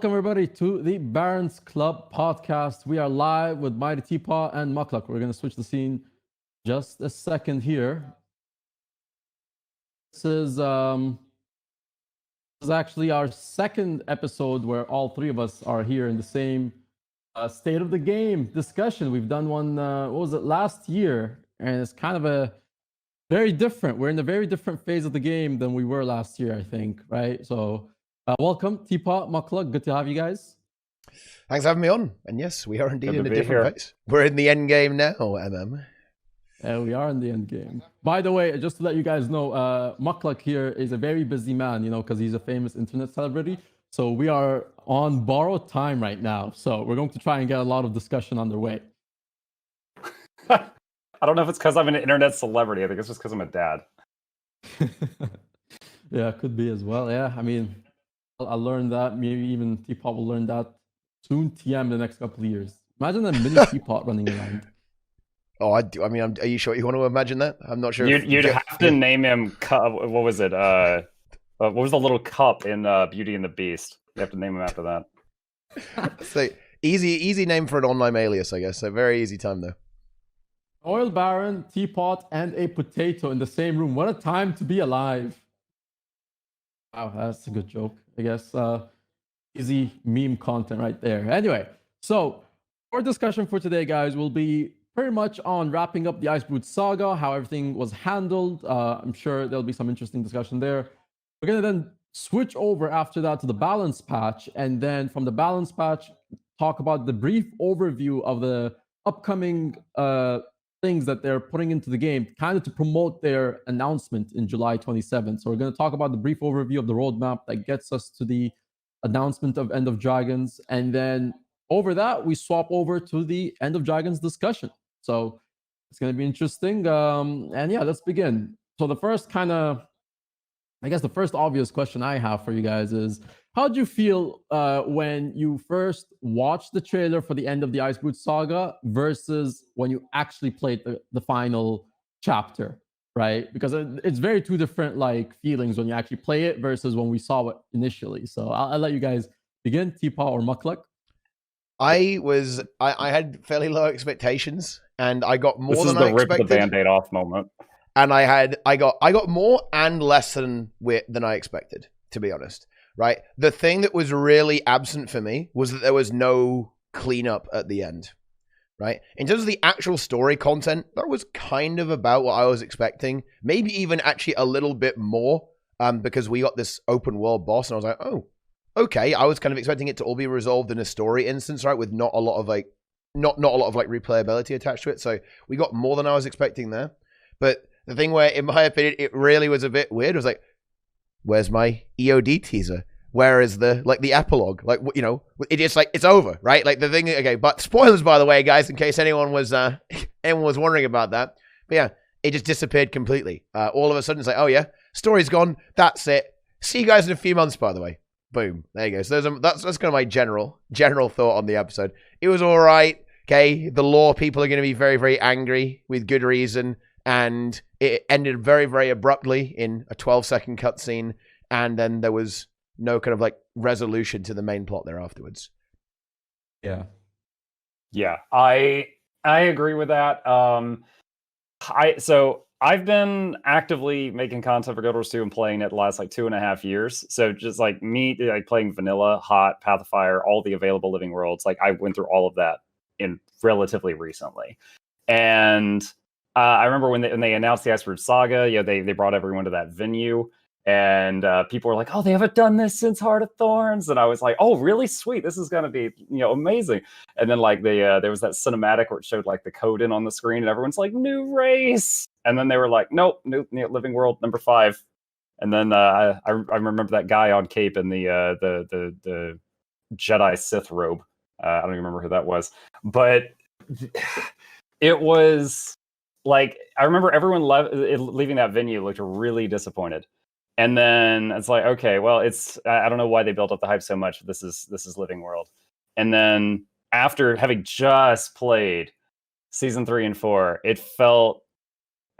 Welcome everybody to the Barons Club podcast. We are live with MightyTeapot and Mukluk. We're going to switch the scene just a second here. This is actually our second episode where all three of us are here in the same state of the game discussion. We've done one, what was it, last year, and it's kind of a very different. We're in a very different phase of the game than we were last year, I think, right? So welcome, Teapot, Mukluk. Good to have you guys. Thanks for having me on. And yes, we are indeed in a different phase. We're in the end game now, MM. We are in the end game. By the way, just to let you guys know, Mukluk here is a very busy man, because he's a famous internet celebrity. So we are on borrowed time right now. So we're going to try and get a lot of discussion underway. I don't know if it's because I'm an internet celebrity. I think it's just because I'm a dad. Yeah, could be as well. Yeah, I mean, I learned that. Maybe even Teapot will learn that soon. TM in the next couple of years. Imagine a mini Teapot running around. Oh, I do. I mean, are you sure you want to imagine that? I'm not sure. You'd have to name him. What was it? What was the little cup in Beauty and the Beast? You have to name him after that. So easy name for an online alias, I guess. So very easy time though. Oil Baron, Teapot, and a potato in the same room. What a time to be alive. Wow, that's a good joke, I guess. Easy meme content right there. Anyway, so our discussion for today, guys, will be pretty much on wrapping up the Icebrood Saga, how everything was handled. I'm sure there'll be some interesting discussion there. We're going to then switch over after that to the balance patch, and then from the balance patch, talk about the brief overview of the upcoming things that they're putting into the game, kind of to promote their announcement in July 27th. So we're going to talk about the brief overview of the roadmap that gets us to the announcement of End of Dragons. And then over that, we swap over to the End of Dragons discussion. So it's going to be interesting. And yeah, let's begin. So the first the first obvious question I have for you guys is, how did you feel when you first watched the trailer for the end of the Icebrood Saga versus when you actually played the final chapter, right? Because it's very two different feelings when you actually play it versus when we saw it initially. So I'll let you guys begin, Teapot or Mukluk. I had fairly low expectations, and I got more than I expected. This is the rip the Band-Aid off moment. And I got more and less than I expected, to be honest. Right? The thing that was really absent for me was that there was no cleanup at the end. Right? In terms of the actual story content, that was kind of about what I was expecting. Maybe even actually a little bit more, because we got this open world boss, and I was like, oh, okay. I was kind of expecting it to all be resolved in a story instance, right? With not a lot of not a lot of replayability attached to it. So we got more than I was expecting there. But the thing where, in my opinion, it really was a bit weird was where's my EOD teaser? Where is the epilogue? It just it's over, right? The thing. Okay, but spoilers, by the way, guys, in case anyone was wondering about that. But yeah, it just disappeared completely. All of a sudden, it's oh yeah, story's gone. That's it. See you guys in a few months, by the way. Boom. There you go. So that's kind of my general thought on the episode. It was all right. Okay, the lore people are going to be very, very angry with good reason. And it ended very, very abruptly in a 12-second cutscene, and then there was no kind of resolution to the main plot there afterwards. Yeah, I agree with that. I've been actively making content for Guild Wars 2 and playing it the last 2.5 years. So just me, playing vanilla, hot, Path of Fire, all the available living worlds. I went through all of that in relatively recently, and I remember when they announced the Icebrood Saga, they brought everyone to that venue, and people were like, "Oh, they haven't done this since Heart of Thorns," and I was like, "Oh, really? Sweet! This is gonna be amazing." And then there was that cinematic where it showed the code in on the screen, and everyone's like, "New race," and then they were like, "Nope, new living world number 5," and then I remember that guy on Cape in the Jedi Sith robe. I don't even remember who that was, but it was. I remember everyone leaving that venue looked really disappointed. And then it's okay, well, I don't know why they built up the hype so much. This is Living World. And then after having just played season 3 and 4, it felt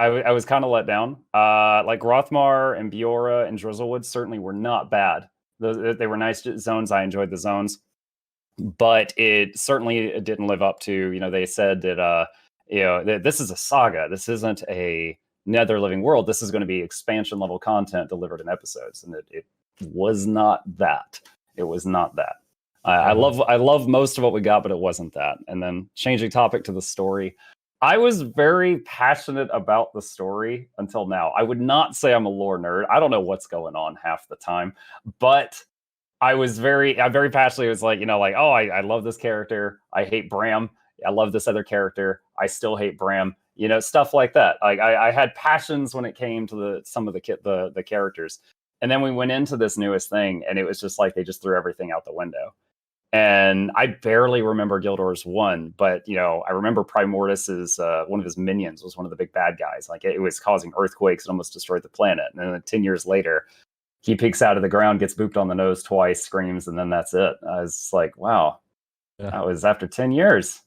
I was kind of let down. Rothmar and Biora and Drizzlewood certainly were not bad. They were nice zones. I enjoyed the zones, but it certainly didn't live up to, they said that, this is a saga. This isn't a Nether Living World. This is going to be expansion level content delivered in episodes. And it was not that. It was not that. I love most of what we got, but it wasn't that. And then changing topic to the story. I was very passionate about the story until now. I would not say I'm a lore nerd. I don't know what's going on half the time, but I'm very passionate. It was like, oh, I love this character. I hate Bram. I love this other character. I still hate Bram. Stuff like that. Like I had passions when it came to some of the characters. And then we went into this newest thing, and it was just like they just threw everything out the window. And I barely remember Guild Wars 1, but, I remember Primortus's, one of his minions was one of the big bad guys. Like, it was causing earthquakes and almost destroyed the planet. And then 10 years later, he peeks out of the ground, gets booped on the nose twice, screams, and then that's it. I was like, wow, that was after 10 years.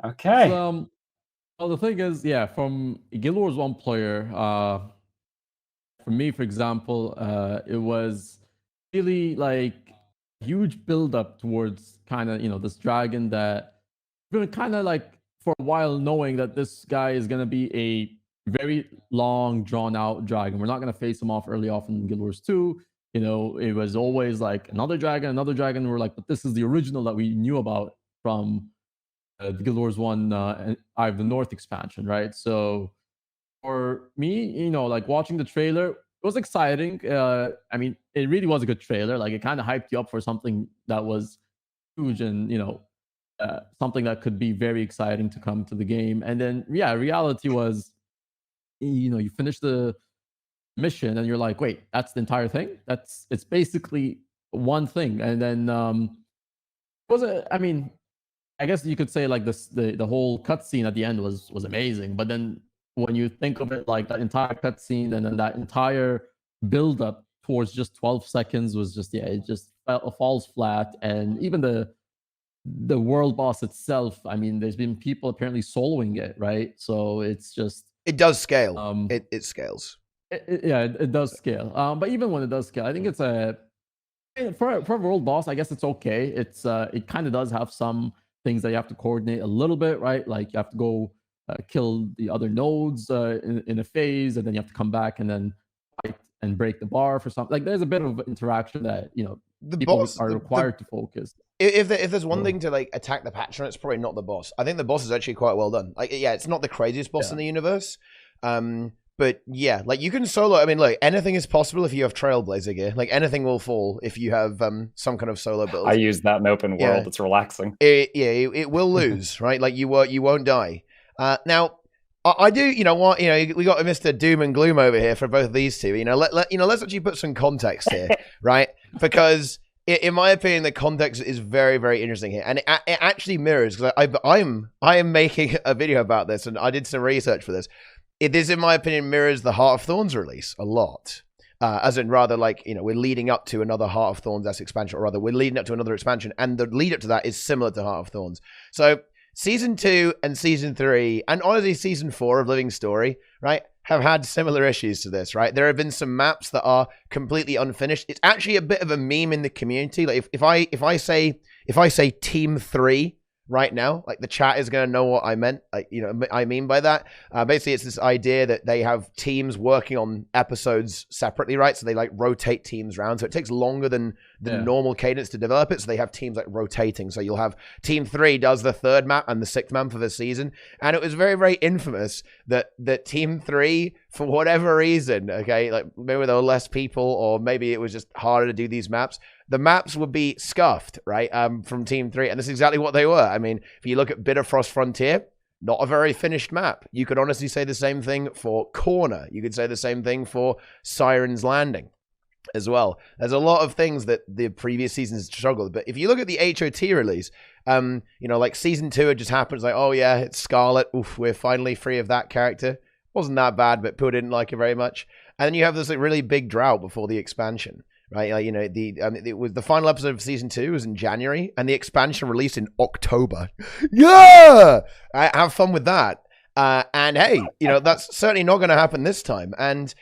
Okay. Well, the thing is, from a Guild Wars 1 player, for me, for example, it was really like huge build up towards kind of this dragon that we're kind of like for a while knowing that this guy is going to be a very long drawn out dragon. We're not going to face him off early off in Guild Wars 2. It was always like another dragon. We're like, but this is the original that we knew about from the Guild Wars 1 Eye of the North expansion, right? So for me, like watching the trailer, it was exciting. I mean, it really was a good trailer. Like it kind of hyped you up for something that was huge and something that could be very exciting to come to the game. And then reality was, you finish the mission and you're like, wait, that's the entire thing. It's basically one thing. And then I mean, I guess you could say like the whole cutscene at the end was amazing. But then when you think of it like that entire cutscene and then that entire build up towards just 12 seconds was just it just falls flat. And even the world boss itself, I mean, there's been people apparently soloing it, right? So it's just it does scale. It scales. It does scale. But even when it does scale, I think it's for a world boss, I guess it's okay. It kind of does have some things that you have to coordinate a little bit, right? Like you have to go kill the other nodes in a phase, and then you have to come back and then fight and break the bar for something. Like there's a bit of interaction that the people boss are required to focus. If there's one thing to like attack the patron, it's probably not the boss. I think the boss is actually quite well done. Like it's not the craziest boss in the universe. But yeah, like you can solo. I mean, look, anything is possible if you have Trailblazer gear. Like anything will fall if you have some kind of solo build. I use that in open world. It's relaxing. It will lose, right? Like you won't die. Now, I do. You know what? We got Mr. Doom and Gloom over here for both of these two. Let's actually put some context here, right? Because in my opinion, the context is very, very interesting here, and it actually mirrors. Because I am making a video about this, and I did some research for this. This, in my opinion, mirrors the Heart of Thorns release a lot. As in rather like, we're leading up to another Heart of Thorns S expansion, or rather we're leading up to another expansion, and the lead up to that is similar to Heart of Thorns. So Season 2 and Season 3, and honestly Season 4 of Living Story, right, have had similar issues to this, right? There have been some maps that are completely unfinished. It's actually a bit of a meme in the community. Like if I say Team 3 right now, like the chat is going to know what I meant. Like, I mean by that. Basically, it's this idea that they have teams working on episodes separately, right? So they like rotate teams around. So it takes longer than the normal cadence to develop it. So they have teams like rotating. So you'll have Team 3 does the 3rd map and the 6th map for the season. And it was very, very infamous that Team 3, for whatever reason, okay, like maybe there were less people or maybe it was just harder to do these maps. The maps would be scuffed, right, from Team 3. And this is exactly what they were. I mean, if you look at Bitterfrost Frontier, not a very finished map. You could honestly say the same thing for Corner. You could say the same thing for Siren's Landing as well. There's a lot of things that the previous seasons struggled. But if you look at the HOT release, like Season 2, it just happens like, oh yeah, it's Scarlet. Oof, we're finally free of that character. Wasn't that bad, but people didn't like it very much. And then you have this like really big drought before the expansion. Right, like, it was the final episode of Season 2 was in January, and the expansion released in October. Yeah, have fun with that. And hey, that's certainly not going to happen this time. And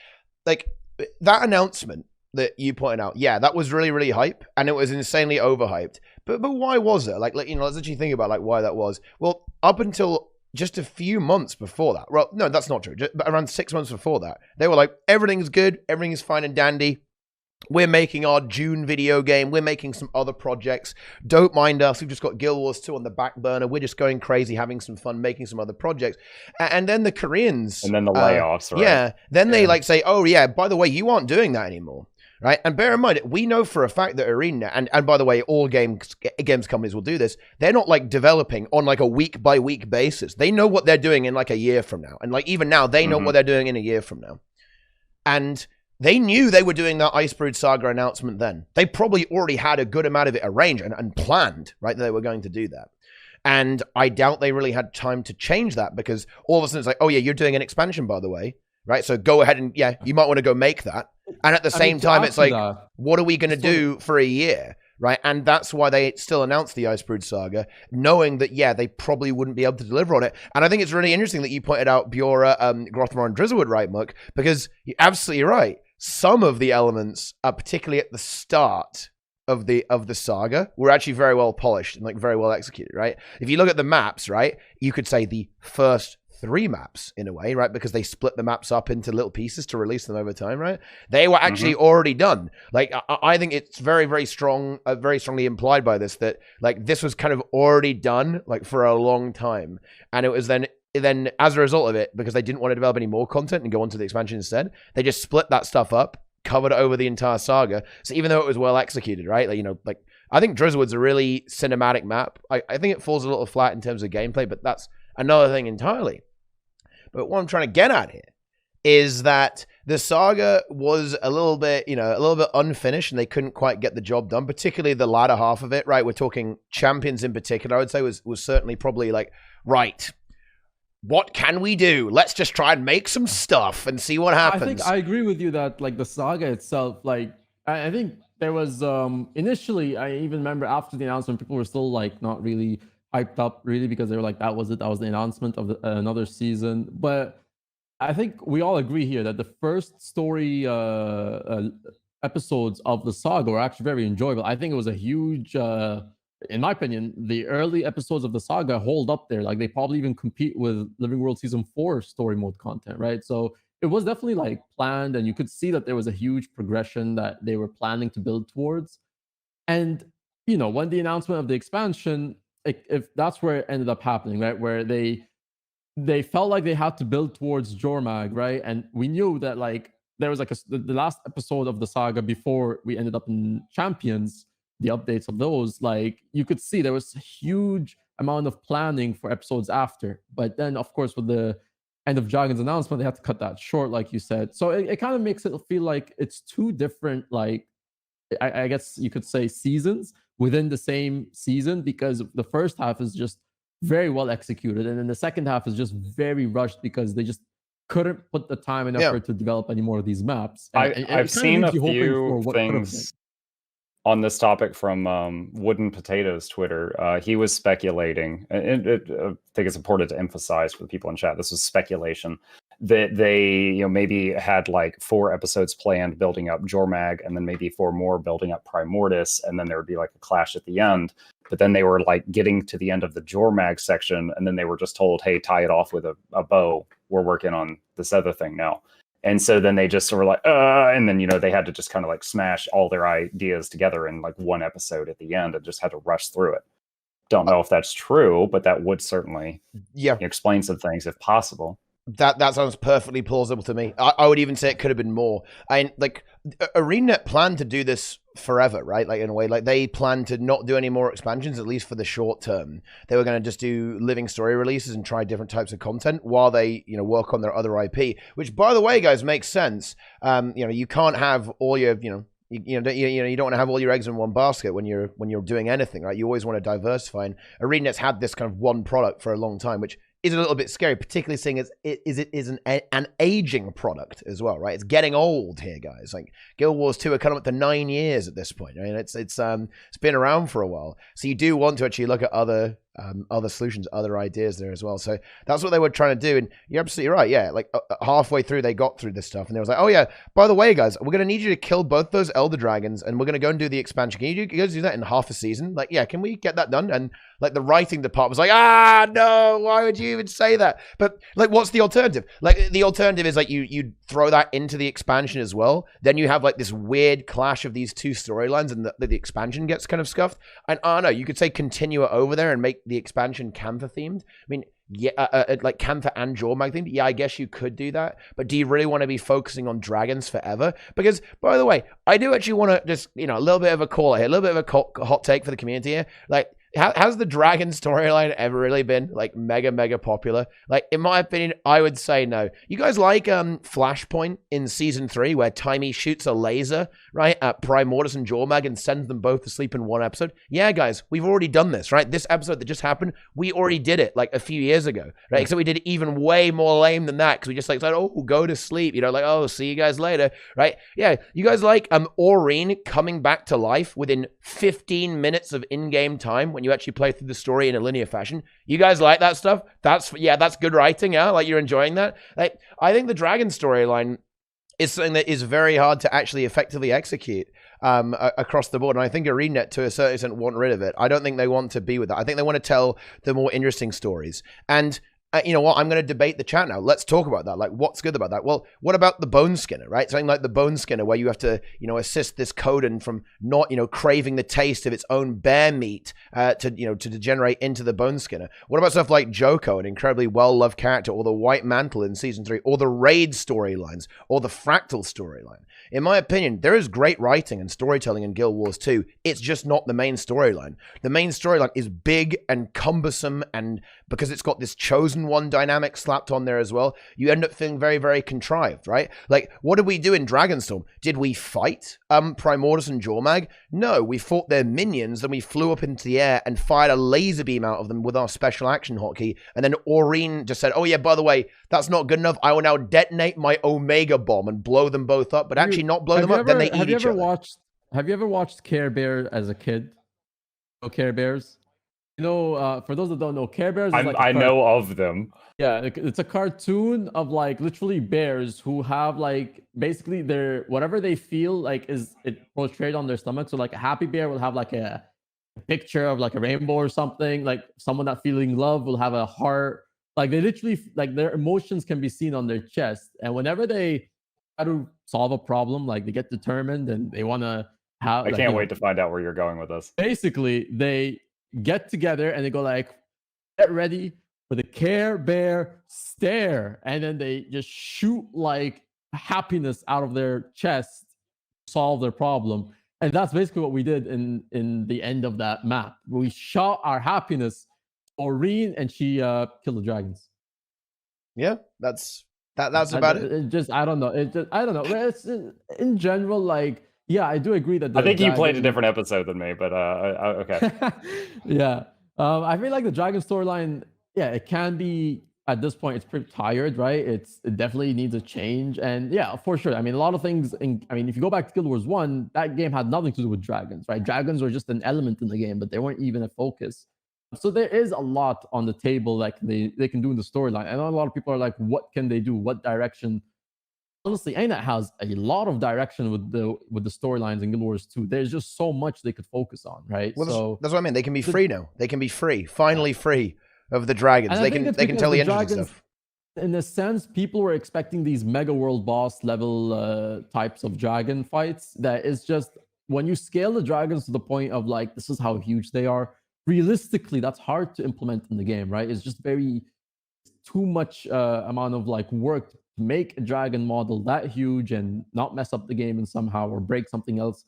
like that announcement, that you pointed out, yeah, that was really, really hype, and it was insanely overhyped. But why was it? Like, you know, let's actually think about like why that was. Well, up until just a few months before that, well, no, that's not true. Just around 6 months before that, they were like, everything's good, everything is fine and dandy. We're making our June video game. We're making some other projects. Don't mind us. We've just got Guild Wars 2 on the back burner. We're just going crazy, having some fun, making some other projects. And then the Koreans... And then the layoffs, right? Yeah. Then they like say, oh, yeah, by the way, you aren't doing that anymore. Right? And bear in mind, we know for a fact that ArenaNet, and by the way, all games companies will do this, they're not like developing on like a week-by-week basis. They know what they're doing in like a year from now. And like even now, they know what they're doing in a year from now. And... they knew they were doing that Icebrood Saga announcement then. They probably already had a good amount of it arranged and planned, right, that they were going to do that. And I doubt they really had time to change that because all of a sudden it's like, oh yeah, you're doing an expansion, by the way, right? So go ahead and, yeah, you might want to go make that. And at the same time, it's like, what are we going to do for a year? Right, and that's why they still announced the Icebrood Saga, knowing that, yeah, they probably wouldn't be able to deliver on it. And I think it's really interesting that you pointed out Bjora, Grothmar, and Drizzlewood, right, Muk? Because you're absolutely right. Some of the elements, particularly at the start of the saga, were actually very well polished and like very well executed, right? If you look at the maps, right, you could say the first 3 maps in a way, right? Because they split the maps up into little pieces to release them over time, right? They were actually already done. Like, I think it's very, very strong, very strongly implied by this that like this was kind of already done like for a long time. And it was then as a result of it, because they didn't want to develop any more content and go on to the expansion instead, they just split that stuff up, covered it over the entire saga. So even though it was well executed, right? Like, you know, like I think Drizzlewood's a really cinematic map. I think it falls a little flat in terms of gameplay, but that's another thing entirely. But what I'm trying to get at here is that the saga was a little bit, you know, a little bit unfinished and they couldn't quite get the job done, particularly the latter half of it, right? We're talking Champions in particular, I would say was certainly probably like, right, what can we do? Let's just try and make some stuff and see what happens. I think I agree with you that like the saga itself, like I think there was initially, I even remember after the announcement, people were still like not really hyped up really because they were like, that was it. That was the announcement of another season. But I think we all agree here that the first story episodes of the saga were actually very enjoyable. I think it was a huge... in my opinion, the early episodes of the saga hold up there. Like they probably even compete with Living World Season 4 story mode content, right? So it was definitely like planned, and you could see that there was a huge progression that they were planning to build towards. And, you know, when the announcement of the expansion, if that's where it ended up happening, right? Where they felt like they had to build towards Jormag, right? And we knew that like there was like the last episode of the saga before we ended up in Champions, the updates of those, like you could see there was a huge amount of planning for episodes after. But then, of course, with the end of Dragon's announcement, they had to cut that short, like you said. So it kind of makes it feel like it's 2 different, like, I guess you could say seasons within the same season, because the first half is just very well executed. And then the second half is just very rushed because they just couldn't put the time and effort to develop any more of these maps. I've seen a few things on this topic from Wooden Potatoes Twitter. He was speculating, and I think it's important to emphasize for the people in chat, this was speculation, that they, you know, maybe had like 4 episodes planned building up Jormag, and then maybe 4 more building up Primordius, and then there would be like a clash at the end. But then they were like getting to the end of the Jormag section, and then they were just told, hey, tie it off with a bow. We're working on this other thing now. And so then they just sort of like, and then, you know, they had to just kind of like smash all their ideas together in like 1 episode at the end and just had to rush through it. Don't know if that's true, but that would certainly explain some things if possible. That sounds perfectly plausible to me. I would even say it could have been more. Like ArenaNet planned to do this forever, right? Like in a way, like they planned to not do any more expansions, at least for the short term. They were going to just do living story releases and try different types of content while they, you know, work on their other IP. Which, by the way, guys, makes sense. You know, you can't have all your, you don't want to have all your eggs in one basket when you're doing anything, right? You always want to diversify. And ArenaNet's had this kind of one product for a long time, which is a little bit scary, particularly seeing as it is an aging product as well, right? It's getting old here, guys. Like Guild Wars 2 are coming up to 9 years at this point. I mean, it's been around for a while, so you do want to actually look at other other solutions, other ideas there as well. So that's what they were trying to do. And you're absolutely right. Yeah, like halfway through, they got through this stuff, and they was like, "Oh yeah, by the way, guys, we're gonna need you to kill both those elder dragons, and we're gonna go and do the expansion. Can you guys do that in half a season? Like, yeah, can we get that done?" And like the writing department was like, "Ah, no, why would you even say that?" But like, what's the alternative? Like, the alternative is like you throw that into the expansion as well. Then you have like this weird clash of these two storylines, and the expansion gets kind of scuffed. And I don't know, you could say continue it over there and make the expansion Cantha themed. I mean, yeah, like Cantha and Jormag themed. Yeah, I guess you could do that. But do you really want to be focusing on dragons forever? Because, by the way, I do actually want to just, a little bit of a call here, a little bit of a hot take for the community here. Like, has the dragon storyline ever really been like mega popular? Like, in my opinion, I would say no. You guys like Flashpoint in season 3, where Timey shoots a laser right at Primordus and Jormag and sends them both to sleep in one episode? Yeah, guys, we've already done this, right? This episode that just happened, we already did it like a few years ago, right? Except we did it even way more lame than that, because we just like said, "Oh, go to sleep," like, "Oh, see you guys later," right? Yeah, you guys like Aurene coming back to life within 15 minutes of in-game time when you actually play through the story in a linear fashion. You guys like that stuff? That's good writing, yeah? Like, you're enjoying that? Like, I think the dragon storyline is something that is very hard to actually effectively execute across the board. And I think ArenaNet, to a certain extent, want rid of it. I don't think they want to be with that. I think they want to tell the more interesting stories. And you know what? I'm going to debate the chat now. Let's talk about that. Like, what's good about that? Well, what about the Bone Skinner, right? Something like the Bone Skinner, where you have to, assist this Coden from not, craving the taste of its own bear meat to degenerate into the Bone Skinner. What about stuff like Joko, an incredibly well-loved character, or the White Mantle in season 3, or the Raid storylines, or the Fractal storyline? In my opinion, there is great writing and storytelling in Guild Wars 2. It's just not the main storyline. The main storyline is big and cumbersome, and because it's got this chosen one dynamic slapped on there as well, you end up feeling very, very contrived, right? Like, what did we do in Dragonstorm? Did we fight Primordus and Jormag? No, we fought their minions, then we flew up into the air and fired a laser beam out of them with our special action hotkey, and then Aurene just said, "Oh yeah, by the way, that's not good enough. I will now detonate my Omega bomb and blow them both up," but actually not blow them up, then they eat each other. Have you ever watched Care Bear as a kid? Oh, Care Bears? For those that don't know, Care Bears is I know of them. Yeah, it's a cartoon of like literally bears who have like basically their whatever they feel like is it portrayed on their stomach. So like a happy bear will have like a picture of like a rainbow or something. Like someone that feeling love will have a heart. Like they literally like their emotions can be seen on their chest. And whenever they try to solve a problem, like they get determined and they want to have. I can't wait to find out where you're going with this. Basically, they get together and they go like, "Get ready for the Care Bear stare," and then they just shoot like happiness out of their chest, solve their problem. And that's basically what we did in the end of that map. We shot our happiness, Aurene, and she killed the dragons. Yeah, that's about it. I don't know. I don't know. It's in general, like, yeah, I do agree that. I think you played a different episode than me, but okay. Yeah, I feel like the dragon storyline. Yeah, it can be at this point. It's pretty tired, right? It definitely needs a change, and yeah, for sure. I mean, a lot of things. If you go back to Guild Wars 1, that game had nothing to do with dragons, right? Dragons were just an element in the game, but they weren't even a focus. So there is a lot on the table like they can do in the storyline. I know a lot of people are like, what can they do? What direction? Honestly, ArenaNet has a lot of direction with the storylines in Guild Wars 2. There's just so much they could focus on, right? Well, so that's what I mean. They can be free now. They can be free, finally free of the dragons. They can tell the engines and stuff. In a sense, people were expecting these mega world boss level types of dragon fights. That is just when you scale the dragons to the point of like, this is how huge they are. Realistically, that's hard to implement in the game, right? It's just too much amount of like work to make a dragon model that huge and not mess up the game and somehow or break something else,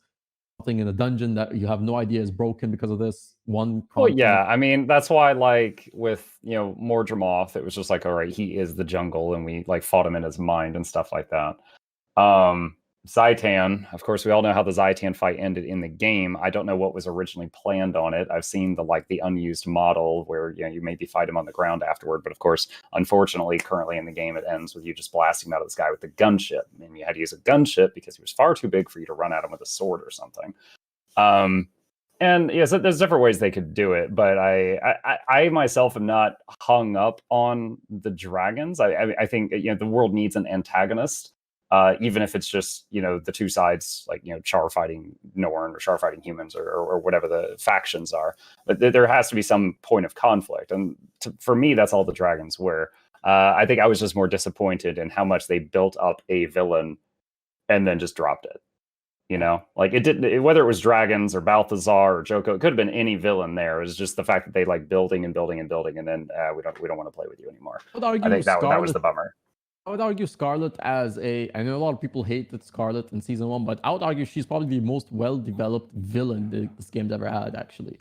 something in a dungeon that you have no idea is broken because of this one. Well, yeah, I mean that's why like with Mordremoth, it was just like, all right, he is the jungle, and we like fought him in his mind and stuff like that. Zaitan, of course, we all know how the Zaitan fight ended in the game. I don't know what was originally planned on it. I've seen the unused model where you maybe fight him on the ground afterward, but of course, unfortunately, currently in the game, it ends with you just blasting him out of the sky with the gunship. I mean, you had to use a gunship because he was far too big for you to run at him with a sword or something. And yes, there's different ways they could do it, but I myself am not hung up on the dragons. I think the world needs an antagonist, even if it's just the two sides, like Char fighting Norn or Char fighting humans or whatever the factions are. But there has to be some point of conflict, and for me, that's all the dragons were. I think I was just more disappointed in how much they built up a villain and then just dropped it. Like it didn't, whether it was dragons or Balthazar or Joko, it could have been any villain there. It was just the fact that they like building and building and building, and then we don't want to play with you anymore. I think that was the bummer. I would argue Scarlet I know a lot of people hated Scarlet in season 1, but I would argue she's probably the most well-developed villain this game's ever had, actually.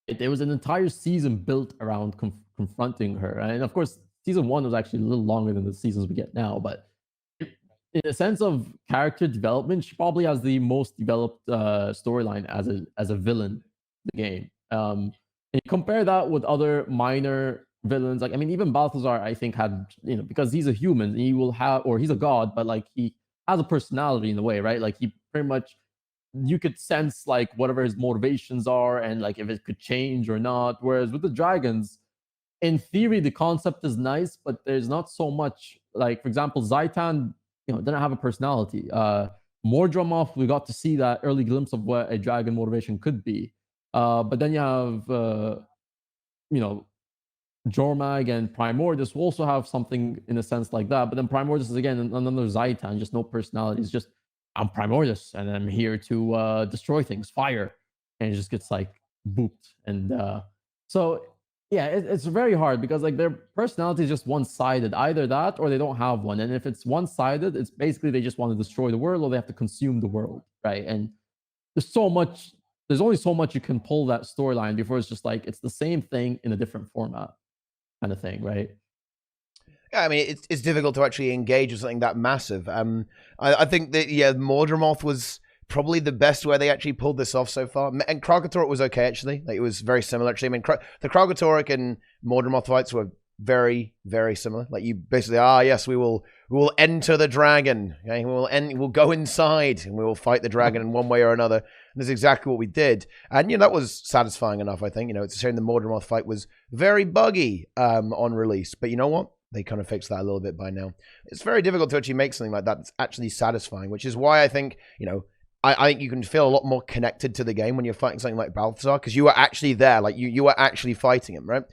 There was an entire season built around confronting her. And of course, season 1 was actually a little longer than the seasons we get now, but in a sense of character development, she probably has the most developed storyline as a villain in the game. And you compare that with other minor villains, like even Balthazar, I think had because he's a human, he will have, or he's a god, but like he has a personality in a way, right? Like he pretty much, you could sense like whatever his motivations are and like if it could change or not. Whereas with the dragons, in theory, the concept is nice, but there's not so much. Like for example, Zaitan, didn't have a personality. Mordremoth, we got to see that early glimpse of what a dragon motivation could be. But then you have, Jormag and Primordus will also have something in a sense like that. But then Primordus is again another Zaitan, just no personality. It's just, I'm Primordus and I'm here to destroy things, fire. And it just gets like booped. And so yeah, it's very hard because like their personality is just one-sided. Either that or they don't have one. And if it's one-sided, it's basically they just want to destroy the world or they have to consume the world, right? And there's only so much you can pull that storyline before it's just like it's the same thing in a different format, kind of thing, right? Yeah, I mean it's difficult to actually engage with something that massive. I think that Mordremoth was probably the best way they actually pulled this off so far. And Kragatorok was okay, actually. Like, it was very similar, actually. I mean, the Kragatorok and Mordremoth fights were very, very similar. Like, you basically, yes, we will enter the dragon. Okay? We'll go inside, and we will fight the dragon in one way or another. And that's exactly what we did. And, that was satisfying enough, I think. It's a shame the Mordremoth fight was very buggy on release. But you know what? They kind of fixed that a little bit by now. It's very difficult to actually make something like that that's actually satisfying, which is why I think, I think you can feel a lot more connected to the game when you're fighting something like Balthazar, because you are actually there, like you are actually fighting him, right?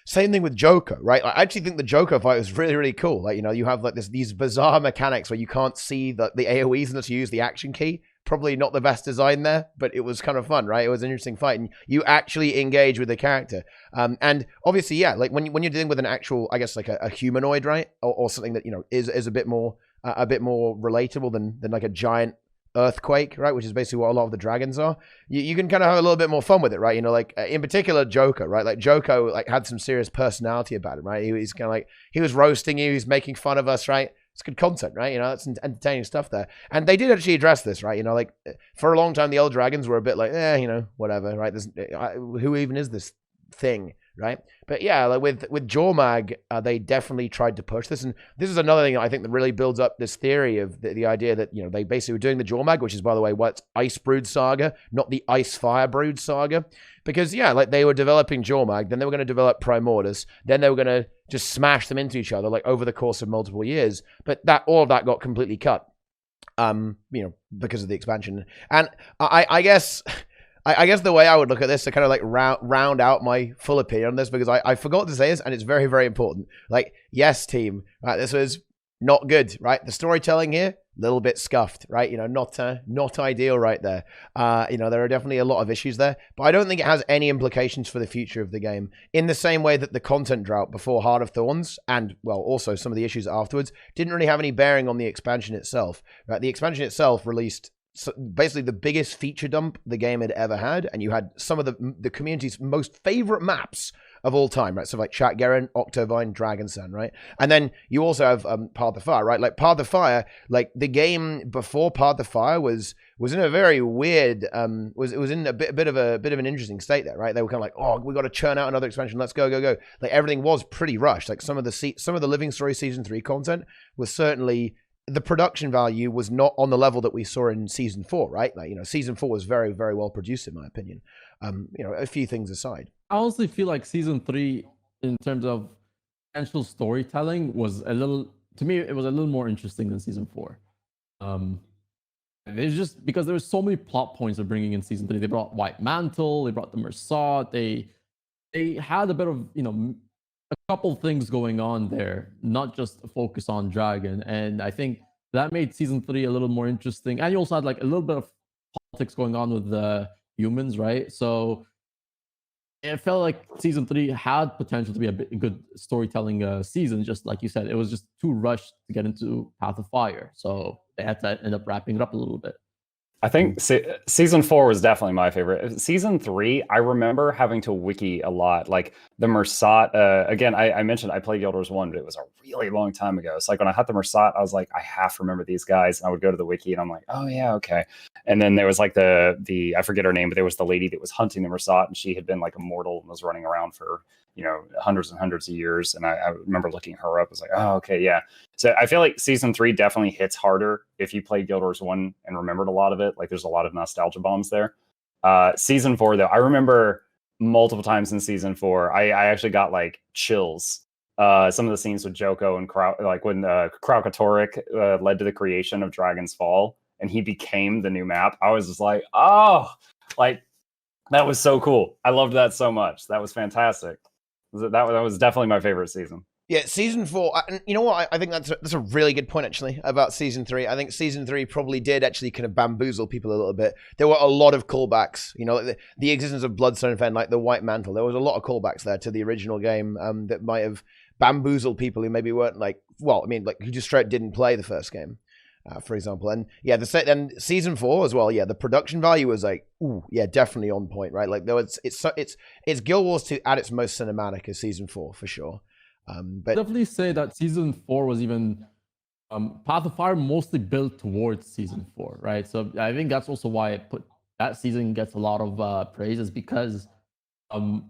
Same thing with Joker, right? I actually think the Joker fight was really, really cool. Like, you have like these bizarre mechanics where you can't see the AoEs unless you use the action key. Probably not the best design there, but it was kind of fun, right? It was an interesting fight, and you actually engage with the character. And obviously, yeah, like when you're dealing with an actual, I guess, like a humanoid, right, or something that is a bit more relatable than like a giant earthquake, right, which is basically what a lot of the dragons are. You can kind of have a little bit more fun with it, right? Like in particular Joker, right? Like Joko like had some serious personality about him, right? He's kind of like, he was roasting you, he's making fun of us, right? It's good content, right? That's entertaining stuff there. And they did actually address this, right? Like for a long time the old dragons were a bit like, whatever, right? Who even is this thing, right? But yeah, like with Jormag, they definitely tried to push this, and this is another thing I think that really builds up this theory of the idea that they basically were doing the Jormag, which is, by the way, what's Icebrood Saga, not the Ice Firebrood Saga, because like they were developing Jormag, then they were going to develop Primordus, then they were going to just smash them into each other like over the course of multiple years, but all of that got completely cut, because of the expansion. And I guess the way I would look at this to kind of like round out my full opinion on this, because I forgot to say this, and it's very, very important. Like, yes, team, right, this was not good, right? The storytelling here, a little bit scuffed, right? Not ideal right there. There are definitely a lot of issues there, but I don't think it has any implications for the future of the game, in the same way that the content drought before Heart of Thorns, and, well, also some of the issues afterwards, didn't really have any bearing on the expansion itself, right? The expansion itself released basically the biggest feature dump the game had ever had, and you had some of the community's most favorite maps of all time, right? So like Chatgaren, Octovine, Dragonsan, right? And then you also have Path of Fire, right? Like Path of Fire, like the game before Path of Fire was in a very weird, was in a bit of an interesting state there, right? They were kind of like, oh, we got to churn out another expansion, let's go. Like everything was pretty rushed. Like some of the Living Story Season 3 content was certainly, the production value was not on the level that we saw in Season 4, right? Like, Season 4 was very, very well produced, in my opinion. A few things aside. I honestly feel like season 3, in terms of potential storytelling, was a little, to me, it was a little more interesting than season 4. It's just because there were so many plot points of bringing in season 3. They brought White Mantle, they brought the Mersat, they had a bit of, a couple things going on there, not just a focus on Dragon. And I think that made season 3 a little more interesting. And you also had like a little bit of politics going on with the humans, right? So it felt like season 3 had potential to be a good storytelling season. Just like you said, it was just too rushed to get into Path of Fire, so they had to end up wrapping it up a little bit. I think season 4 was definitely my favorite. Season 3, I remember having to wiki a lot. Like the Mersat, again, I mentioned I played Guild Wars 1, but it was a really long time ago. So like when I had the Mersat, I was like, I have to remember these guys. And I would go to the wiki and I'm like, oh yeah, okay. And then there was like the I forget her name, but there was the lady that was hunting the Mersat, and she had been like immortal and was running around for, hundreds and hundreds of years. And I remember looking her up. I was like, oh, okay, yeah. So I feel like season 3 definitely hits harder if you played Guild Wars 1 and remembered a lot of it. Like there's a lot of nostalgia bombs there. Season 4, though, I remember multiple times in season 4, I actually got like chills. Some of the scenes with Joko and like when Kraukatoric led to the creation of Dragon's Fall and he became the new map. I was just like, oh, like that was so cool. I loved that so much. That was fantastic. That was definitely my favorite season. Yeah, season 4, and you know what? I think that's a really good point, actually, about season 3. I think season 3 probably did actually kind of bamboozle people a little bit. There were a lot of callbacks, like the existence of Bloodstone Fen, like the White Mantle. There was a lot of callbacks there to the original game that might have bamboozled people who maybe weren't who just straight didn't play the first game, for example. And yeah, and season 4 as well. Yeah, the production value was like, ooh, yeah, definitely on point, right? Like it's Guild Wars 2 at its most cinematic as season 4 for sure. But definitely say that season 4 was even Path of Fire mostly built towards season 4, right? So I think that's also why that season gets a lot of praises, because it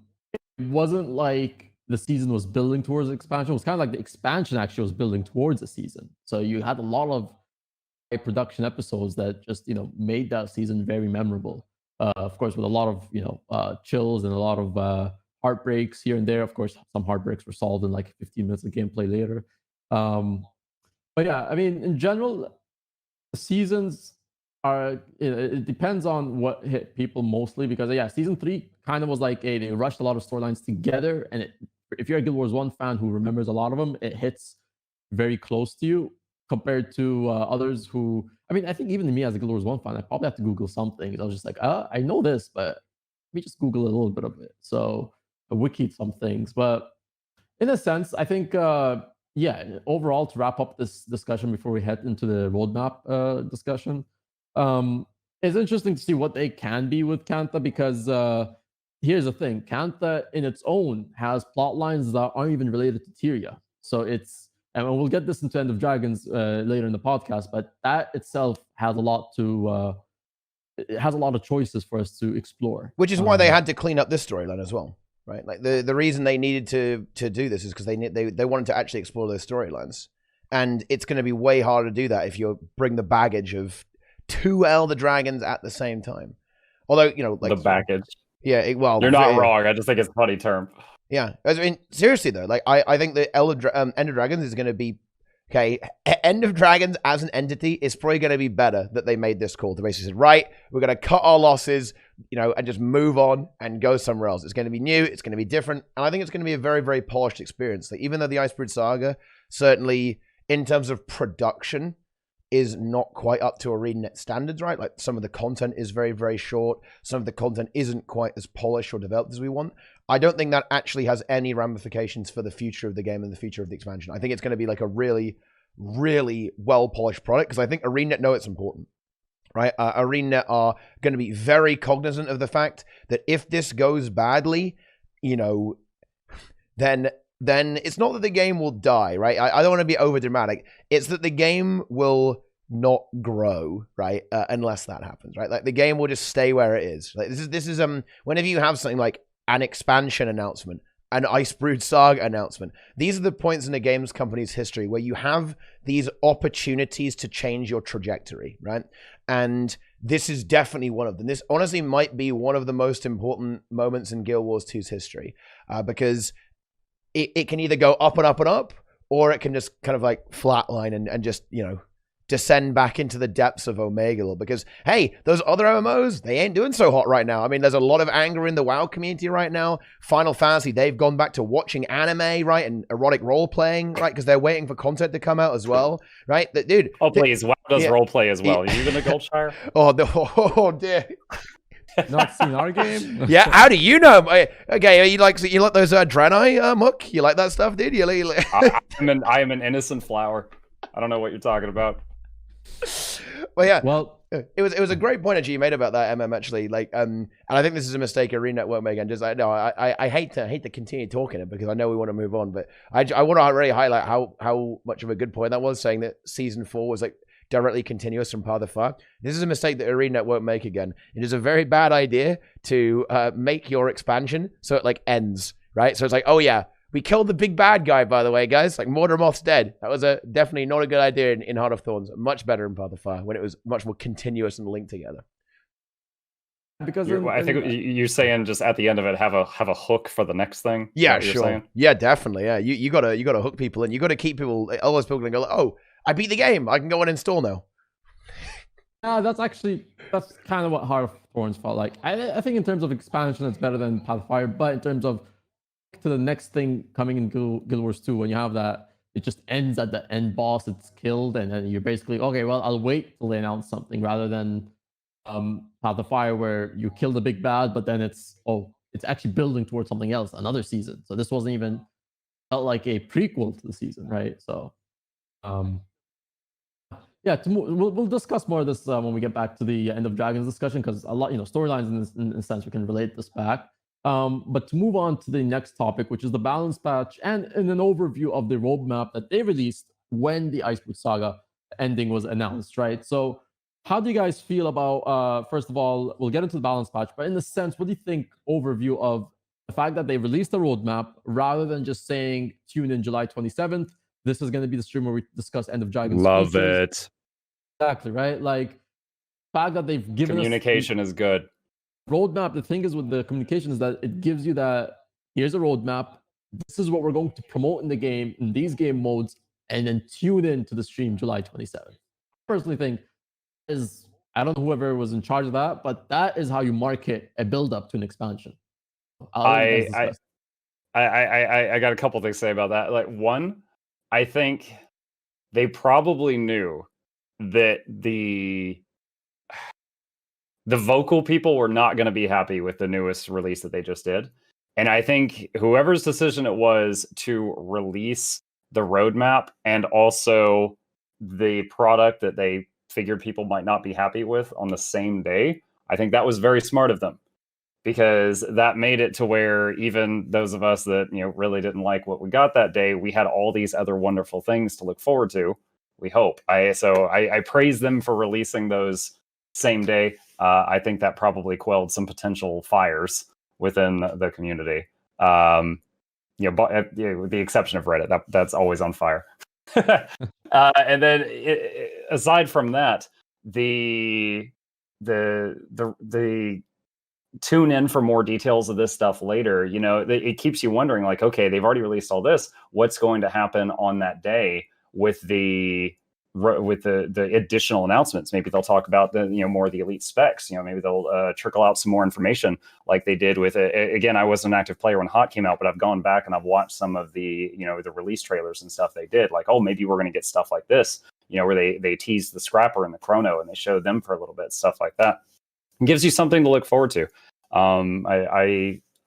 wasn't like the season was building towards expansion. It was kind of like the expansion actually was building towards the season. So you had a lot of production episodes that just made that season very memorable. Of course, with a lot of chills and a lot of heartbreaks here and there. Of course, some heartbreaks were solved in like 15 minutes of gameplay later. But yeah, I mean, in general, the seasons it depends on what hit people mostly, because yeah, season 3 kind of was like they rushed a lot of storylines together, and if you're a Guild Wars 1 fan who remembers a lot of them, it hits very close to you compared to others who, I mean, I think even me as a Guild Wars 1 fan, I probably have to Google something. I was just like, I know this, but let me just Google a little bit of it. So I wikied some things, but in a sense, I think, overall, to wrap up this discussion before we head into the roadmap discussion, it's interesting to see what they can be with Kantha, because here's the thing. Kantha in its own has plot lines that aren't even related to Tyria. So and we'll get this into End of Dragons later in the podcast, but that itself has a lot of choices for us to explore. Which is why they had to clean up this storyline as well. Right, like the reason they needed to do this is because they wanted to actually explore those storylines, and it's going to be way harder to do that if you bring the baggage of 2 Elder Dragons at the same time. Although like the baggage, yeah, you're not wrong. I just think it's a funny term. Yeah, I mean, seriously though, like I think the End of Dragons is going to be okay. End of Dragons as an entity is probably going to be better that they made this call to basically say, right, we're going to cut our losses, and just move on and go somewhere else. It's going to be new. It's going to be different. And I think it's going to be a very, very polished experience. Like, even though the Icebrood Saga, certainly in terms of production, is not quite up to ArenaNet standards, right? Like, some of the content is very, very short. Some of the content isn't quite as polished or developed as we want. I don't think that actually has any ramifications for the future of the game and the future of the expansion. I think it's going to be like a really, really well-polished product, because I think ArenaNet know it's important. Right, ArenaNet are going to be very cognizant of the fact that if this goes badly, then it's not that the game will die, right? I don't want to be over dramatic. It's that the game will not grow, right? Unless that happens, right? Like the game will just stay where it is. Like this is whenever you have something like an expansion announcement, an Icebrood Saga announcement, these are the points in a games company's history where you have these opportunities to change your trajectory, right? And this is definitely one of them. This honestly might be one of the most important moments in Guild Wars 2's history, because it can either go up and up and up, or it can just kind of like flatline and just, you know, descend back into the depths of Omegle. Because, hey, those other MMOs, they ain't doing so hot right now. I mean, there's a lot of anger in the WoW community right now. Final Fantasy, they've gone back to watching anime, right, and erotic role-playing, right, because they're waiting for content to come out as well, right? Dude. Oh, please, WoW does yeah, role-play as well. yeah. Are you in the Goldshire? Oh, dear. Not seen our game? Yeah, how do you know? Okay, you like those Draenei, Muk? You like that stuff, dude? I am an innocent flower. I don't know what you're talking about. Well, yeah. Well, it was a great point actually you made about that, actually. Like, and I think this is a mistake ArenaNet won't make. And just like, no, I hate to continue talking it because I know we want to move on, but I want to really highlight how much of a good point that was, saying that season 4 was like directly continuous from Path of Fire. This is a mistake that ArenaNet won't make again. It is a very bad idea to make your expansion so it like ends, right? So it's like, oh yeah, we killed the big bad guy, by the way, guys. Like, Mordermoth's dead. That was definitely not a good idea in Heart of Thorns. Much better in Path of Fire when it was much more continuous and linked together. because I think you're saying just at the end of it, have a hook for the next thing. Yeah, sure. Yeah, definitely. Yeah, you gotta hook people in. You gotta keep people. Otherwise, people can go, oh, I beat the game. I can go and install now. that's kind of what Heart of Thorns felt like. I think in terms of expansion, it's better than Path of Fire, but in terms of to the next thing coming in Guild Wars 2, when you have that, it just ends at the end boss, it's killed, and then you're basically, okay, well, I'll wait till they announce something, rather than Path of Fire, where you kill the big bad, but then it's actually building towards something else, another season. So this wasn't even felt like a prequel to the season, right? So yeah, we'll discuss more of this when we get back to the End of Dragons discussion, because a lot, storylines in a sense we can relate this back. But to move on to the next topic, which is the balance patch, and in an overview of the roadmap that they released when the Icebrood Saga ending was announced, right? So how do you guys feel about, first of all, we'll get into the balance patch, but in the sense, what do you think overview of the fact that they released a roadmap rather than just saying tune in July 27th, this is going to be the stream where we discuss End of Dragons Love features. it. Exactly, right? Like, the fact that they've given communication is good. Roadmap, the thing is with the communication is that it gives you that here's a roadmap, this is what we're going to promote in the game, in these game modes, and then tune in to the stream July 27th. Personally think I don't know whoever was in charge of that, but that is how you market a build up to an expansion. I got a couple things to say about that. Like, one, I think they probably knew that the vocal people were not going to be happy with the newest release that they just did. And I think whoever's decision it was to release the roadmap and also the product that they figured people might not be happy with on the same day, I think that was very smart of them, because that made it to where even those of us that, really didn't like what we got that day, we had all these other wonderful things to look forward to, we hope. I praise them for releasing those same day. I think that probably quelled some potential fires within the community. With the exception of Reddit, that's always on fire. And then aside from that, the tune in for more details of this stuff later. It keeps you wondering, like, okay, they've already released all this. What's going to happen on that day with the additional announcements? Maybe they'll talk about the more of the elite specs. Maybe they'll trickle out some more information like they did with it. Again, I wasn't an active player when Hot came out, but I've gone back and I've watched some of the the release trailers and stuff they did. Like, oh, maybe we're going to get stuff like this. Where they teased the Scrapper and the Chrono and they showed them for a little bit, stuff like that. It gives you something to look forward to.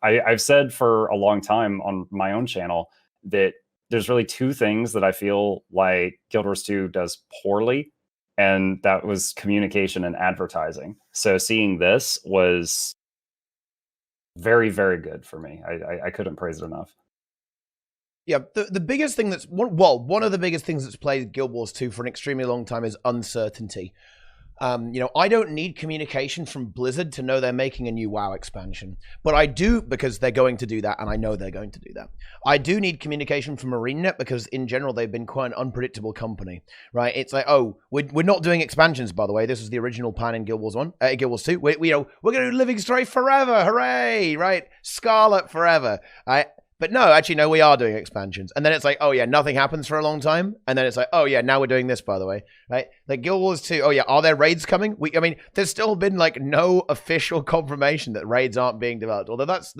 I've said for a long time on my own channel that there's really two things that I feel like Guild Wars 2 does poorly, and that was communication and advertising. So seeing this was very, very good for me. I couldn't praise it enough. Yeah, the biggest thing one of the biggest things that's played Guild Wars 2 for an extremely long time is uncertainty. I don't need communication from Blizzard to know they're making a new WoW expansion, but I do because they're going to do that, and I know they're going to do that. I do need communication from ArenaNet because, in general, they've been quite an unpredictable company, right? It's like, oh, we're not doing expansions, by the way. This was the original plan in Guild Wars 2. We're going to do Living Story forever, hooray, right? Scarlet forever, right? But no, actually, no, we are doing expansions. And then it's like, oh, yeah, nothing happens for a long time. And then it's like, oh, yeah, now we're doing this, by the way. Right? Like Guild Wars 2, oh, yeah, are there raids coming? I mean, there's still been, like, no official confirmation that raids aren't being developed. Although that's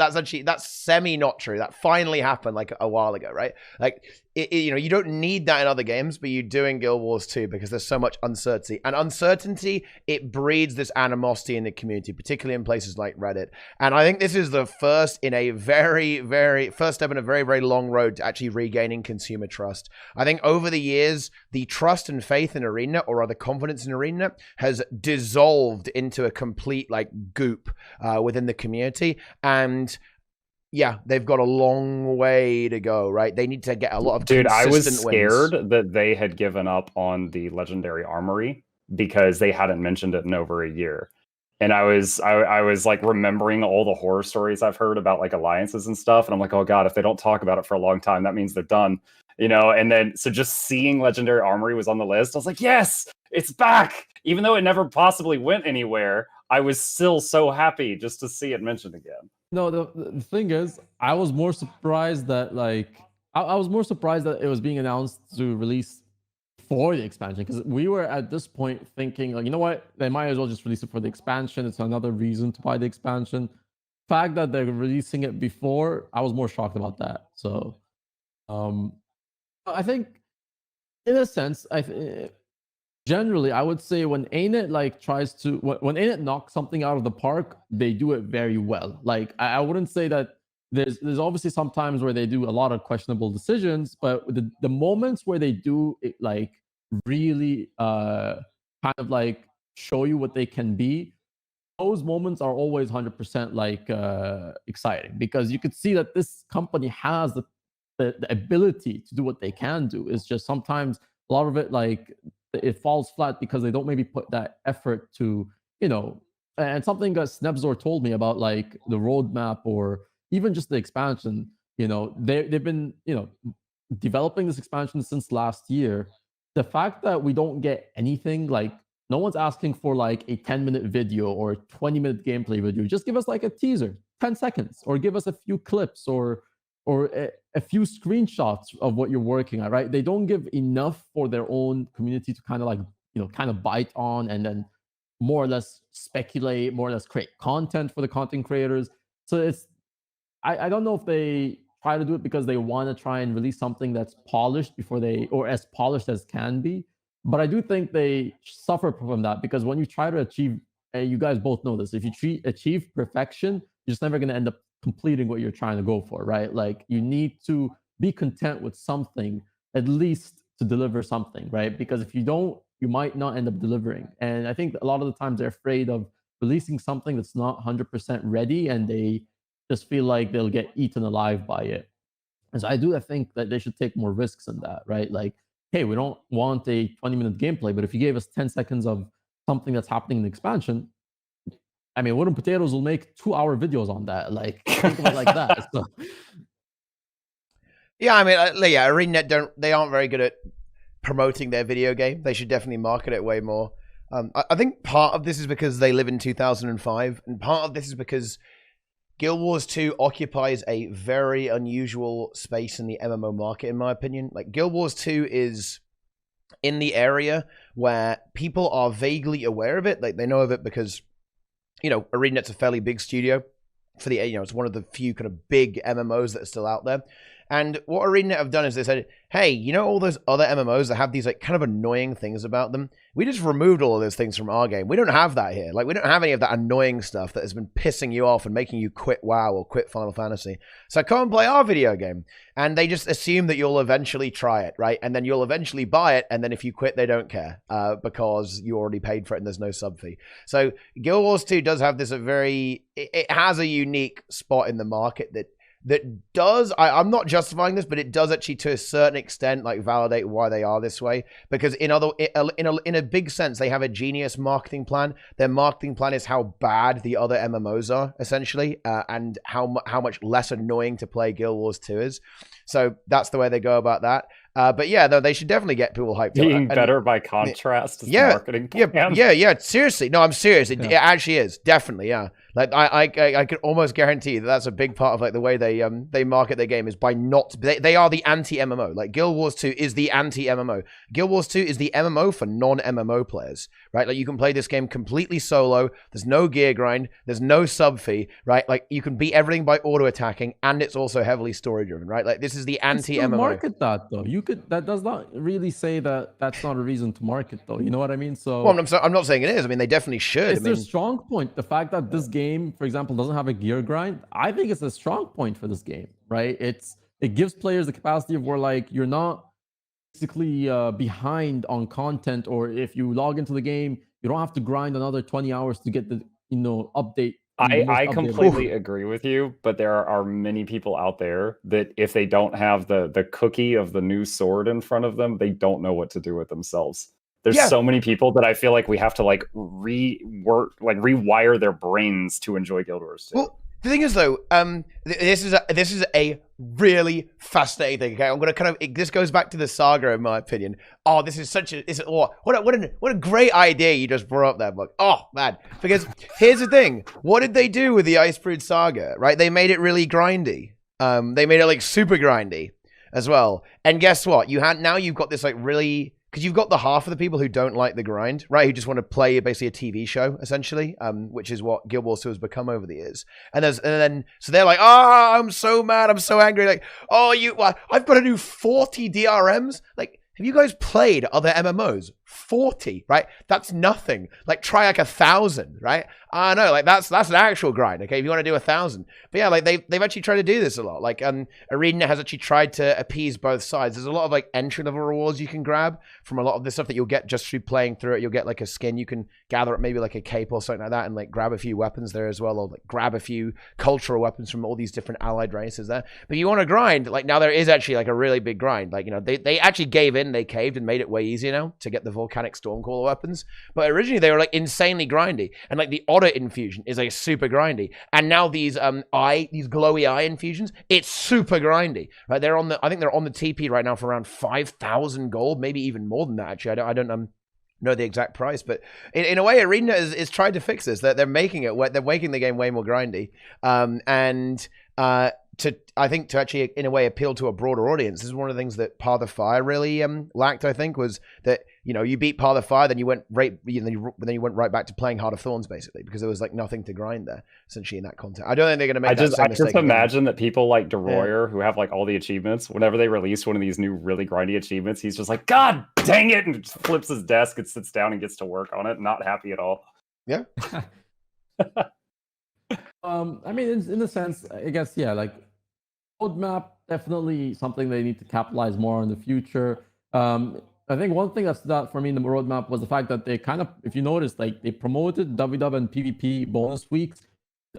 semi-not true. That finally happened, like, a while ago, right? Like, you don't need that in other games, but you do in Guild Wars 2 because there's so much uncertainty. And uncertainty, it breeds this animosity in the community, particularly in places like Reddit. And I think this is the first step in a very, very long road to actually regaining consumer trust. I think over the years, the trust and faith in ArenaNet, or rather confidence in ArenaNet, has dissolved into a complete like goop within the community. And yeah, they've got a long way to go, right? They need to get a lot of Dude, I was consistent scared wins. that they had given up on the Legendary Armory because they hadn't mentioned it in over a year. And I was like remembering all the horror stories I've heard about like alliances and stuff. And I'm like, oh God, if they don't talk about it for a long time, that means they're done. And then so just seeing Legendary Armory was on the list, I was like, yes, it's back. Even though it never possibly went anywhere, I was still so happy just to see it mentioned again. No, the thing is, I was more surprised that I was more surprised that it was being announced to release for the expansion, because we were at this point thinking like, you know what, they might as well just release it for the expansion. It's another reason to buy the expansion. Fact that they're releasing it before, I was more shocked about that. So, I think, in a sense, generally, I would say when ArenaNet when ArenaNet knocks something out of the park, they do it very well. Like I wouldn't say that there's obviously some times where they do a lot of questionable decisions, but the moments where they do it, like really kind of like show you what they can be, those moments are always 100% like exciting, because you could see that this company has the ability to do what they can do. It's just sometimes a lot of it like it falls flat because they don't maybe put that effort to, and something that Snebzor told me about like the roadmap or even just the expansion, they've been, developing this expansion since last year. The fact that we don't get anything, like no one's asking for like a 10-minute video or a 20-minute gameplay video. Just give us like a teaser, 10 seconds, or give us a few clips or a few screenshots of what you're working on, right? They don't give enough for their own community to kind of like, kind of bite on and then more or less speculate, more or less create content for the content creators. So I don't know if they try to do it because they want to try and release something that's polished or as polished as can be. But I do think they suffer from that, because when you try to achieve, and you guys both know this, if you achieve perfection, you're just never going to end up completing what you're trying to go for, right? Like you need to be content with something, at least to deliver something, right? Because if you don't, you might not end up delivering. And I think a lot of the times they're afraid of releasing something that's not 100% ready, and they just feel like they'll get eaten alive by it. And so I think that they should take more risks in that, right? Like, hey, we don't want a 20-minute gameplay, but if you gave us 10 seconds of something that's happening in the expansion, I mean, Wooden Potatoes will make 2-hour videos on that. Like, think of it like that. So. Yeah, I mean, ArenaNet they aren't very good at promoting their video game. They should definitely market it way more. I think part of this is because they live in 2005, and part of this is because Guild Wars 2 occupies a very unusual space in the MMO market, in my opinion. Like, Guild Wars 2 is in the area where people are vaguely aware of it. Like, they know of it because, ArenaNet's a fairly big studio for the, it's one of the few kind of big MMOs that are still out there. And what ArenaNet have done is they said, hey, all those other MMOs that have these like kind of annoying things about them? We just removed all of those things from our game. We don't have that here. Like, we don't have any of that annoying stuff that has been pissing you off and making you quit WoW or quit Final Fantasy. So come and play our video game. And they just assume that you'll eventually try it, right? And then you'll eventually buy it. And then if you quit, they don't care because you already paid for it and there's no sub fee. So Guild Wars 2 does have this it has a unique spot in the market that that does, I'm not justifying this, but it does actually to a certain extent like validate why they are this way. Because in a big sense, they have a genius marketing plan. Their marketing plan is how bad the other MMOs are, essentially, and how much less annoying to play Guild Wars 2 is. So that's the way they go about that. But yeah, no, they should definitely get people hyped up. Being better by contrast is the marketing plan. Yeah. Seriously, no, I'm serious. It actually is definitely, yeah. Like I could almost guarantee that that's a big part of like the way they market their game is by not. They are the anti MMO. Like Guild Wars 2 is the anti MMO. Guild Wars 2 is the MMO for non MMO players, right? Like you can play this game completely solo. There's no gear grind. There's no sub fee, right? Like you can beat everything by auto attacking, and it's also heavily story driven, right? Like this is the anti MMO. Market that though. That does not really say that that's not a reason to market though. You know what I mean? So well, I'm not saying it is. I mean, they definitely should. It's their strong point. The fact that this game, for example, doesn't have a gear grind, I think it's a strong point for this game, right? It gives players the capacity of where like you're not basically behind on content, or if you log into the game, you don't have to grind another 20 hours to get the update. I completely agree with you, but there are many people out there that if they don't have the cookie of the new sword in front of them, they don't know what to do with themselves. There's so many people that I feel like we have to like rewire their brains to enjoy Guild Wars 2. Well, the thing is though, this is a really fascinating thing. Okay, I'm gonna kind of this goes back to the saga in my opinion. Oh, this is what a great idea you just brought up there, Buck. Oh man, because here's the thing: what did they do with the Icebrood Saga? Right, they made it really grindy. They made it like super grindy as well. And guess what? You've got this like really. Because you've got the half of the people who don't like the grind, right? Who just want to play basically a TV show, essentially, which is what Guild Wars 2 has become over the years. So they're like, I'm so mad, I'm so angry. Like, I've got to do 40 DRMs. Like, have you guys played other MMOs? 40, right? That's nothing. Like, try like 1,000, right? I know, like that's an actual grind. Okay, if you want to do 1,000, but yeah, like they've actually tried to do this a lot. Like, ArenaNet has actually tried to appease both sides. There's a lot of like entry level rewards you can grab from a lot of the stuff that you'll get just through playing through it. You'll get like a skin you can gather, maybe like a cape or something like that, and like grab a few weapons there as well, or like grab a few cultural weapons from all these different allied races there. But you want to grind, like now there is actually like a really big grind. Like they actually gave in, they caved and made it way easier now to get the volcanic Stormcaller weapons. But originally they were like insanely grindy, and like the otter infusion is like super grindy, and now these glowy eye infusions, it's super grindy, right? I think they're on the TP right now for around 5,000 gold, maybe even more than that. Actually, I don't know the exact price, but in a way, ArenaNet is trying to fix this. They're making the game way more grindy, I think to actually, in a way, appeal to a broader audience. This is one of the things that Path of Fire really lacked. I think was that you beat Path of Fire, then you went right back to playing Heart of Thorns, basically, because there was like nothing to grind there, essentially, in that content. I don't think they're going to make that same mistake. I just imagine that people like DeRoyer, who have like all the achievements, whenever they release one of these new really grindy achievements, he's just like, God dang it, and just flips his desk and sits down and gets to work on it, not happy at all. Yeah. I mean, in a sense, I guess, yeah, like roadmap, definitely something they need to capitalize more on in the future. I think one thing that stood out for me in the roadmap was the fact that they kind of, if you notice, like they promoted WW and PvP bonus weeks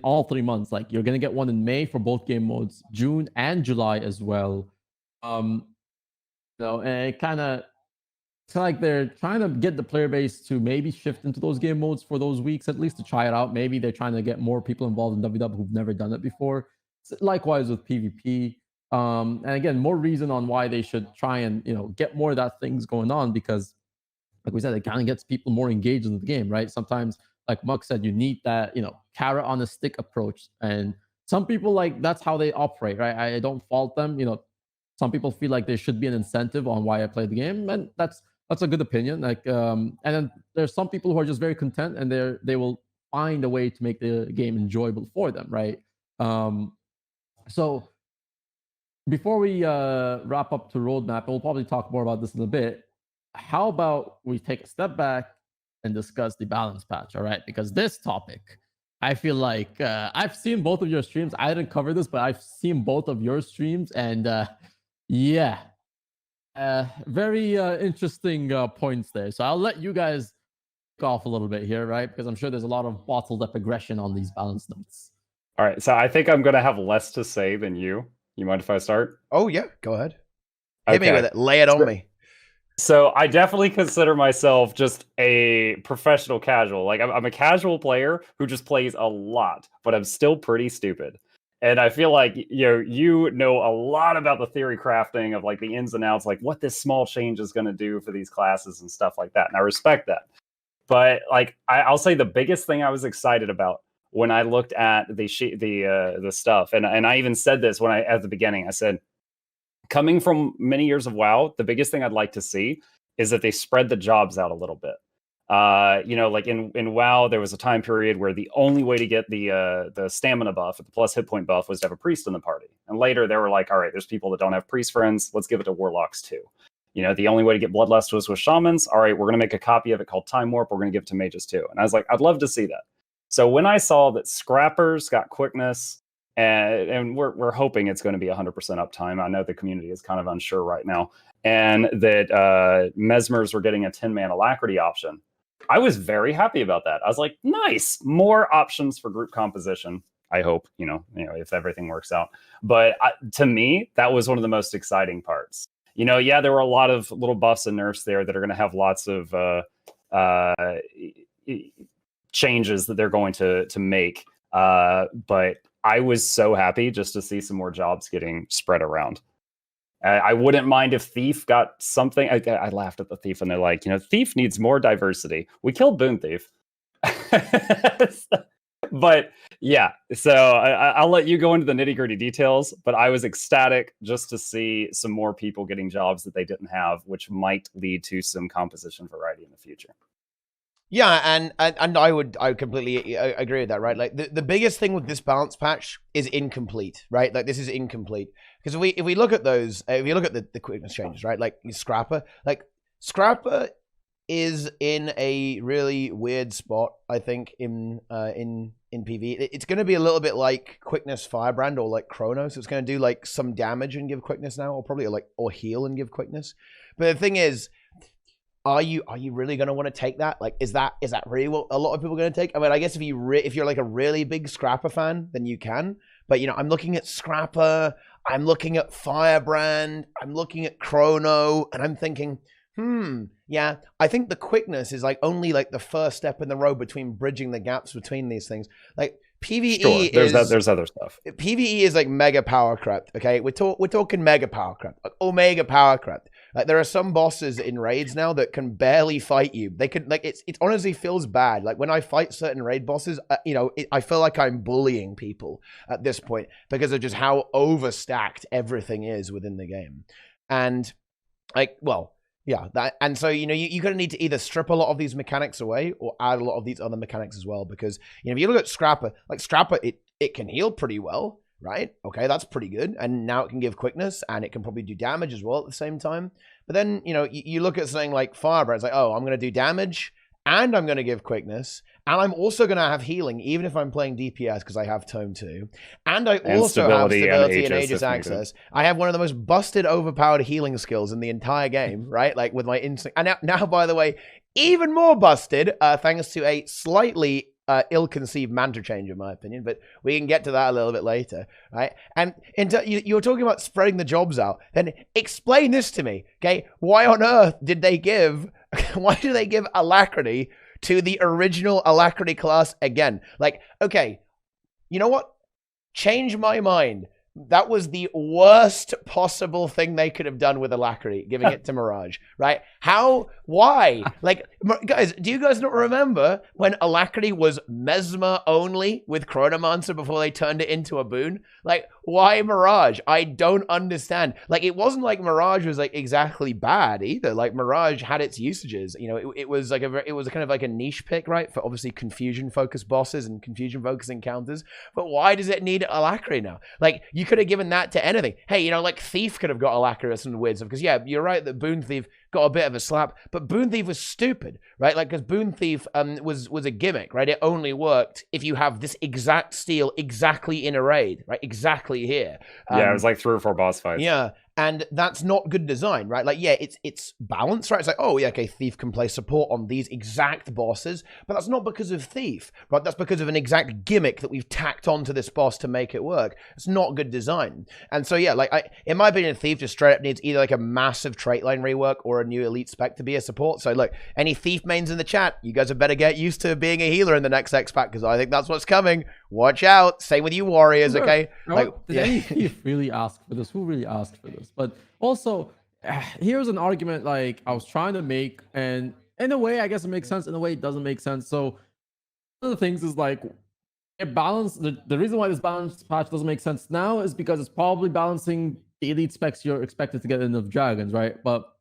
all 3 months. Like you're gonna get one in May for both game modes, June and July as well. And it kind of, it's like they're trying to get the player base to maybe shift into those game modes for those weeks at least to try it out. Maybe they're trying to get more people involved in WW who've never done it before. Likewise with PvP. And again, more reason on why they should try and get more of that things going on, because like we said, it kind of gets people more engaged in the game, right? Sometimes, like Muck said, you need that carrot on a stick approach, and some people like that's how they operate, right? I don't fault them. Some people feel like there should be an incentive on why I play the game, and that's a good opinion. Like and then there's some people who are just very content, and they will find a way to make the game enjoyable for them, right? So before we wrap up to roadmap, we'll probably talk more about this in a bit. How about we take a step back and discuss the balance patch, all right? Because this topic, I feel like I've seen both of your streams. I didn't cover this, but I've seen both of your streams, and very interesting points there. So I'll let you guys kick off a little bit here, right? Because I'm sure there's a lot of bottled up aggression on these balance notes. All right, so I think I'm gonna have less to say than you. You mind if I start? Oh yeah, go ahead. Hit me with it. Lay it on me. So I definitely consider myself just a professional casual. Like I'm a casual player who just plays a lot, but I'm still pretty stupid. And I feel like you know a lot about the theory crafting of like the ins and outs, like what this small change is going to do for these classes and stuff like that. And I respect that. But like I'll say the biggest thing I was excited about when I looked at the stuff, and I even said this when at the beginning, I said, coming from many years of WoW, the biggest thing I'd like to see is that they spread the jobs out a little bit. Like in WoW, there was a time period where the only way to get the stamina buff, the plus hit point buff, was to have a priest in the party. And later they were like, all right, there's people that don't have priest friends. Let's give it to warlocks too. The only way to get bloodlust was with shamans. All right, we're going to make a copy of it called Time Warp. We're going to give it to mages too. And I was like, I'd love to see that. So when I saw that scrappers got quickness, and we're hoping it's going to be 100% uptime. I know the community is kind of unsure right now. And that Mesmers were getting a 10-man alacrity option. I was very happy about that. I was like, nice, more options for group composition. I hope, if everything works out. But to me, that was one of the most exciting parts. Yeah, there were a lot of little buffs and nerfs there that are going to have lots of changes that they're going to make. But I was so happy just to see some more jobs getting spread around. I wouldn't mind if Thief got something. I laughed at the Thief, and they're like, Thief needs more diversity. We killed Boon Thief. But yeah, so I'll let you go into the nitty-gritty details, but I was ecstatic just to see some more people getting jobs that they didn't have, which might lead to some composition variety in the future. Yeah, and I completely agree with that, right? Like the biggest thing with this balance patch is incomplete, right? Like this is incomplete because if we look at those, if you look at the quickness changes, right? Like Scrapper is in a really weird spot, I think, in PV. It's going to be a little bit like Quickness Firebrand or like Chronos. It's going to do like some damage and give quickness now, or probably or heal and give quickness. But the thing is, are you really going to want to take that? Like, is that really what a lot of people are going to take? I mean, I guess if you're like a really big Scrapper fan, then you can. But I'm looking at Scrapper, I'm looking at Firebrand, I'm looking at Chrono, and I'm thinking, yeah, I think the quickness is like only like the first step in the road between bridging the gaps between these things. Like PvE there's other stuff. PvE is like mega power crept. Okay, we're talking mega power crept, like omega power crept. Like there are some bosses in raids now that can barely fight you. They can it honestly feels bad. Like when I fight certain raid bosses, I feel like I'm bullying people at this point because of just how overstacked everything is within the game. And yeah, and so you're going to need to either strip a lot of these mechanics away or add a lot of these other mechanics as well, because if you look at Scrapper, like Scrapper, it can heal pretty well, right? Okay, that's pretty good, and now it can give quickness and it can probably do damage as well at the same time. But then you look at something like Firebrand, it's like, oh, I'm going to do damage and I'm going to give quickness, and I'm also going to have healing even if I'm playing DPS because I have Tome 2, and I also have stability and Aegis access. I have one of the most busted, overpowered healing skills in the entire game, right? Like with my instinct. And now, by the way, even more busted thanks to a slightly ill-conceived manta change, in my opinion, but we can get to that a little bit later, right? And you were talking about spreading the jobs out. Then explain this to me, okay? Why on earth did they give Alacrity to the original Alacrity class again? Like, okay, you know what? Change my mind. That was the worst possible thing they could have done with Alacrity, giving it to Mirage, right? How? Why? Like, guys, do you guys not remember when Alacrity was Mesmer only with Chronomancer before they turned it into a boon? Like, why Mirage? I don't understand. Like, it wasn't like Mirage was like exactly bad either. Like, Mirage had its usages. It was like it was kind of like a niche pick, right? For obviously confusion-focused bosses and confusion-focused encounters. But why does it need Alacrity now? Like, you could have given that to anything. Hey, like Thief could have got Alacrity and weird stuff. Because yeah, you're right that Boon Thief got a bit of a slap, but Boon Thief was stupid, right? Like, because Boon Thief was a gimmick, right? It only worked if you have this exact steel exactly in a raid, right? Exactly here. Yeah, it was like 3 or 4 boss fights. Yeah, And that's not good design, right? Like, yeah, it's balanced, right? It's like, oh, yeah, okay, Thief can play support on these exact bosses, but that's not because of Thief, right? That's because of an exact gimmick that we've tacked onto this boss to make it work. It's not good design. And so, yeah, like, in my opinion, Thief just straight up needs either like a massive trait line rework or a new Elite spec to be a support. So, look, any Thief mains in the chat, you guys had better get used to being a healer in the next X pack, because I think that's what's coming. Watch out. Same with you warriors, okay? Like, did any Thief really ask for this? Who really asked for this? But also, here's an argument like I was trying to make, and in a way, I guess it makes sense. In a way, it doesn't make sense. So one of the things is like it balance. The reason why this balance patch doesn't make sense now is because it's probably balancing the elite specs you're expected to get in of dragons, right? But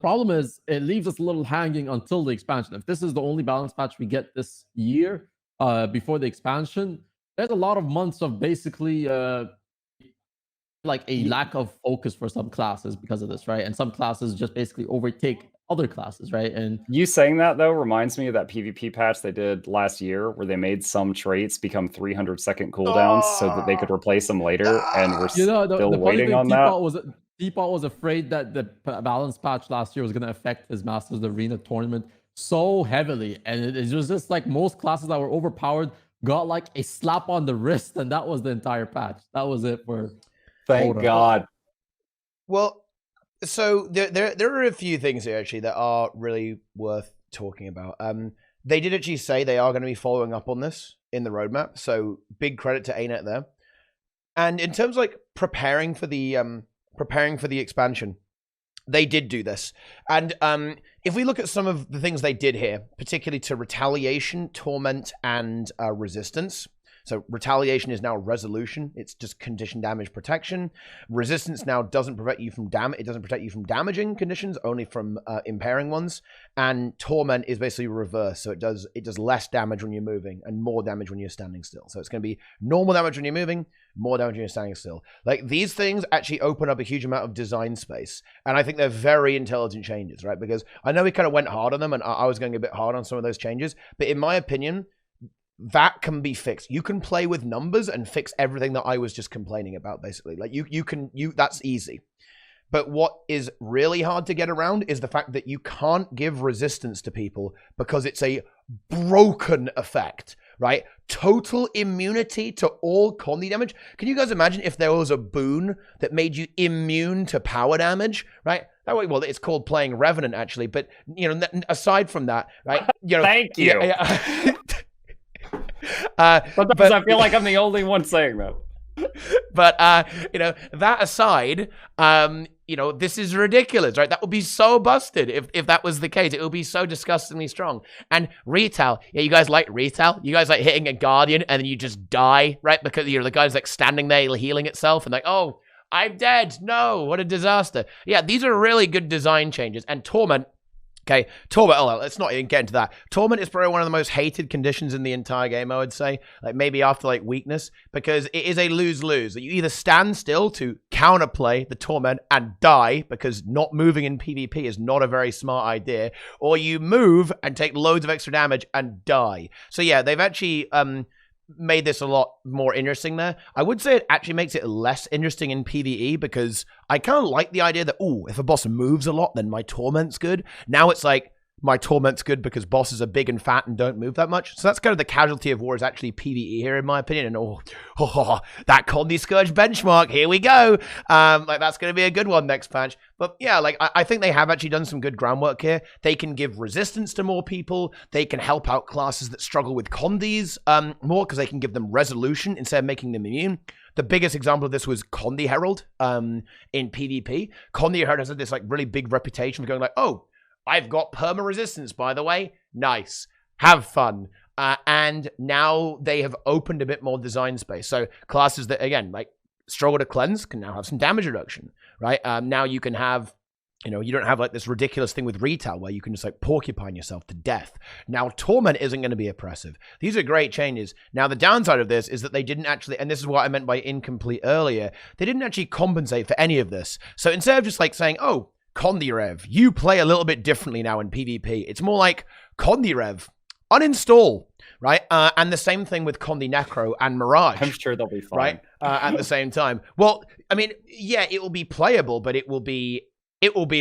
problem is it leaves us a little hanging until the expansion. If this is the only balance patch we get this year before the expansion, there's a lot of months of basically like a lack of focus for some classes because of this, right? And some classes just basically overtake other classes, right? And you saying that though reminds me of that PvP patch they did last year where they made some traits become 300-second cooldowns so that they could replace them later, and we're still waiting on that. Teapot was afraid that the balance patch last year was going to affect his Masters Arena tournament so heavily, and it was just like most classes that were overpowered got like a slap on the wrist, and that was the entire patch. That was it for. Thank God. Well, so there are a few things here actually that are really worth talking about. They did actually say they are going to be following up on this in the roadmap, so big credit to ArenaNet there. And in terms of like preparing for the expansion, they did do this. And if we look at some of the things they did here, particularly to retaliation, torment, and resistance. So retaliation is now resolution. It's just condition damage protection. Resistance now doesn't prevent you from it doesn't protect you from damaging conditions, only from impairing ones. And torment is basically reverse. So it does less damage when you're moving and more damage when you're standing still. So it's going to be normal damage when you're moving, more damage when you're standing still. Like, these things actually open up a huge amount of design space. And I think they're very intelligent changes, right? Because I know we kind of went hard on them, and I was going a bit hard on some of those changes. But in my opinion, that can be fixed. You can play with numbers and fix everything that I was just complaining about, basically. Like, that's easy. But what is really hard to get around is the fact that you can't give resistance to people because it's a broken effect, right? Total immunity to all Condi damage. Can you guys imagine if there was a boon that made you immune to power damage, right? That way, well, it's called playing Revenant, actually. But, you know, aside from that, right? You know, Thank you. Yeah. But I feel like I'm the only one saying that. But you know, that aside, you know, this is ridiculous, right? That would be so busted if that was the case. It would be so disgustingly strong. And retail, yeah, you guys like retail? You guys like hitting a guardian and then you just die, right? Because you're the guy's like standing there healing itself and like, oh, I'm dead. No, what a disaster. Yeah, these are really good design changes. And torment. Okay, Torment, oh, let's not even get into that. Torment is probably one of the most hated conditions in the entire game, I would say. Like, maybe after, like, weakness. Because it is a lose-lose. You either stand still to counterplay the Torment and die, because not moving in PvP is not a very smart idea. Or you move and take loads of extra damage and die. So, yeah, they've actually made this a lot more interesting there. I would say it actually makes it less interesting in PvE, because I kind of like the idea that, ooh, if a boss moves a lot, then my Torment's good. Now it's like, my Torment's good because bosses are big and fat and don't move that much. So that's kind of the casualty of war, is actually PvE here, in my opinion. And that Condi Scourge benchmark, here we go. Like, that's going to be a good one next patch. But yeah, like, I think they have actually done some good groundwork here. They can give resistance to more people. They can help out classes that struggle with Condis more, because they can give them resolution instead of making them immune. The biggest example of this was Condi Herald in PvP. Condi Herald has had this like really big reputation for going like, oh, I've got perma resistance, by the way. Nice. Have fun. And now they have opened a bit more design space. So classes that, again, like struggle to cleanse can now have some damage reduction, right? Now you can have, you know, you don't have like this ridiculous thing with retail where you can just like porcupine yourself to death. Now torment isn't going to be oppressive. These are great changes. Now the downside of this is that they didn't actually, and this is what I meant by incomplete earlier, they didn't actually compensate for any of this. So instead of just like saying, oh, Condirev, you play a little bit differently now in PvP. It's more like, Condirev, uninstall, right? And the same thing with Condi Necro and Mirage. I'm sure they'll be fine. Right? At the same time. Well, I mean, yeah, it will be playable, but it will be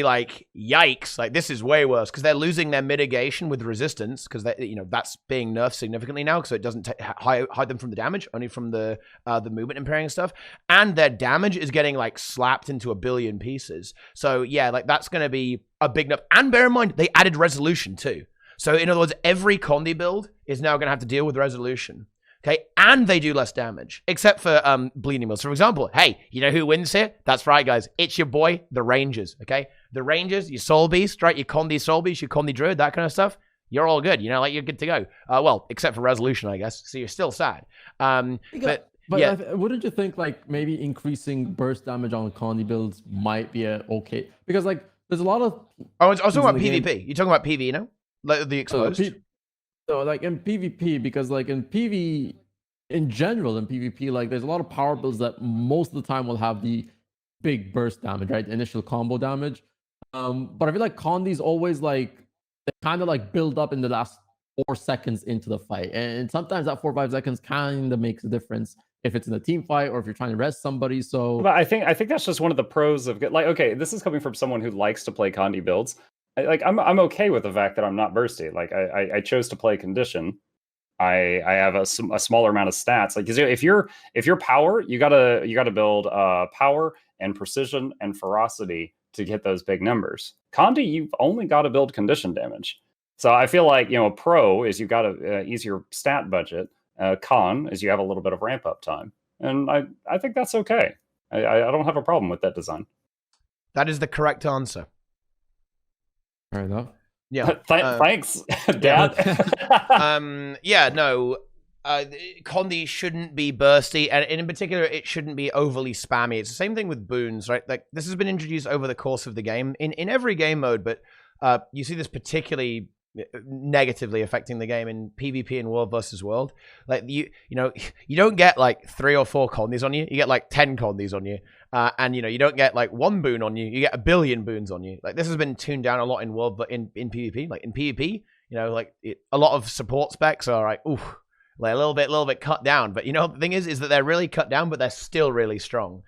like, yikes, like this is way worse because they're losing their mitigation with resistance because that's being nerfed significantly now because it doesn't hide them from the damage, only from the movement impairing stuff, and their damage is getting like slapped into a billion pieces. So yeah, like that's going to be a big nerf. And bear in mind, they added resolution too. So in other words, every Condi build is now going to have to deal with resolution. Okay, and they do less damage, except for bleeding mills. For example, hey, you know who wins here? That's right, guys. It's your boy, the Rangers, okay? The Rangers, your Soul Beast, right? Your Condi Soul Beast, your Condi Druid, that kind of stuff. You're all good, like you're good to go. Well, except for resolution, I guess. So you're still sad. But yeah. Wouldn't you think like maybe increasing burst damage on Condi builds might be okay? Because like there's a lot of... I was talking about PvP. You're talking about PvE, Like the exposed? So like in PvP, because like in PvE, in general in PvP, like there's a lot of power builds that most of the time will have the big burst damage, right? The initial combo damage. But I feel like Condi's always like, they kind of like build up in the last 4 seconds into the fight. And sometimes that 4 or 5 seconds kind of makes a difference if it's in a team fight or if you're trying to rest somebody. So but I think that's just one of the pros of like, okay, this is coming from someone who likes to play Condi builds. I'm okay with the fact that I'm not bursty. Like I chose to play condition. I have a smaller amount of stats. Like if you're power, you gotta build power and precision and ferocity to get those big numbers. Condi, you've only got to build condition damage. So I feel like a pro is you've got a easier stat budget. Con is you have a little bit of ramp up time, and I think that's okay. I don't have a problem with that design. That is the correct answer. Fair enough. Yeah. Thanks, Dad. Condi shouldn't be bursty, and in particular, it shouldn't be overly spammy. It's the same thing with boons, right? Like this has been introduced over the course of the game in every game mode, but you see this particularly negatively affecting the game in PvP and World versus World. Like you don't get like 3 or 4 Condis on you. You get like 10 Condis on you. And you don't get like 1 boon on you. You get a billion boons on you. Like this has been tuned down a lot in World, but in PvP, like in PvP, a lot of support specs are like, ooh, like a little bit cut down. But the thing is that they're really cut down, but they're still really strong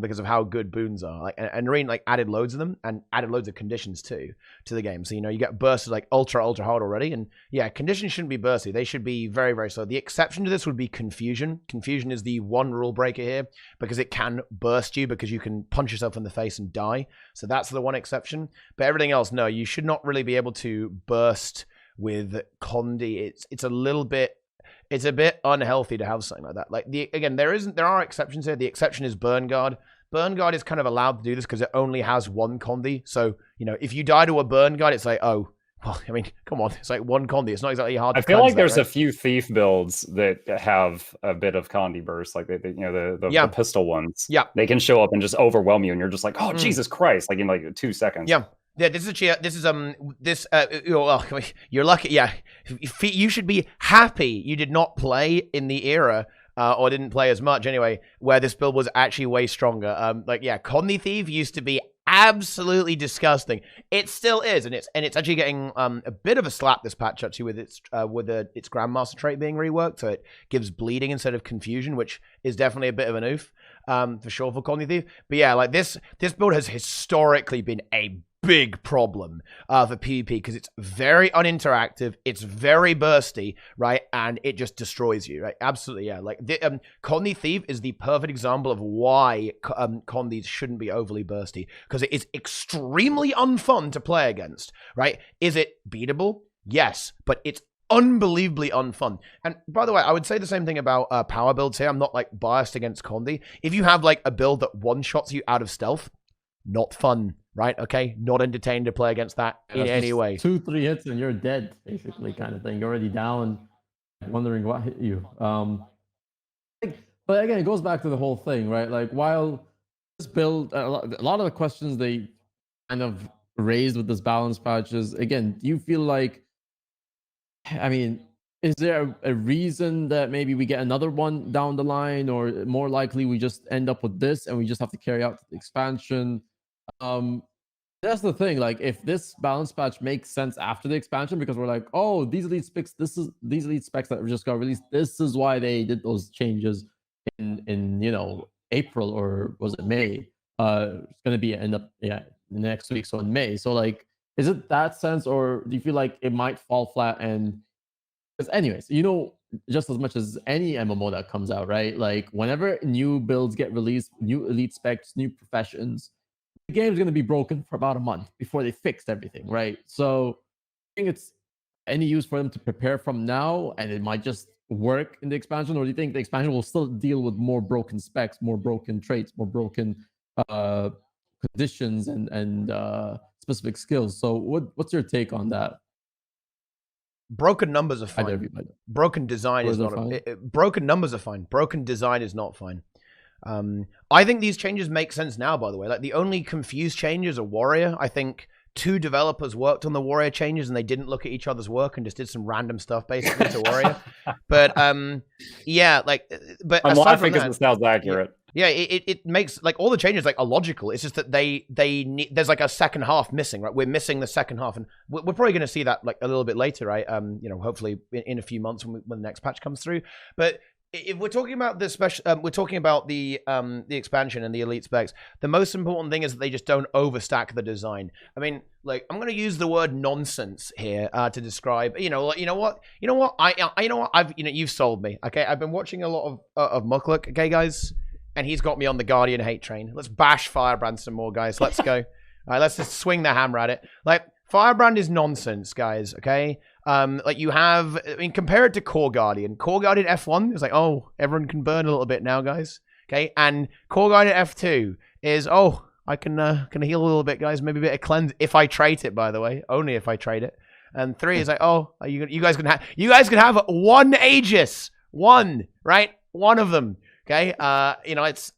because of how good boons are. Like and Arena like added loads of them and added loads of conditions too to the game. So you get bursted like ultra hard already. And yeah, conditions shouldn't be bursty. They should be very, very slow. The exception to this would be confusion. Confusion is the one rule breaker here because it can burst you because you can punch yourself in the face and die. So that's the one exception. But everything else, no, you should not really be able to burst with Condi. It's a bit unhealthy to have something like that. Like there are exceptions here. The exception is Burn Guard. Burn Guard is kind of allowed to do this because it only has 1 Condi. So, if you die to a Burn Guard, it's like, oh, well, I mean, come on. It's like 1 Condi. It's not exactly hard to I feel like there's right? a few Thief builds that have a bit of Condi burst, like the pistol ones. Yeah. They can show up and just overwhelm you and you're just like, oh, Jesus Christ, like in like 2 seconds. Yeah. Yeah, you're lucky. Yeah, you should be happy you did not play in the era, or didn't play as much anyway, where this build was actually way stronger. Condi Thief used to be absolutely disgusting. It still is, and it's actually getting a bit of a slap this patch actually with its Grandmaster trait being reworked, so it gives bleeding instead of confusion, which is definitely a bit of an oof for sure for Condi Thief. But yeah, like this build has historically been a big problem for PvP because it's very uninteractive, it's very bursty, right? And it just destroys you, right? Absolutely, yeah. Like Condi Thief is the perfect example of why Condis shouldn't be overly bursty because it is extremely unfun to play against, right? Is it beatable? Yes, but it's unbelievably unfun. And by the way, I would say the same thing about power builds here. I'm not like biased against Condi. If you have like a build that one-shots you out of stealth, not fun, right? Okay, not entertained to play against that in any way. 2-3 hits and you're dead, basically, kind of thing. You're already down, wondering what hit you. But again, it goes back to the whole thing, right? Like while this build, a lot of the questions they kind of raised with this balance patches. Again, do you feel like, I mean, is there a reason that maybe we get another one down the line, or more likely we just end up with this and we just have to carry out the expansion? That's the thing. Like, if this balance patch makes sense after the expansion, because we're like, oh, these elite specs, these elite specs that just got released. This is why they did those changes in April, or was it May? It's gonna be end up next week, so in May. So like, is it that sense, or do you feel like it might fall flat? And because anyways, just as much as any MMO that comes out, right? Like, whenever new builds get released, new elite specs, new professions, the game's going to be broken for about a month before they fixed everything, right? So I think it's any use for them to prepare from now, and it might just work in the expansion, or do you think the expansion will still deal with more broken specs, more broken traits, more broken conditions, and specific skills? So what's your take on that? Broken numbers are fine. Broken design is not broken numbers are fine. Broken design is not fine. I think these changes make sense now, by the way. Like, the only confused changes are Warrior. I think 2 developers worked on the Warrior changes and they didn't look at each other's work and just did some random stuff basically to Warrior. But yeah, like, but I'm laughing because it sounds accurate. Yeah, it makes, like, all the changes like are logical. It's just that they need, there's like a second half missing, right? We're missing the second half, and we're probably going to see that like a little bit later, right? Hopefully in a few months when the next patch comes through. But if we're talking about the special, we're talking about the expansion and the elite specs. The most important thing is that they just don't overstack the design. I mean, like, I'm going to use the word nonsense here to describe. You've sold me. Okay, I've been watching a lot of Mukluk. Okay, guys, and he's got me on the Guardian hate train. Let's bash Firebrand some more, guys. Let's go. All right, let's just swing the hammer at it. Like, Firebrand is nonsense, guys. Okay. Like, you have, I mean, compare it to Core Guardian. Core Guardian F1 is like, oh, everyone can burn a little bit now, guys. Okay, and Core Guardian F2 is, oh, I can heal a little bit, guys. Maybe a bit of cleanse if I trade it, by the way, only if I trade it. And 3 is like, oh, you guys can have one Aegis, right? One of them. Okay,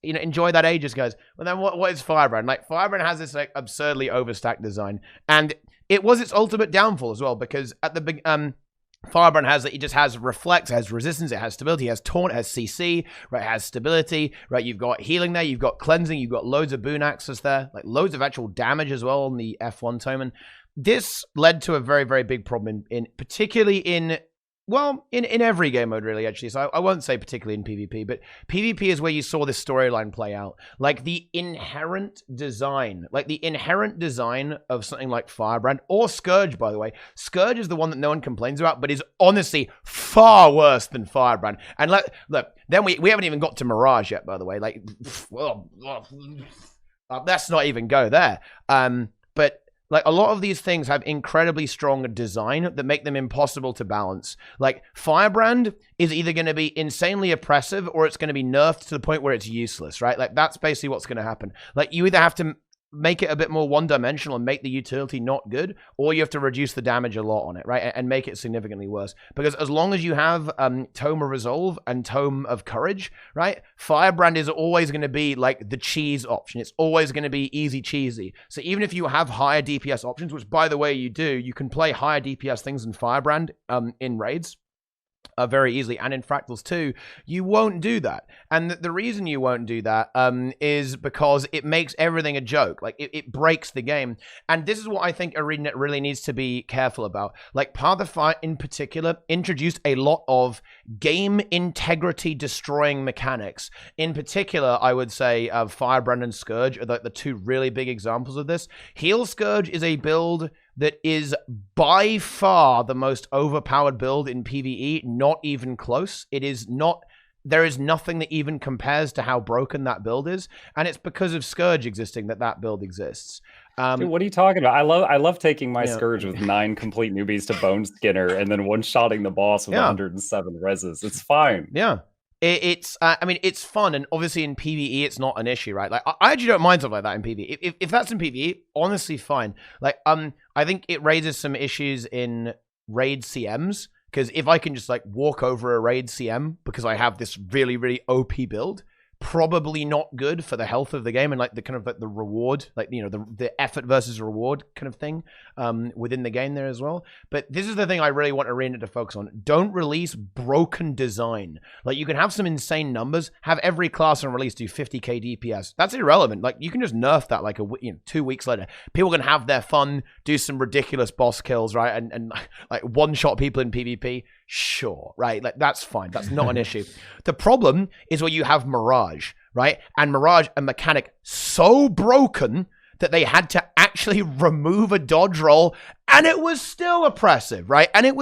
enjoy that Aegis, guys. But then what is Firebrand? Like, Firebrand has this like absurdly overstacked design, and it was its ultimate downfall as well, because at the big Firebrand has reflect, it has resistance, it has stability, it has taunt, it has CC, right? It has stability, right? You've got healing there, you've got cleansing, you've got loads of boon access there, like loads of actual damage as well on the F1 tomen. This led to a very, very big problem particularly in every game mode, really, actually. So I won't say particularly in PvP, but PvP is where you saw this storyline play out. Like, the inherent design of something like Firebrand, or Scourge, by the way. Scourge is the one that no one complains about, but is honestly far worse than Firebrand. And look, then we haven't even got to Mirage yet, by the way. Like, let's not even go there. But like, a lot of these things have incredibly strong design that make them impossible to balance. Like, Firebrand is either going to be insanely oppressive, or it's going to be nerfed to the point where it's useless, right? Like, that's basically what's going to happen. Like, you either have to make it a bit more one-dimensional and make the utility not good, or you have to reduce the damage a lot on it, right? And make it significantly worse. Because as long as you have Tome of Resolve and Tome of Courage, right? Firebrand is always going to be like the cheese option. It's always going to be easy cheesy. So even if you have higher DPS options, which by the way you do, you can play higher DPS things than Firebrand in raids. Very easily, and in Fractals too, you won't do that. And the reason you won't do that is because it makes everything a joke. Like, it breaks the game. And this is what I think ArenaNet really needs to be careful about. Like, Path of Fire in particular introduced a lot of game integrity destroying mechanics. In particular, I would say Firebrand and Scourge are the 2 really big examples of this. Heal Scourge is a build that is by far the most overpowered build in PvE, not even close. It is not, there is nothing that even compares to how broken that build is, and it's because of Scourge existing that build exists. Dude, what are you talking about? I love taking my Scourge with 9 complete newbies to Bone Skinner and then one-shotting the boss with 107 reses. It's fine. Yeah. I mean, it's fun, and obviously in PvE, it's not an issue, right? Like, I actually don't mind stuff like that in PvE. If that's in PvE, honestly, fine. Like, I think it raises some issues in raid CMs, because if I can just, like, walk over a raid CM because I have this really, really OP build, probably not good for the health of the game and like the kind of like the reward, like, you know, the effort versus reward kind of thing within the game there as well. But this is the thing I really want ArenaNet to focus on. Don't release broken design. Like, you can have some insane numbers, have every class on release do 50k DPS. That's irrelevant. Like, you can just nerf that like 2 weeks later. People can have their fun, do some ridiculous boss kills, right? And like one-shot people in PvP. Sure, right? Like, that's fine. That's not an issue. The problem is where you have Mirage, right? And Mirage, a mechanic so broken that they had to actually remove a dodge roll, and it was still oppressive, right? And it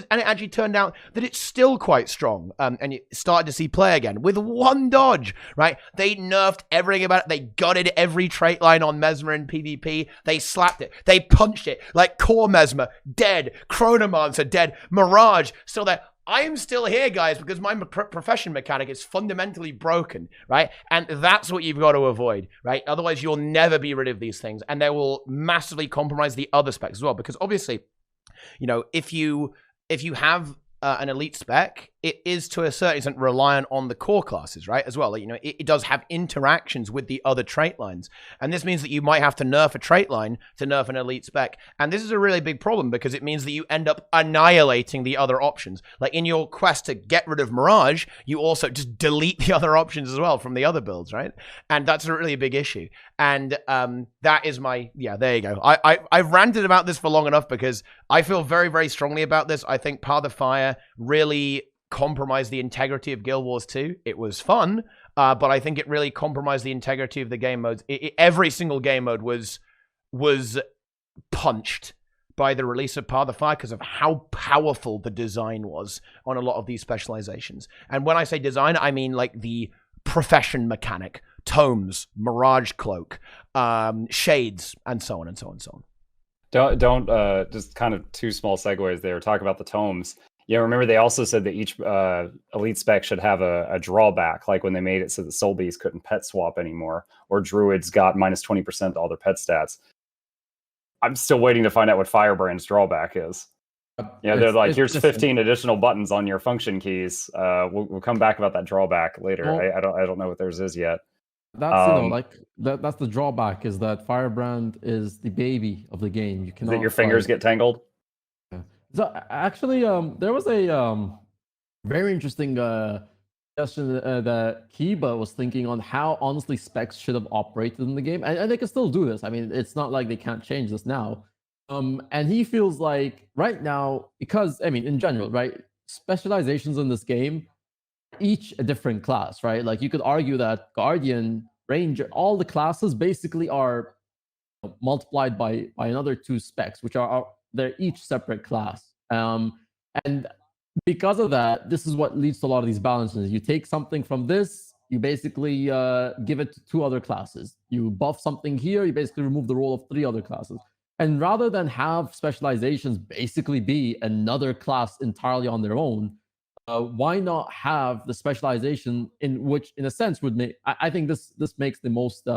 actually turned out that it's still quite strong. And you started to see play again with one dodge, right? They nerfed everything about it. They gutted every trait line on Mesmer in PvP. They slapped it. They punched it. Like Core Mesmer, dead. Chronomancer, dead. Mirage, still there. I am still here, guys, because my profession mechanic is fundamentally broken, right? And that's what you've got to avoid, right? Otherwise, you'll never be rid of these things, and they will massively compromise the other specs as well. Because obviously, you know, if you have an elite spec, it is to a certain extent reliant on the core classes, right? As well, like, you know, it does have interactions with the other trait lines, and this means that you might have to nerf a trait line to nerf an elite spec, and this is a really big problem because it means that you end up annihilating the other options. Like, in your quest to get rid of Mirage, you also just delete the other options as well from the other builds, right? And that's a really big issue. And that is my, yeah, there you go. I've ranted about this for long enough because I feel very, very strongly about this. I think Path of Fire really compromised the integrity of Guild Wars 2. It was fun, but I think it really compromised the integrity of the game modes. Every single game mode was punched by the release of Path of Fire because of how powerful the design was on a lot of these specializations. And when I say design, I mean like the profession mechanic, tomes, Mirage Cloak, shades, and so on and so on and so on. Don't just kind of two small segues there. Talk about the tomes. Yeah, remember they also said that each elite spec should have a drawback, like when they made it so that Soul Beasts couldn't pet swap anymore, or Druids got minus 20% to all their pet stats. I'm still waiting to find out what Firebrand's drawback is. Yeah, they're like, here's 15 additional buttons on your function keys. We'll come back about that drawback later. Well, I don't know what theirs is yet. That's you know, like that's the drawback, is that Firebrand is the baby of the game. You cannot. That your fingers get tangled. Yeah. So actually, there was a very interesting suggestion that Kiba was thinking on how honestly specs should have operated in the game, and they can still do this. I mean, it's not like they can't change this now. And he feels like right now, because I mean, in general, right, specializations in this game, each a different class, right? Like, you could argue that Guardian, Ranger, all the classes basically are multiplied by another 2 specs, which are they're each separate class. And because of that, this is what leads to a lot of these balances. You take something from this, you basically give it to 2 other classes. You buff something here, you basically remove the role of 3 other classes. And rather than have specializations basically be another class entirely on their own, why not have the specialization in which, in a sense, would make... I think this makes the most...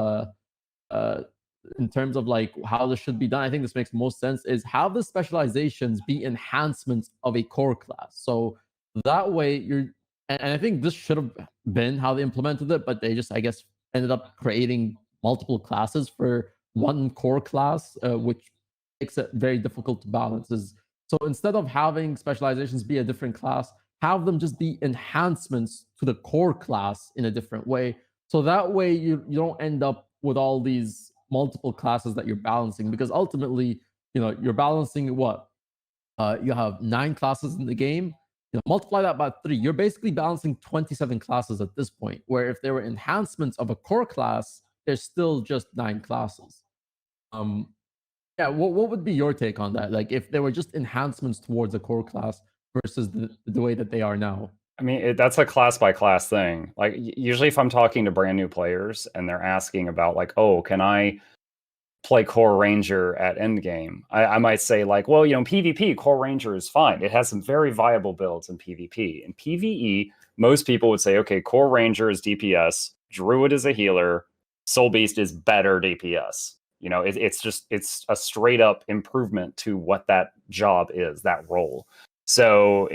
in terms of like how this should be done, I think this makes the most sense, is have the specializations be enhancements of a core class. So that way you're... And I think this should have been how they implemented it, but they just, I guess, ended up creating multiple classes for one core class, which makes it very difficult to balance. So instead of having specializations be a different class, have them just be enhancements to the core class in a different way. So that way you don't end up with all these multiple classes that you're balancing, because ultimately, you know, you're balancing what? You have 9 classes in the game. You know, multiply that by 3. You're basically balancing 27 classes at this point, where if there were enhancements of a core class, there's still just 9 classes. Yeah, what would be your take on that? Like, if there were just enhancements towards a core class versus the way that they are now? I mean, that's a class by class thing. Like, usually if I'm talking to brand new players and they're asking about like, oh, can I play Core Ranger at endgame? I might say like, well, you know, PvP, Core Ranger is fine. It has some very viable builds in PvP. In PvE, most people would say, okay, Core Ranger is DPS, Druid is a healer, Soul Beast is better DPS. You know, it's a straight up improvement to what that job is, that role. So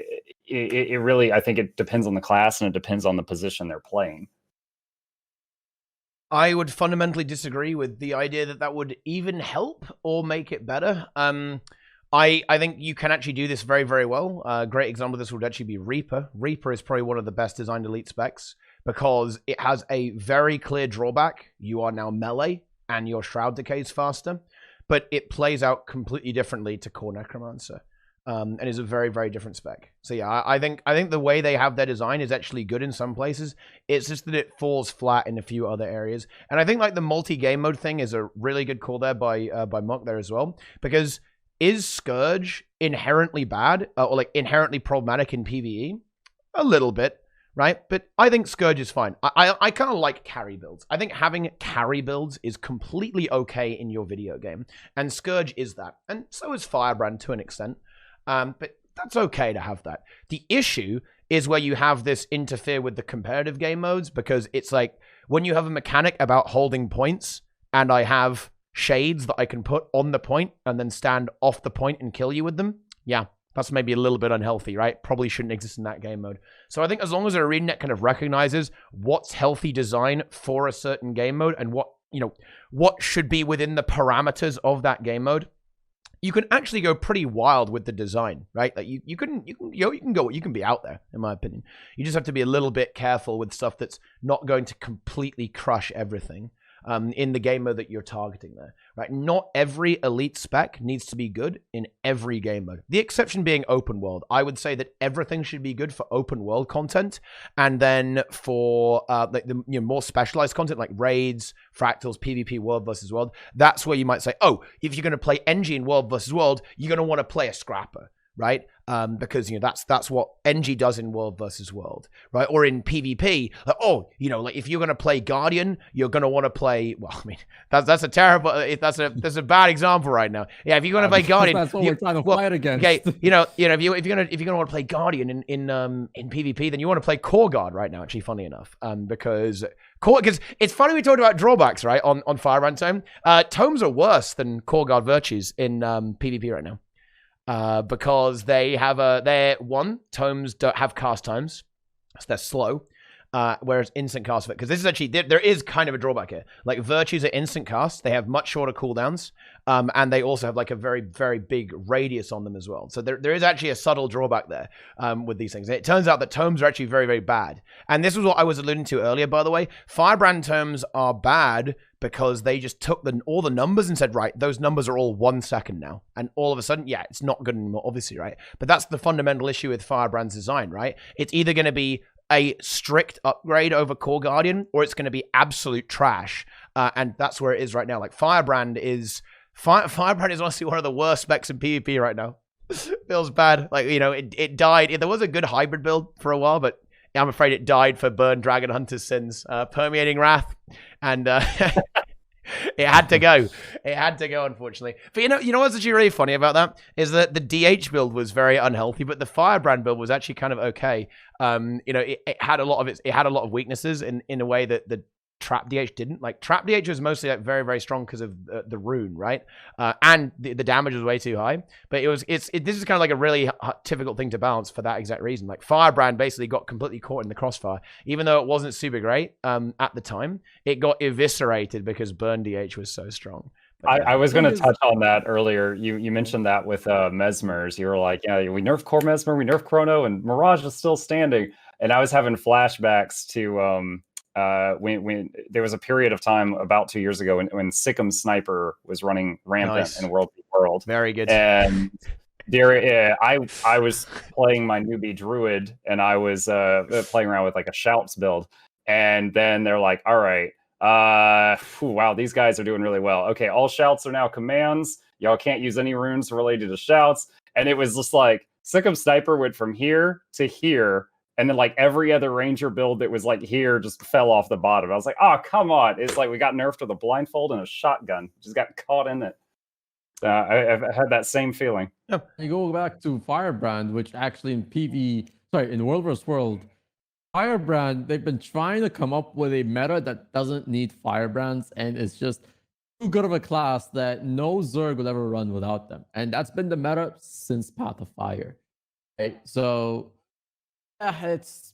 it really, I think it depends on the class and it depends on the position they're playing. I would fundamentally disagree with the idea that that would even help or make it better. I think you can actually do this very, very well. A great example of this would actually be Reaper. Reaper is probably one of the best designed elite specs because it has a very clear drawback. You are now melee and your shroud decays faster, but it plays out completely differently to Core Necromancer. And is a very, very different spec. So yeah, I think the way they have their design is actually good in some places. It's just that it falls flat in a few other areas. And I think like the multi-game mode thing is a really good call there by Muck there as well. Because is Scourge inherently bad or like inherently problematic in PvE? A little bit, right? But I think Scourge is fine. I kind of like carry builds. I think having carry builds is completely okay in your video game. And Scourge is that. And so is Firebrand to an extent. But that's okay to have that. The issue is where you have this interfere with the competitive game modes because it's like when you have a mechanic about holding points and I have shades that I can put on the point and then stand off the point and kill you with them. Yeah, that's maybe a little bit unhealthy, right? Probably shouldn't exist in that game mode. So I think as long as ArenaNet kind of recognizes what's healthy design for a certain game mode and what should be within the parameters of that game mode, you can actually go pretty wild with the design, right? Like you can be out there, in my opinion. You just have to be a little bit careful with stuff that's not going to completely crush everything in the game mode that you're targeting there, right? Not every elite spec needs to be good in every game mode. The exception being open world. I would say that everything should be good for open world content, and then for like the more specialized content like raids, fractals, PvP, world versus world. That's where you might say, oh, if you're going to play NG in world versus world, you're going to want to play a scrapper, right? Because that's what NG does in world versus world, right? Or in PvP, like, oh, like if you're gonna play Guardian, you're gonna want to play. Well, I mean, that's a terrible. That's a bad example right now. Yeah, if you're gonna play Guardian, that's what we're trying to fight against. Okay, if you're gonna want to play Guardian in PvP, then you want to play Core Guard right now. Actually, funny enough, because it's funny we talked about drawbacks, right? On Firebrand Tome, tomes are worse than Core Guard virtues in PvP right now. Because they have tomes don't have cast times, so they're slow. Whereas instant cast, because this is actually there is kind of a drawback here. Like virtues are instant cast, they have much shorter cooldowns, and they also have like a very, very big radius on them as well. So there is actually a subtle drawback there with these things. It turns out that tomes are actually very, very bad, and this was what I was alluding to earlier. By the way, Firebrand tomes are bad because they just took all the numbers and said, right, those numbers are all 1 second now. And all of a sudden, yeah, it's not good anymore, obviously, right? But that's the fundamental issue with Firebrand's design, right? It's either going to be a strict upgrade over Core Guardian, or it's going to be absolute trash. And that's where it is right now. Like Firebrand is honestly one of the worst specs in PvP right now. Feels bad. Like, it died. There was a good hybrid build for a while, but I'm afraid it died for Burn Dragon Hunter's sins. Permeating Wrath. And it had to go. It had to go, unfortunately. But you know what's actually really funny about that is that the DH build was very unhealthy, but the Firebrand build was actually kind of okay. It had a lot of weaknesses in a way that the Trap DH didn't. Like Trap DH was mostly like very, very strong because of the rune, right? And the damage was way too high. But this is kind of like a really difficult thing to balance for that exact reason. Like Firebrand basically got completely caught in the crossfire, even though it wasn't super great at the time. It got eviscerated because Burn DH was so strong. I was going to touch on that earlier. You mentioned that with Mesmers. You were like, yeah, we nerfed Core Mesmer, we nerfed Chrono, and Mirage is still standing. And I was having flashbacks to when there was a period of time about 2 years ago when Sikkim Sniper was running rampant in World v World. Very good. And there, I was playing my newbie Druid, and I was playing around with like a Shouts build. And then they're like, all right, wow, these guys are doing really well. Okay, all Shouts are now commands. Y'all can't use any runes related to Shouts. And it was just like Sikkim Sniper went from here to here. And then like every other Ranger build that was like here just fell off the bottom. I was like, oh, come on. It's like we got nerfed with a blindfold and a shotgun. Just got caught in it. I've had that same feeling. You go back to Firebrand, which actually in World vs. World, Firebrand, they've been trying to come up with a meta that doesn't need Firebrands, and it's just too good of a class that no Zerg will ever run without them. And that's been the meta since Path of Fire. Okay? So it's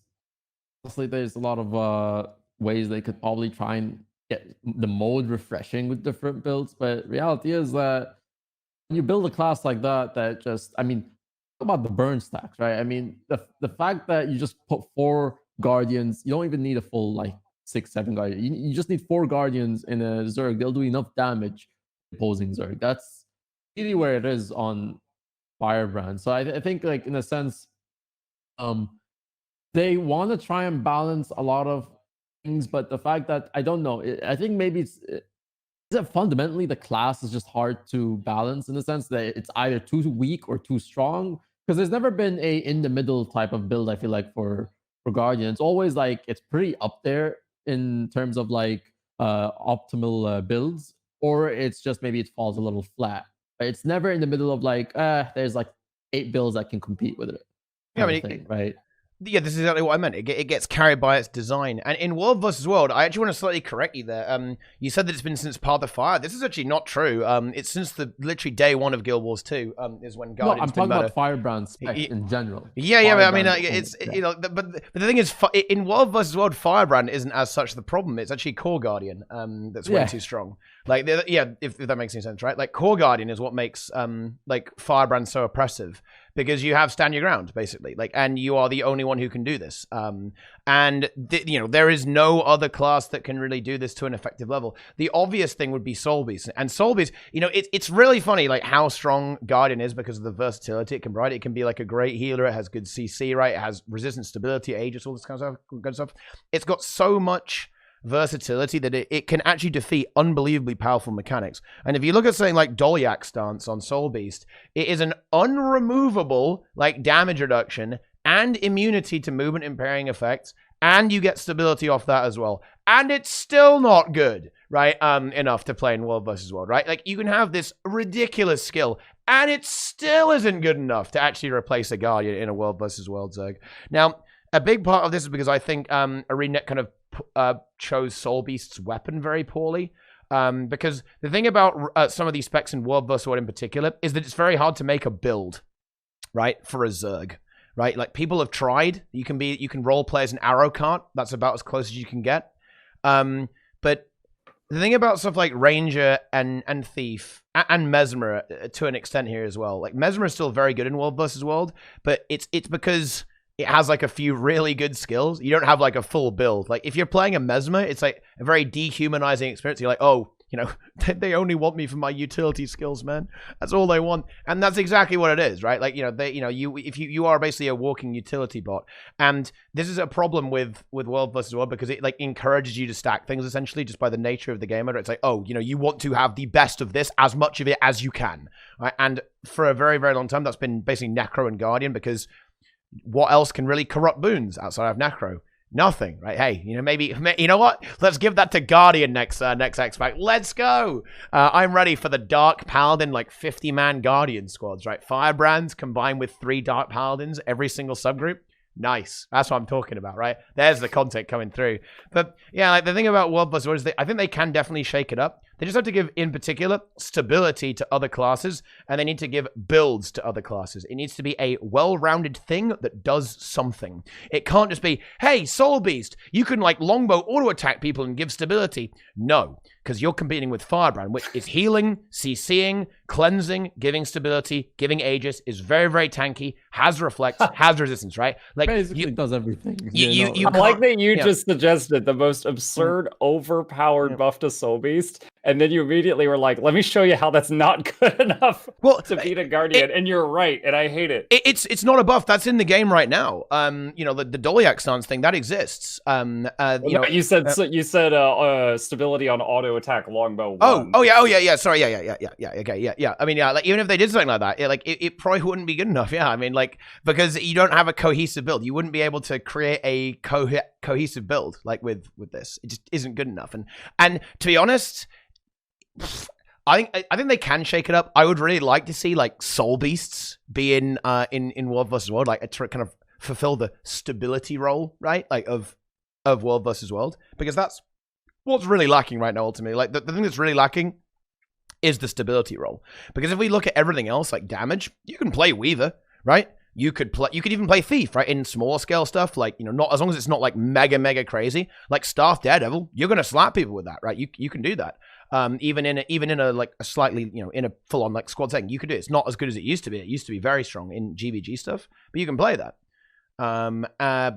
honestly, there's a lot of ways they could probably try and get the mode refreshing with different builds. But reality is that when you build a class like that, I mean, talk about the burn stacks, right? I mean, the fact that you just put 4 guardians, you don't even need a full like 6-7 guardians. You just need 4 guardians in a Zerg. They'll do enough damage opposing Zerg. That's really where it is on Firebrand. So I think, like, in a sense, they want to try and balance a lot of things, but the fact that I don't know, I think maybe is it fundamentally the class is just hard to balance in the sense that it's either too weak or too strong, because there's never been a in the middle type of build. I feel like for Guardian, it's always like it's pretty up there in terms of like optimal builds, or it's just maybe it falls a little flat. But it's never in the middle of like there's like 8 builds that can compete with it. Yeah, I mean, right? Yeah, this is exactly what I meant. It gets carried by its design. And in World vs. World, I actually want to slightly correct you there. You said that it's been since Path of Fire. This is actually not true. It's since the literally day 1 of Guild Wars 2 is when Guardian's I'm talking been about Firebrand spec in general. Yeah, but I mean, Firebrand you know, but the thing is, in World vs. World, Firebrand isn't as such the problem. It's actually Core Guardian that's way too strong. Like, if that makes any sense, right? Like, Core Guardian is what makes like Firebrand so oppressive, because you have stand your ground, basically, like, and you are the only one who can do this. And you know, there is no other class that can really do this to an effective level. The obvious thing would be Soul Beast, and Soul Beast, you know, it's really funny, like, how strong Guardian is because of the versatility it can provide. It can be like a great healer. It has good CC, right? It has resistance, stability, Aegis, all this kind of stuff, good stuff. It's got so much versatility that it can actually defeat unbelievably powerful mechanics. And if you look at something like Dolyak stance on Soul Beast, it is an unremovable like damage reduction and immunity to movement impairing effects, and you get stability off that as well. And it's still not good, right? Enough to play in World vs. World, right? Like, you can have this ridiculous skill, and it still isn't good enough to actually replace a Guardian in a World vs. World Zerg. Now, a big part of this is because I think ArenaNet kind of chose Soul Beast's weapon very poorly. Because the thing about some of these specs in World vs. World in particular is that it's very hard to make a build, right, for a Zerg, right? Like, people have tried. You can role play as an arrow cart. That's about as close as you can get. But the thing about stuff like Ranger and Thief and Mesmer to an extent here as well, like, Mesmer is still very good in World vs. World, but it's because it has like a few really good skills. You don't have like a full build. Like, if you're playing a Mesmer, it's like a very dehumanizing experience. You're like, oh, you know, they only want me for my utility skills, man. That's all they want. And that's exactly what it is, right? Like, you know, you are basically a walking utility bot. And this is a problem with World vs. World, because it like encourages you to stack things essentially just by the nature of the game. It's like, oh, you know, you want to have the best of this, as much of it as you can. Right? And for a very, very long time, that's been basically Necro and Guardian, because what else can really corrupt boons outside of Necro? Nothing, right? Hey, you know, maybe, you know what? Let's give that to Guardian next X-Pack. Let's go. I'm ready for the Dark Paladin, like 50-man Guardian squads, right? Firebrands combined with 3 Dark Paladins, every single subgroup. Nice. That's what I'm talking about, right? There's the content coming through. But yeah, like, the thing about World vs. World is I think they can definitely shake it up. They just have to give, in particular, stability to other classes, and they need to give builds to other classes. It needs to be a well-rounded thing that does something. It can't just be, hey, Soul Beast, you can like longbow auto-attack people and give stability. No, because you're competing with Firebrand, which is healing, CCing, cleansing, giving stability, giving Aegis, is very, very tanky, has reflect, has resistance, right? Like, basically does everything. You I like that you just suggested the most absurd, overpowered buff to Soul Beast, and then you immediately were like, let me show you how that's not good enough to beat a Guardian. And you're right, and I hate it. It's not a buff. That's in the game right now. You know, the Dolyak stance thing, that exists. You said stability on auto attack longbow. Oh yeah. Sorry, yeah. Okay, yeah. I mean, yeah, like, even if they did something like that, it probably wouldn't be good enough. Yeah, I mean, like, because you don't have a cohesive build. You wouldn't be able to create a cohesive build like with this. It just isn't good enough. And to be honest, I think they can shake it up. I would really like to see like Soul Beasts be in World vs. World, like, to kind of fulfill the stability role, right? Like, of World vs. World, because that's what's really lacking right now. Ultimately, like, the thing that's really lacking is the stability role. Because if we look at everything else, like damage, you can play Weaver, right? you could even play Thief, right? In smaller scale stuff, like, you know, not as long as it's not like mega crazy, like Staff Daredevil, you're gonna slap people with that, right? You can do that. Even in a like a slightly, you know, in a full on like squad setting, you could do it. It's not as good as it used to be. It used to be very strong in GVG stuff, but you can play that.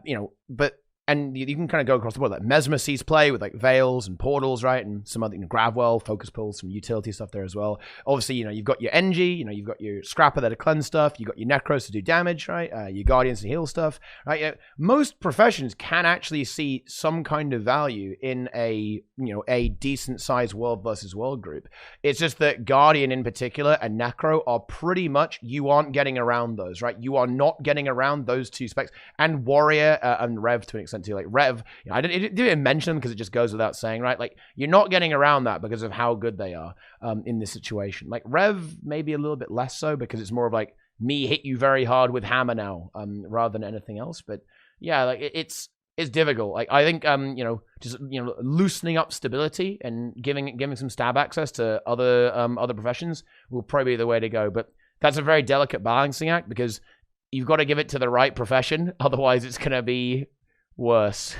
You know, but. And you can kind of go across the board. Like Mesmer sees play with like Veils and Portals, right? And some other, you know, Gravwell, Focus Pulls, some utility stuff there as well. Obviously, you know, you've got your NG, you know, you've got your Scrapper there to cleanse stuff. You've got your Necros to do damage, right? Your Guardians to heal stuff, right? Yeah. Most professions can actually see some kind of value in a, you know, a decent sized world versus world group. It's just that Guardian in particular and Necro are pretty much, you aren't getting around those, right? You are not getting around those two specs. And Warrior and Rev to an extent too. Like Rev, you know, I didn't mention them because it just goes without saying, right? Like you're not getting around that because of how good they are in this situation. Like Rev maybe a little bit less so because it's more of like me hit you very hard with hammer now rather than anything else. But yeah, like it's difficult. Like I think you know, just, you know, loosening up stability and giving some stab access to other professions will probably be the way to go. But that's a very delicate balancing act because you've got to give it to the right profession, otherwise it's gonna be worse.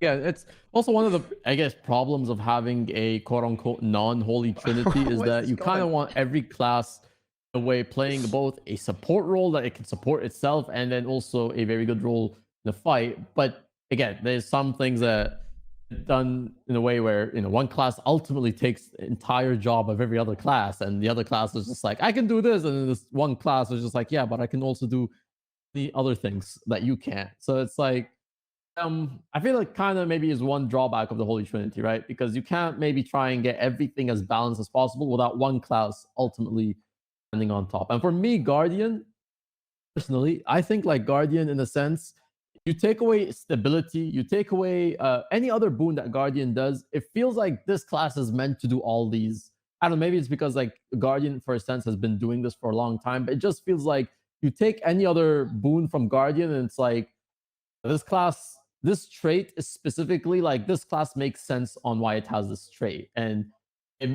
Yeah, it's also one of the, I guess, problems of having a quote-unquote non-holy trinity is that you kind of want every class in a way playing both a support role that it can support itself and then also a very good role in the fight. But again, there's some things that are done in a way where, you know, one class ultimately takes the entire job of every other class, and the other class is just like, I can do this, and then this one class is just like, yeah, but I can also do the other things that you can't. So it's like, I feel like kind of maybe is one drawback of the Holy Trinity, right? Because you can't maybe try and get everything as balanced as possible without one class ultimately standing on top. And for me, Guardian, personally, I think like Guardian in a sense, you take away stability, you take away any other boon that Guardian does, it feels like this class is meant to do all these. I don't know, maybe it's because like Guardian, for a sense, has been doing this for a long time, but it just feels like you take any other boon from Guardian and it's like, this class, this trait is specifically like this class makes sense on why it has this trait. And it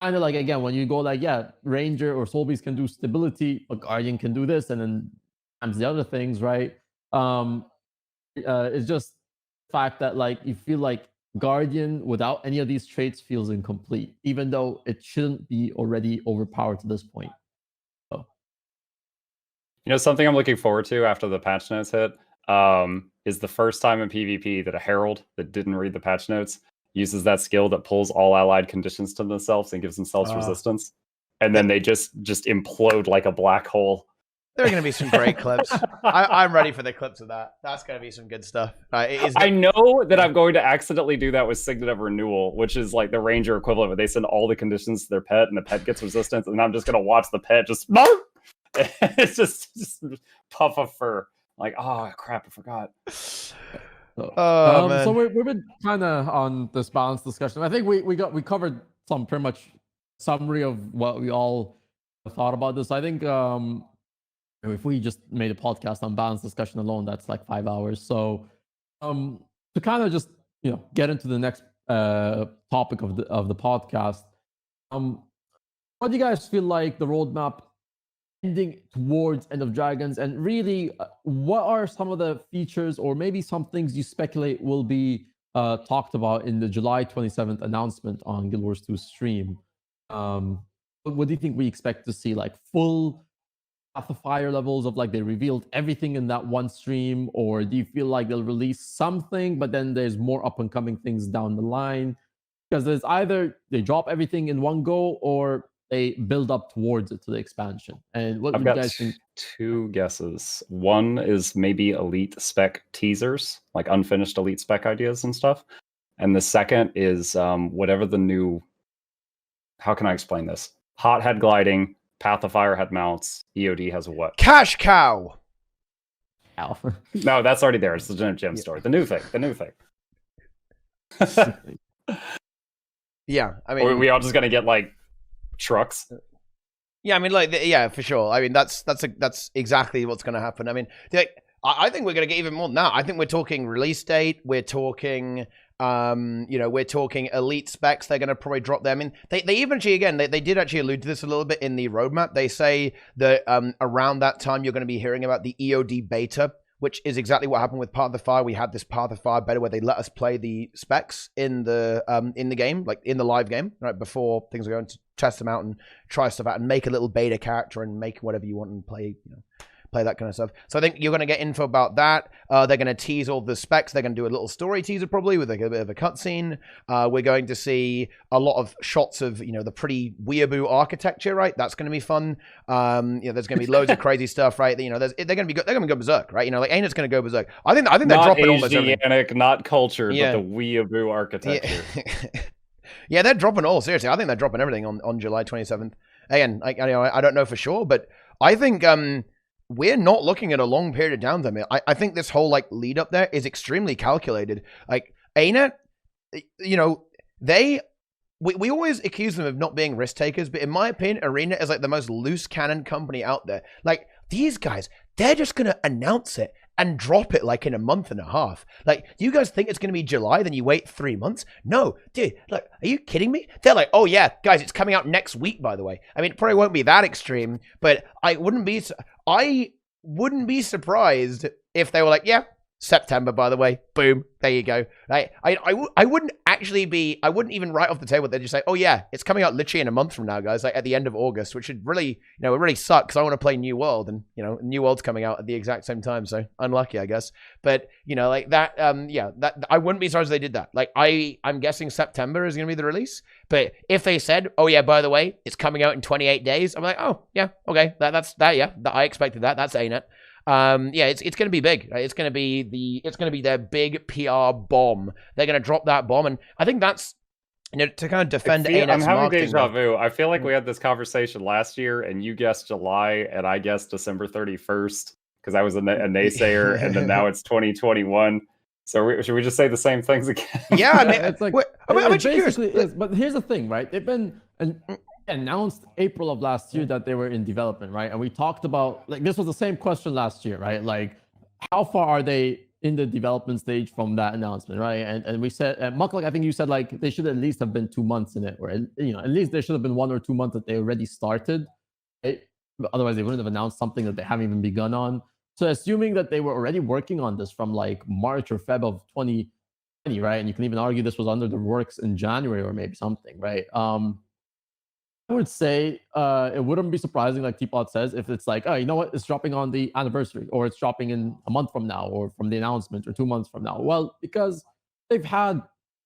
kind of like, again, when you go like, yeah, Ranger or Soul Beast can do stability, but Guardian can do this, and then times the other things, right? It's just the fact that like you feel like Guardian without any of these traits feels incomplete, even though it shouldn't be already overpowered to this point. So. You know, something I'm looking forward to after the patch notes hit is the first time in PvP that a Herald that didn't read the patch notes uses that skill that pulls all allied conditions to themselves and gives themselves resistance. And then they just implode like a black hole. There are going to be some great clips. I'm ready for the clips of that. That's going to be some good stuff. I know that I'm going to accidentally do that with Signet of Renewal, which is like the Ranger equivalent, where they send all the conditions to their pet and the pet gets resistance, and I'm just going to watch the pet just... it's just puff of fur. Like, oh crap, I forgot. So we've been kind of on this balanced discussion. I think we covered some pretty much summary of what we all thought about this. I think if we just made a podcast on balanced discussion alone, that's like 5 hours. So to kind of just, you know, get into the next topic of the podcast, what do you guys feel like the roadmap ending towards End of Dragons, and really what are some of the features or maybe some things you speculate will be talked about in the July 27th announcement on Guild Wars 2 stream? What do you think we expect to see? Like full Path of Fire levels of like they revealed everything in that one stream, or do you feel like they'll release something but then there's more up and coming things down the line? Because there's either they drop everything in one go or they build up towards it to the expansion. And what I've would got you guys think? two guesses. One is maybe elite spec teasers, like unfinished elite spec ideas and stuff. And the second is whatever the new, how can I explain this? Hot had gliding, Path of Fire had mounts, EOD has a what? Cash cow! Ow. No, that's already there. It's the gem store. The new thing. Yeah, I mean... Or are we all just going to get like trucks? Yeah, I mean, like, yeah, for sure. I mean, that's exactly what's going to happen. I mean, I think we're going to get even more than that. I think we're talking release date. We're talking, we're talking elite specs. They're going to probably drop them in. They even actually, again, they did actually allude to this a little bit in the roadmap. They say that around that time, you're going to be hearing about the EOD beta, which is exactly what happened with Path of the Fire. We had this Path of the Fire beta where they let us play the specs in the game, like in the live game, right before things are going to test them out and try stuff out and make a little beta character and make whatever you want and play, play that kind of stuff. So I think you're going to get info about that. They're going to tease all the specs. They're going to do a little story teaser probably with like a bit of a cutscene. We're going to see a lot of shots of, the pretty weeaboo architecture, right? That's going to be fun. There's going to be loads of crazy stuff, right? They're going to go berserk, right? Like ArenaNet's going to go berserk. I think they're dropping almost everything. Not Asianic, not cultured, but the weeaboo architecture. Yeah. Yeah, they're dropping all. Seriously, I think they're dropping everything on July 27th. Again, I don't know for sure, but I think we're not looking at a long period of downtime here. I think this whole lead up there is extremely calculated. Like ArenaNet, we always accuse them of not being risk takers, but in my opinion, ArenaNet is like the most loose cannon company out there. Like these guys, they're just gonna announce it and drop it like in a month and a half. Like, you guys think it's going to be July, then you wait 3 months? No, dude, look, are you kidding me? They're like, oh yeah, guys, it's coming out next week, by the way. I mean, it probably won't be that extreme, but I wouldn't be surprised if they were like, yeah, September, by the way, boom, there you go. Right? I wouldn't even write off the table. They'd just say, oh yeah, it's coming out literally in a month from now, guys, like at the end of August, which should really, it really suck because I want to play New World, and New World's coming out at the exact same time, so unlucky, I guess. But like that, that I wouldn't be surprised if they did that. Like I'm guessing September is going to be the release, but if they said, oh yeah, by the way, it's coming out in 28 days, I'm like, oh yeah, okay, that's that, yeah, I expected that. That's ArenaNet. It's going to be big. Right? It's going to be their big PR bomb. They're going to drop that bomb, and I think that's to kind of defend ArenaNet's I'm having marketing. deja vu. I feel like we had this conversation last year, and you guessed July, and I guessed December 31st because I was a naysayer, and then now it's 2021. So should we just say the same things again? Yeah, I mean, it's like it basically is. But here's the thing, right? They've been announced April of last year that they were in development, right? And we talked about this was the same question last year, right? Like, how far are they in the development stage from that announcement, right? And we said, Mukluk, I think you said they should at least have been 2 months in it, or at least there should have been 1 or 2 months that they already started. Right? Otherwise, they wouldn't have announced something that they haven't even begun on. So assuming that they were already working on this from March or Feb of 2020, right? And you can even argue this was under the works in January or maybe something, right? I would say it wouldn't be surprising, like Teapot says, if it's like, oh, you know what, it's dropping on the anniversary, or it's dropping in a month from now, or from the announcement, or 2 months from now. Well, because they've had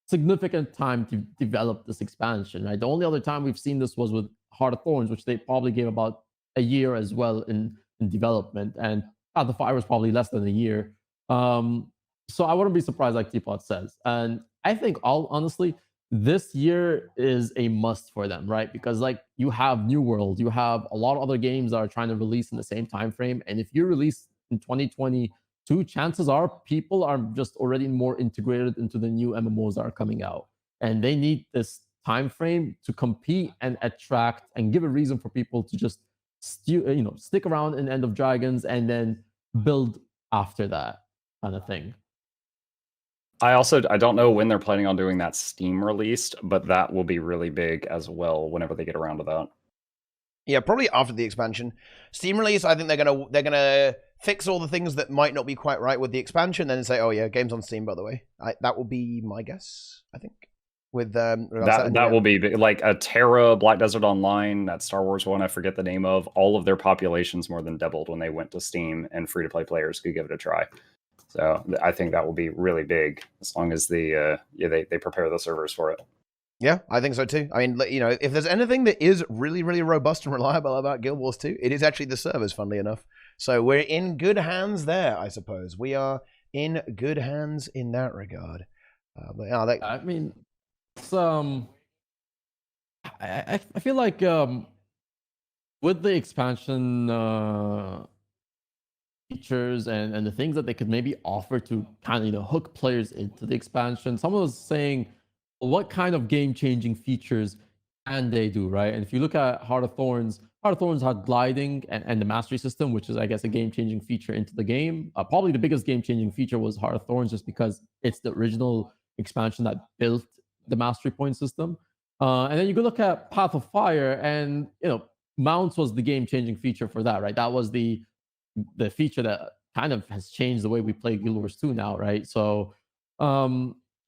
significant time to develop this expansion, right? The only other time we've seen this was with Heart of Thorns, which they probably gave about a year as well in development, and Path of Fire was probably less than a year. So I wouldn't be surprised, like Teapot says. And I think, honestly, this year is a must for them, right? Because you have New World, you have a lot of other games that are trying to release in the same time frame, and if you release in 2022, chances are people are just already more integrated into the new MMOs that are coming out, and they need this time frame to compete and attract and give a reason for people to just stick around in End of Dragons and then build after that kind of thing. I don't know when they're planning on doing that Steam released, but that will be really big as well whenever they get around to that. Yeah, probably after the expansion. Steam release, I think they're gonna fix all the things that might not be quite right with the expansion, then say, oh yeah, game's on Steam, by the way. That will be my guess, I think. With that will be big. Like a Terra, Black Desert Online, that Star Wars one, I forget the name of. All of their populations more than doubled when they went to Steam, and free-to-play players could give it a try. So I think that will be really big as long as they prepare the servers for it. Yeah, I think so too. I mean, if there's anything that is really, really robust and reliable about Guild Wars 2, it is actually the servers, funnily enough. So we're in good hands there, I suppose. We are in good hands in that regard. I mean, it's, I feel like with the expansion features and the things that they could maybe offer to kind of hook players into the expansion, someone was saying, what kind of game-changing features can they do, right? And if you look at Heart of Thorns, Heart of Thorns had gliding and the mastery system, which is, I guess, a game-changing feature into the game. Probably the biggest game-changing feature was Heart of Thorns, just because it's the original expansion that built the mastery point system. And then you can look at Path of Fire, and mounts was the game-changing feature for that, right? That was the feature that kind of has changed the way we play Guild Wars 2 now, right? So,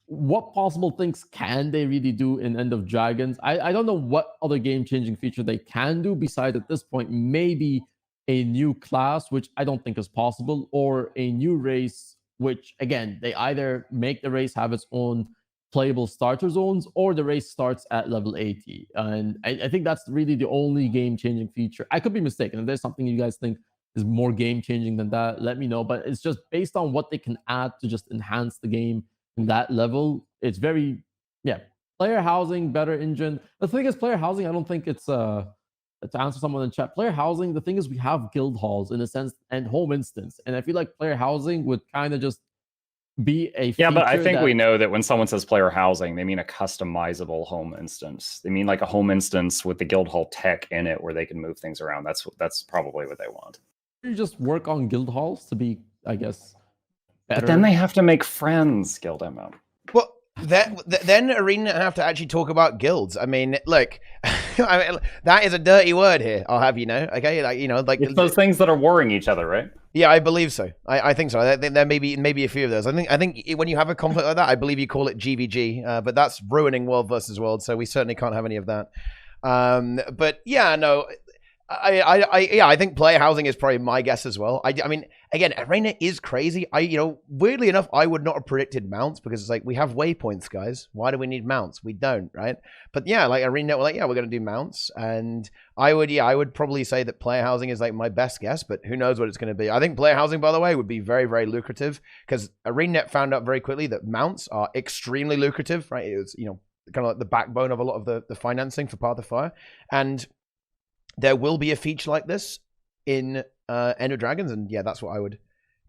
what possible things can they really do in End of Dragons? I don't know what other game-changing feature they can do besides, at this point, maybe a new class, which I don't think is possible, or a new race, which, again, they either make the race have its own playable starter zones, or the race starts at level 80. And I think that's really the only game-changing feature. I could be mistaken. If there's something you guys think is more game-changing than that, let me know. But it's just based on what they can add to just enhance the game in that level. It's very, player housing, better engine. The thing is, player housing, I don't think it's to answer someone in chat, player housing, the thing is, we have guild halls in a sense and home instance, and I feel like player housing would kind of just be a feature. Yeah, but I think we know that when someone says player housing, they mean a customizable home instance. They mean like a home instance with the guild hall tech in it where they can move things around. That's probably what they want. You just work on guild halls to be, I guess, better. But then they have to make friends, Guild MO. Well, then Arena have to actually talk about guilds. I mean, look, that is a dirty word here. I'll have you know. Okay, like it's those things that are warring each other, right? Yeah, I believe so. I think so. I think there may be a few of those. I think when you have a conflict like that, I believe you call it GVG. But that's ruining world versus world, so we certainly can't have any of that. But yeah, no. I think player housing is probably my guess as well. I mean, again, Arena is crazy. Weirdly enough, I would not have predicted mounts, because it's like, we have waypoints, guys. Why do we need mounts? We don't, right? But yeah, like Arena, we're like, yeah, we're gonna do mounts, and I would probably say that player housing is like my best guess, but who knows what it's gonna be. I think player housing, by the way, would be very, very lucrative, because ArenaNet found out very quickly that mounts are extremely lucrative, right? It was, kind of like the backbone of a lot of the financing for Path of Fire, and there will be a feature like this in End of Dragons, and yeah, that's what I would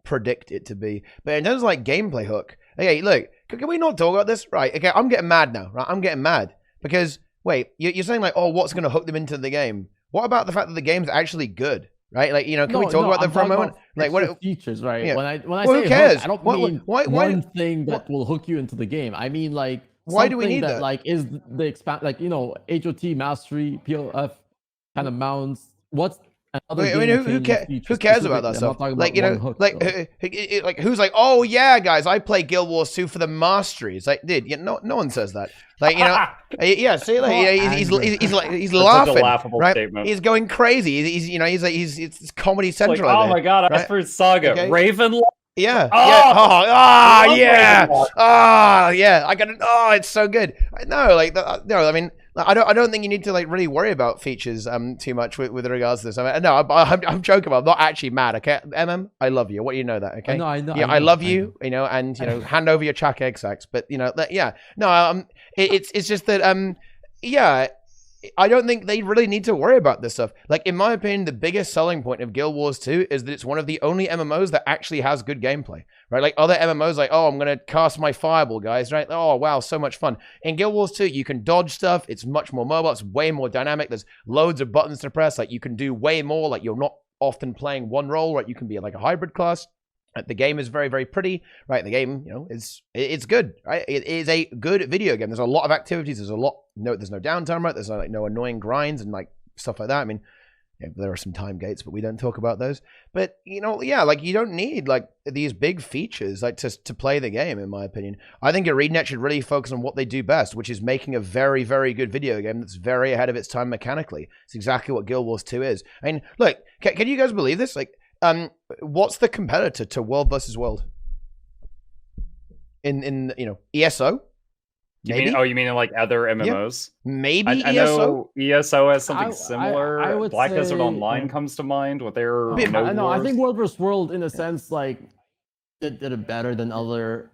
predict it to be. But in terms of like gameplay hook, okay, look, can we not talk about this? Right, okay, I'm getting mad now, right? I'm getting mad because, wait, you're saying like, oh, what's going to hook them into the game? What about the fact that the game's actually good, right? Like, can we talk about them for a moment? Like, what features, right? Yeah. When I well, say who cares? Hook, I don't mean one thing that will hook you into the game. I mean, like, why do we need that? Like, is the expand, like, HOT mastery, POF kind of mounts. What's another? Who cares about that stuff? Like, who's like, oh yeah, guys, I play Guild Wars 2 for the mastery. It's like, dude, no one says that. Like, yeah, see, like, he's laughing, right? Statement. He's going crazy. It's Comedy Central. Like, oh my god, Icebrood Saga, okay. Raven. Yeah. Oh, yeah. I got it. Oh, it's so good. No, I mean, I don't think you need to like really worry about features too much with regards to this. I mean, no, I'm joking. I'm not actually mad. Okay, I love you. What do you know that? Okay. No, I know. Yeah, I love you. And hand over your Chak egg sacks. But yeah. No, it's just that yeah. I don't think they really need to worry about this stuff. Like, in my opinion, the biggest selling point of Guild Wars 2 is that it's one of the only MMOs that actually has good gameplay, right? Like, other MMOs, like, oh, I'm going to cast my fireball, guys, right? Oh, wow, so much fun. In Guild Wars 2, you can dodge stuff. It's much more mobile. It's way more dynamic. There's loads of buttons to press. Like, you can do way more. Like, you're not often playing one role, right? You can be like a hybrid class. The game is very, very pretty, right? The game, it's good, right? It is a good video game. There's a lot of activities. There's no downtime, right? There's no annoying grinds and like stuff like that. I mean, there are some time gates, but we don't talk about those. But yeah, like you don't need like these big features like to play the game, in my opinion. I think ArenaNet should really focus on what they do best, which is making a very, very good video game that's very ahead of its time mechanically. It's exactly what Guild Wars 2 is. I mean, look, can you guys believe this? Like, what's the competitor to World versus World? In ESO? You mean in like other MMOs? Yeah. Maybe I ESO? know ESO has something similar. I would Black say, Desert Online comes to mind with their I think World vs. World, in a sense, like did it better than other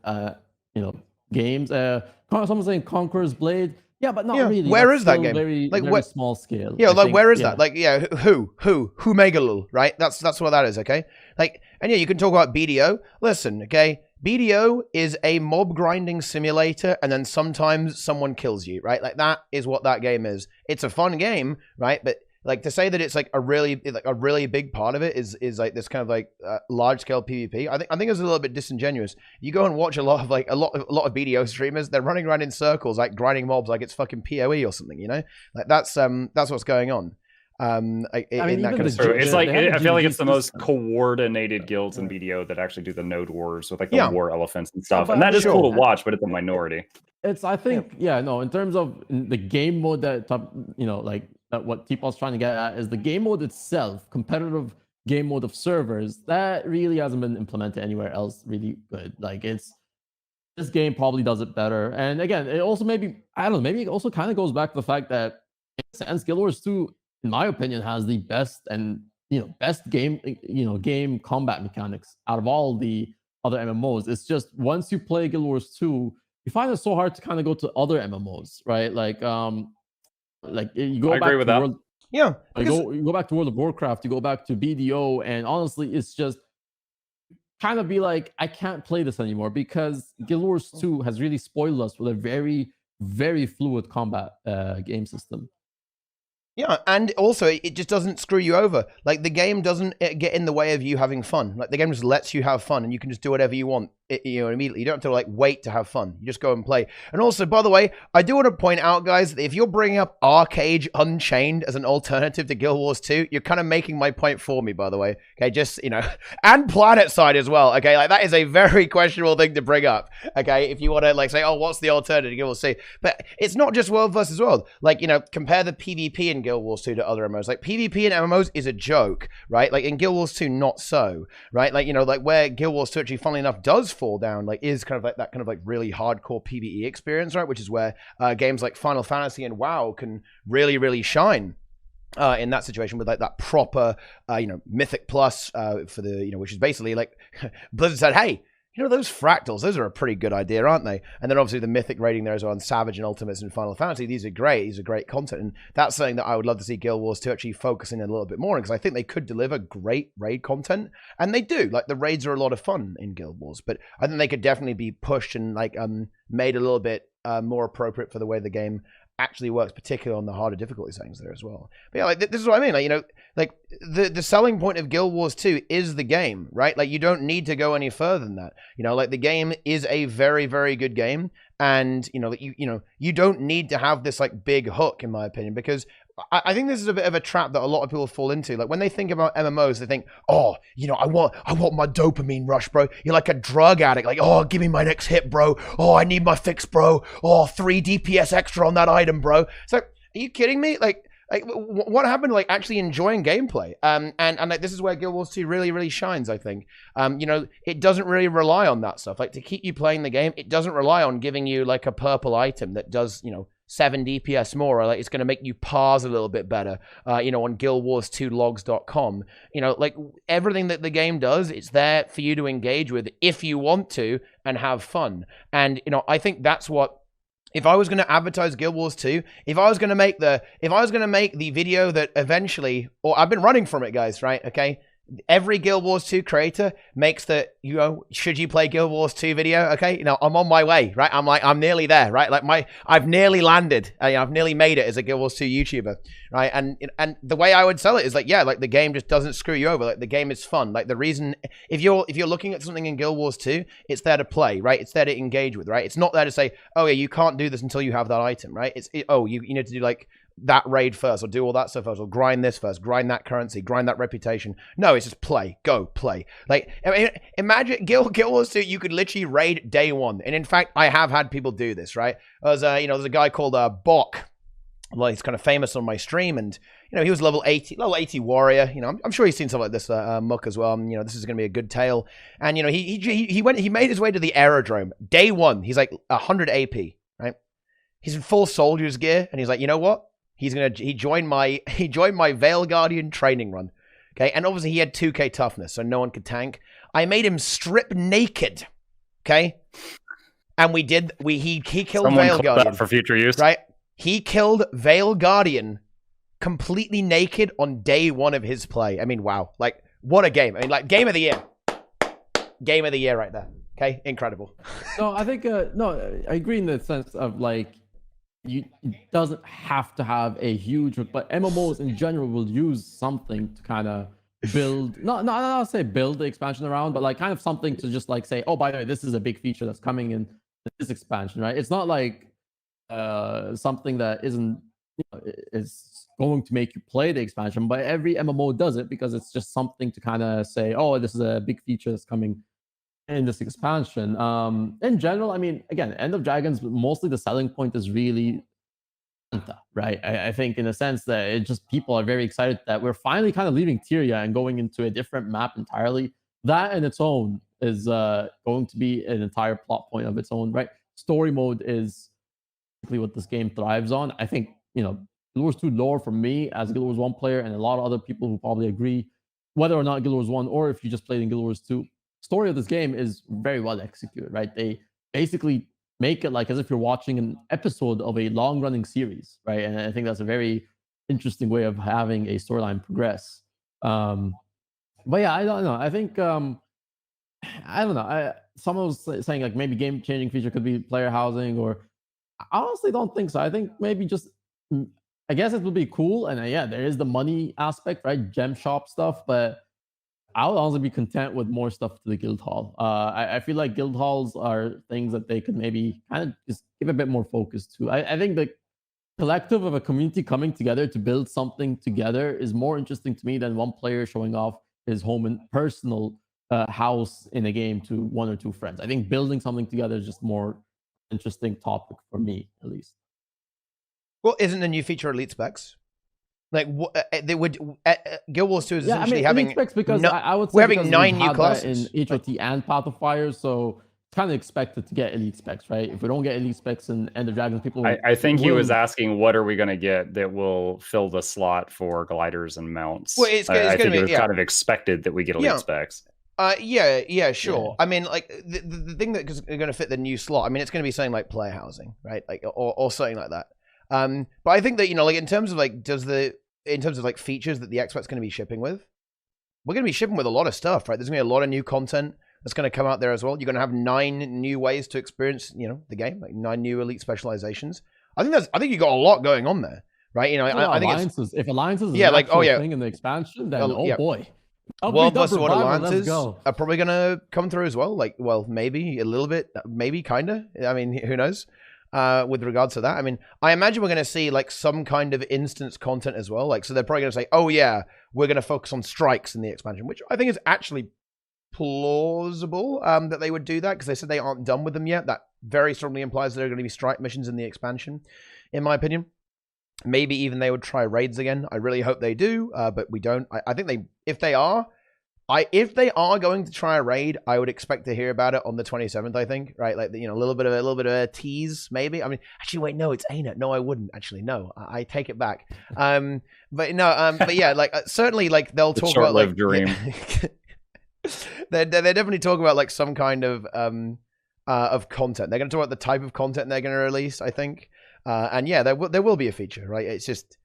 games. Someone's saying Conqueror's Blade. Yeah, but not really. Where is that game? Very, like very small scale. Yeah, like where is that? Like, yeah, who Megalul, right? That's what that is, okay? Like, and yeah, you can talk about BDO. Listen, okay, BDO is a mob grinding simulator, and then sometimes someone kills you, right? Like that is what that game is. It's a fun game, right? But like to say that it's like a really big part of it is like this kind of like large scale PvP. I think it's a little bit disingenuous. You go and watch a lot of BDO streamers, they're running around in circles like grinding mobs like it's fucking PoE or something, you know? Like that's what's going on. In that kind of true. It's like I feel like it's the most coordinated guilds in BDO that actually do the node wars with like the war elephants and stuff, and that is cool to watch, but it's a minority. It's I think in terms of the game mode that like that what Teapot's trying to get at is the game mode itself, competitive game mode of servers that really hasn't been implemented anywhere else really good. Like this game probably does it better, and again, it also maybe it also kind of goes back to the fact that in a sense, Guild Wars 2, in my opinion, has the best and best game game combat mechanics out of all the other MMOs. It's just once you play Guild Wars 2, you find it so hard to kind of go to other MMOs, right? Like you go back to World, you go back to World of Warcraft, you go back to BDO, and honestly, it's just kind of be like, I can't play this anymore because Guild Wars 2 has really spoiled us with a very, very fluid combat game system. Yeah, and also it just doesn't screw you over. Like the game doesn't get in the way of you having fun. Like the game just lets you have fun, and you can just do whatever you want. Immediately. You don't have to like wait to have fun. You just go and play. And also, by the way, I do want to point out, guys, that if you're bringing up Arcade Unchained as an alternative to Guild Wars 2, you're kind of making my point for me, by the way. Okay, just and PlanetSide as well. Okay, like that is a very questionable thing to bring up. Okay, if you want to like say, oh, what's the alternative to Guild Wars 2? But it's not just World versus World. Like compare the PvP in Guild Wars 2 to other MMOs. Like PvP in MMOs is a joke, right? Like in Guild Wars 2, not so, right? Like like where Guild Wars 2 actually, funnily enough, does fall down, like is kind of like that kind of like really hardcore PvE experience, right? Which is where games like Final Fantasy and WoW can really, really shine. In that situation with like that proper, Mythic Plus for the, which is basically like Blizzard said, hey, those fractals, those are a pretty good idea, aren't they? And then obviously the Mythic rating there as well on Savage and Ultimates and Final Fantasy. These are great. These are great content. And that's something that I would love to see Guild Wars 2 actually focusing a little bit more on, because I think they could deliver great raid content. And they do. Like the raids are a lot of fun in Guild Wars. But I think they could definitely be pushed and like made a little bit more appropriate for the way the game actually works, particularly on the harder difficulty settings there as well. But yeah, like this is what I mean. Like the selling point of Guild Wars 2 is the game, right? Like you don't need to go any further than that. Like the game is a very, very good game, and you don't need to have this like big hook, in my opinion, because I think this is a bit of a trap that a lot of people fall into. Like when they think about MMOs, they think, oh, I want my dopamine rush, bro. You're like a drug addict. Like, oh, give me my next hit, bro. Oh, I need my fix, bro. Oh, 3 DPS extra on that item, bro. It's like, are you kidding me? Like what happened to like actually enjoying gameplay? And like this is where Guild Wars 2 really, really shines, I think. It doesn't really rely on that stuff. Like to keep you playing the game, it doesn't rely on giving you like a purple item that does, 7 DPS more, or like it's going to make you pars a little bit better, on guildwars2logs.com. Like everything that the game does, it's there for you to engage with if you want to and have fun. And, I think that's what, if I was going to advertise Guild Wars 2, if I was going to make the video that eventually, or I've been running from it, guys, right? Okay. Every Guild Wars 2 creator makes the, should you play Guild Wars 2 video? Okay, I'm on my way, right? I'm nearly there, right? Like I've nearly landed. I've nearly made it as a Guild Wars 2 YouTuber, right? And the way I would sell it is like, yeah, like the game just doesn't screw you over. Like the game is fun. Like the reason, if you're looking at something in Guild Wars 2, it's there to play, right? It's there to engage with, right? It's not there to say, oh yeah, you can't do this until you have that item, right? You need to do like that raid first, or do all that stuff first, or grind this first, grind that currency, grind that reputation. No, it's just play, go play. Like, I mean, imagine Guild Wars 2, you could literally raid day one. And in fact, I have had people do this, right? There's a guy called Bok. Well, he's kind of famous on my stream, and he was level 80 warrior. I'm sure he's seen stuff like this, Muk as well. And, this is going to be a good tale. And he made his way to the aerodrome day one. He's like 100 AP, right? He's in full soldier's gear, and he's like, you know what? He joined my Veil Guardian training run. Okay, and obviously he had 2k toughness, so no one could tank. I made him strip naked. Okay, and he killed Someone Veil Guardian for future use, right? He killed Veil Guardian completely naked on day one of his play. I mean, wow, like what a game! I mean, like game of the year right there. Okay, incredible. No, I think I agree in the sense of like, it doesn't have to have a huge, but MMOs in general will use something to kind of build, not say build the expansion around, but like kind of something to just like say, oh, by the way, this is a big feature that's coming in this expansion, right? It's not like something that isn't is going to make you play the expansion, but every MMO does it because it's just something to kind of say, oh, this is a big feature that's coming in this expansion. In general, I mean, again, End of Dragons, mostly the selling point is really Santa, right? I think in a sense that it just people are very excited that we're finally kind of leaving Tyria and going into a different map entirely. That in its own is going to be an entire plot point of its own, right? Story mode is basically what this game thrives on. I think, Guild Wars 2 lore for me as a Guild Wars 1 player, and a lot of other people who probably agree, whether or not Guild Wars 1 or if you just played in Guild Wars 2, story of this game is very well executed, right? They basically make it like as if you're watching an episode of a long-running series, right? And I think that's a very interesting way of having a storyline progress. But yeah, I don't know. I think I don't know. Someone was saying like maybe game-changing feature could be player housing, or I honestly don't think so. I think maybe just I guess it would be cool, and yeah, there is the money aspect, right? Gem shop stuff, but I would honestly be content with more stuff to the guild hall. I feel like guild halls are things that they could maybe kind of just give a bit more focus to. I think the collective of a community coming together to build something together is more interesting to me than one player showing off his home and personal house in a game to one or two friends. I think building something together is just more interesting topic for me, at least. Well, isn't the new feature Elite Specs? Like they would Guild Wars 2 is essentially Elite having specs because I would say we're having 9 new classes in HOT and Path of Fire, so it's kind of expected to get Elite specs, right? If we don't get Elite specs in End of Dragons, people I think he was asking what are we going to get that will fill the slot for gliders and mounts. Well, it's I going to think be it was kind of expected that we get Elite specs. Yeah, sure. Yeah. I mean, like the thing that is going to fit the new slot. I mean, it's going to be something like player housing, right? Like or something like that. But I think that like in terms of like features that the expert's going to be shipping with, we're going to be shipping with a lot of stuff, right? There's going to be a lot of new content that's going to come out there as well. You're going to have 9 new ways to experience, the game, like 9 new elite specializations. I think you got a lot going on there, right? I think alliances. If alliances is thing in the expansion, then boy. World plus what alliances are probably going to come through as well. Like, well, maybe a little bit, maybe kind of. I mean, who knows? With regards to that, I mean, I imagine we're going to see like some kind of instance content as well. Like, so they're probably going to say, "Oh yeah, we're going to focus on strikes in the expansion," which I think is actually plausible that they would do that because they said they aren't done with them yet. That very strongly implies there are going to be strike missions in the expansion, in my opinion. Maybe even they would try raids again. I really hope they do, but we don't. I think if they are going to try a raid, I would expect to hear about it on the 27th. I think, right? Like a little bit of a tease, maybe. I mean, actually, wait, no, it's ArenaNet. No, I wouldn't. Actually, no, I take it back. But yeah, like certainly, like they'll talk about like dream. They definitely talk about like some kind of content. They're going to talk about the type of content they're going to release, I think. And yeah, there will be a feature, right? It's just.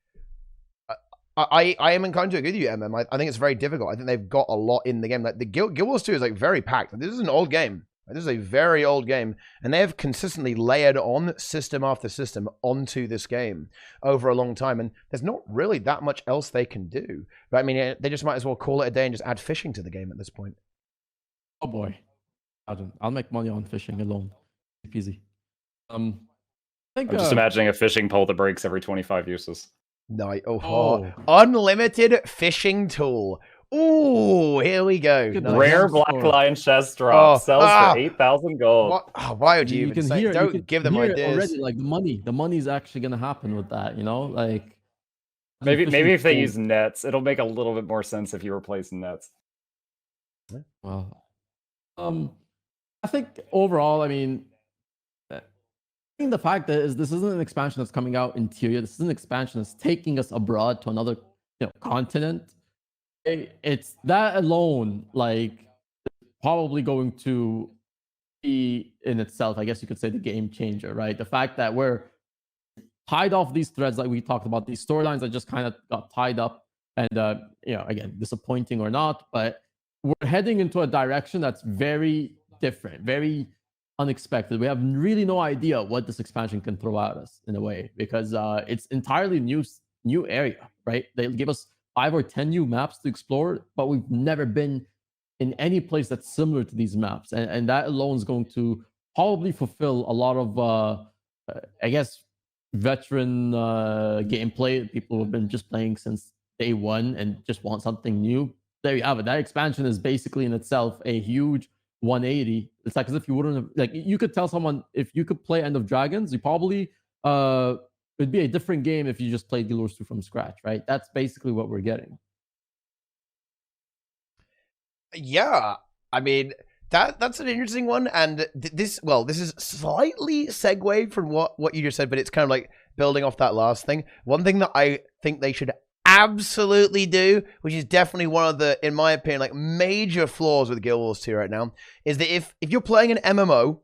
I am inclined to agree with you, MM. I think it's very difficult. I think they've got a lot in the game. Like the Guild Wars 2 is like very packed. This is an old game. This is a very old game, and they have consistently layered on system after system onto this game over a long time. And there's not really that much else they can do. But I mean, they just might as well call it a day and just add fishing to the game at this point. Oh boy, I'll make money on fishing alone. Easy. I'm just imagining a fishing pole that breaks every 25 uses. No, unlimited fishing tool. Ooh, here we go. Nice. Rare Black Lion chest drop sells for 8,000 gold. Why would you even say? Don't give them ideas. Already, like the money's actually gonna happen with that. Like maybe if they use nets, it'll make a little bit more sense if you were placing nets. Well, I think overall, I mean. The fact that this isn't an expansion that's coming out in Tyria. This is an expansion that's taking us abroad to another continent. It's that alone, like, probably going to be in itself, I guess you could say, the game changer, right? The fact that we're tied off these threads like we talked about, these storylines that just kind of got tied up and, again, disappointing or not, but we're heading into a direction that's very different, very unexpected. We have really no idea what this expansion can throw at us in a way, because it's entirely new area, right? They give us 5 or 10 new maps to explore, but we've never been in any place that's similar to these maps, and that alone is going to probably fulfill a lot of I guess veteran gameplay. People who have been just playing since day one and just want something new. There you have it. That expansion is basically in itself a huge 180. It's like as if you wouldn't have, like, you could tell someone, if you could play End of Dragons, you probably it'd be a different game if you just played Guild Wars 2 from scratch, right? That's basically what we're getting. Yeah, I mean that's an interesting one, and this is slightly segue from what you just said, but it's kind of like building off that last thing. One thing that I think they should absolutely do, which is definitely one of the, in my opinion, like major flaws with Guild Wars 2 right now, is that if you're playing an MMO,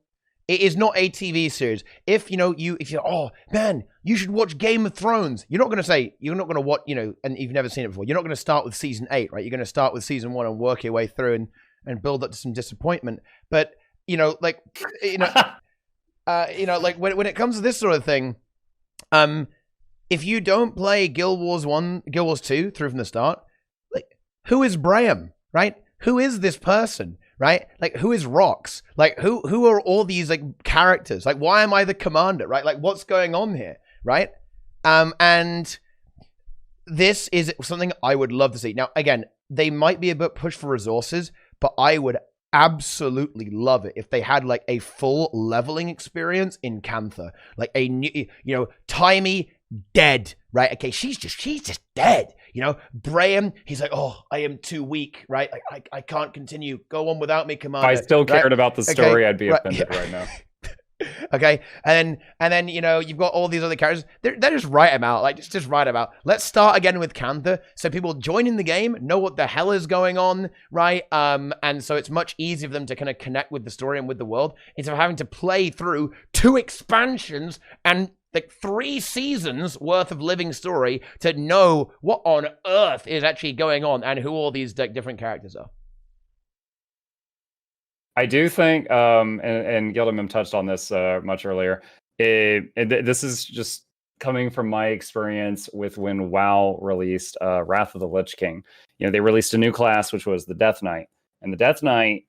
it is not a TV series. If you're, oh man, you should watch Game of Thrones, you're not going to watch, and you've never seen it before. You're not going to start with season 8, right? You're going to start with season 1 and work your way through and build up to some disappointment. But like when it comes to this sort of thing, if you don't play Guild Wars 1, Guild Wars 2 through from the start, like, who is Braham, right? Who is this person? Right? Like, who is Rox? Like, who are all these, like, characters? Like, why am I the commander? Right? Like, what's going on here? Right? And this is something I would love to see. Now, again, they might be a bit pushed for resources, but I would absolutely love it if they had, like, a full leveling experience in Cantha. Like, a new, Timey dead, right? Okay, she's just dead. Braham, he's like, oh, I am too weak, right? I can't continue. Go on without me, Commander. If I still cared right? about the story, okay. I'd be offended right now. Okay, and then you've got all these other characters. They're just write them out, like just write them out. Let's start again with Cantha, so people joining the game know what the hell is going on, right? And so it's much easier for them to kind of connect with the story and with the world instead of having to play through 2 expansions and like 3 seasons worth of living story to know what on earth is actually going on and who all these different characters are. I do think, and Gildemim touched on this much earlier, this is just coming from my experience with when WoW released Wrath of the Lich King. They released a new class, which was the Death Knight. And the Death Knight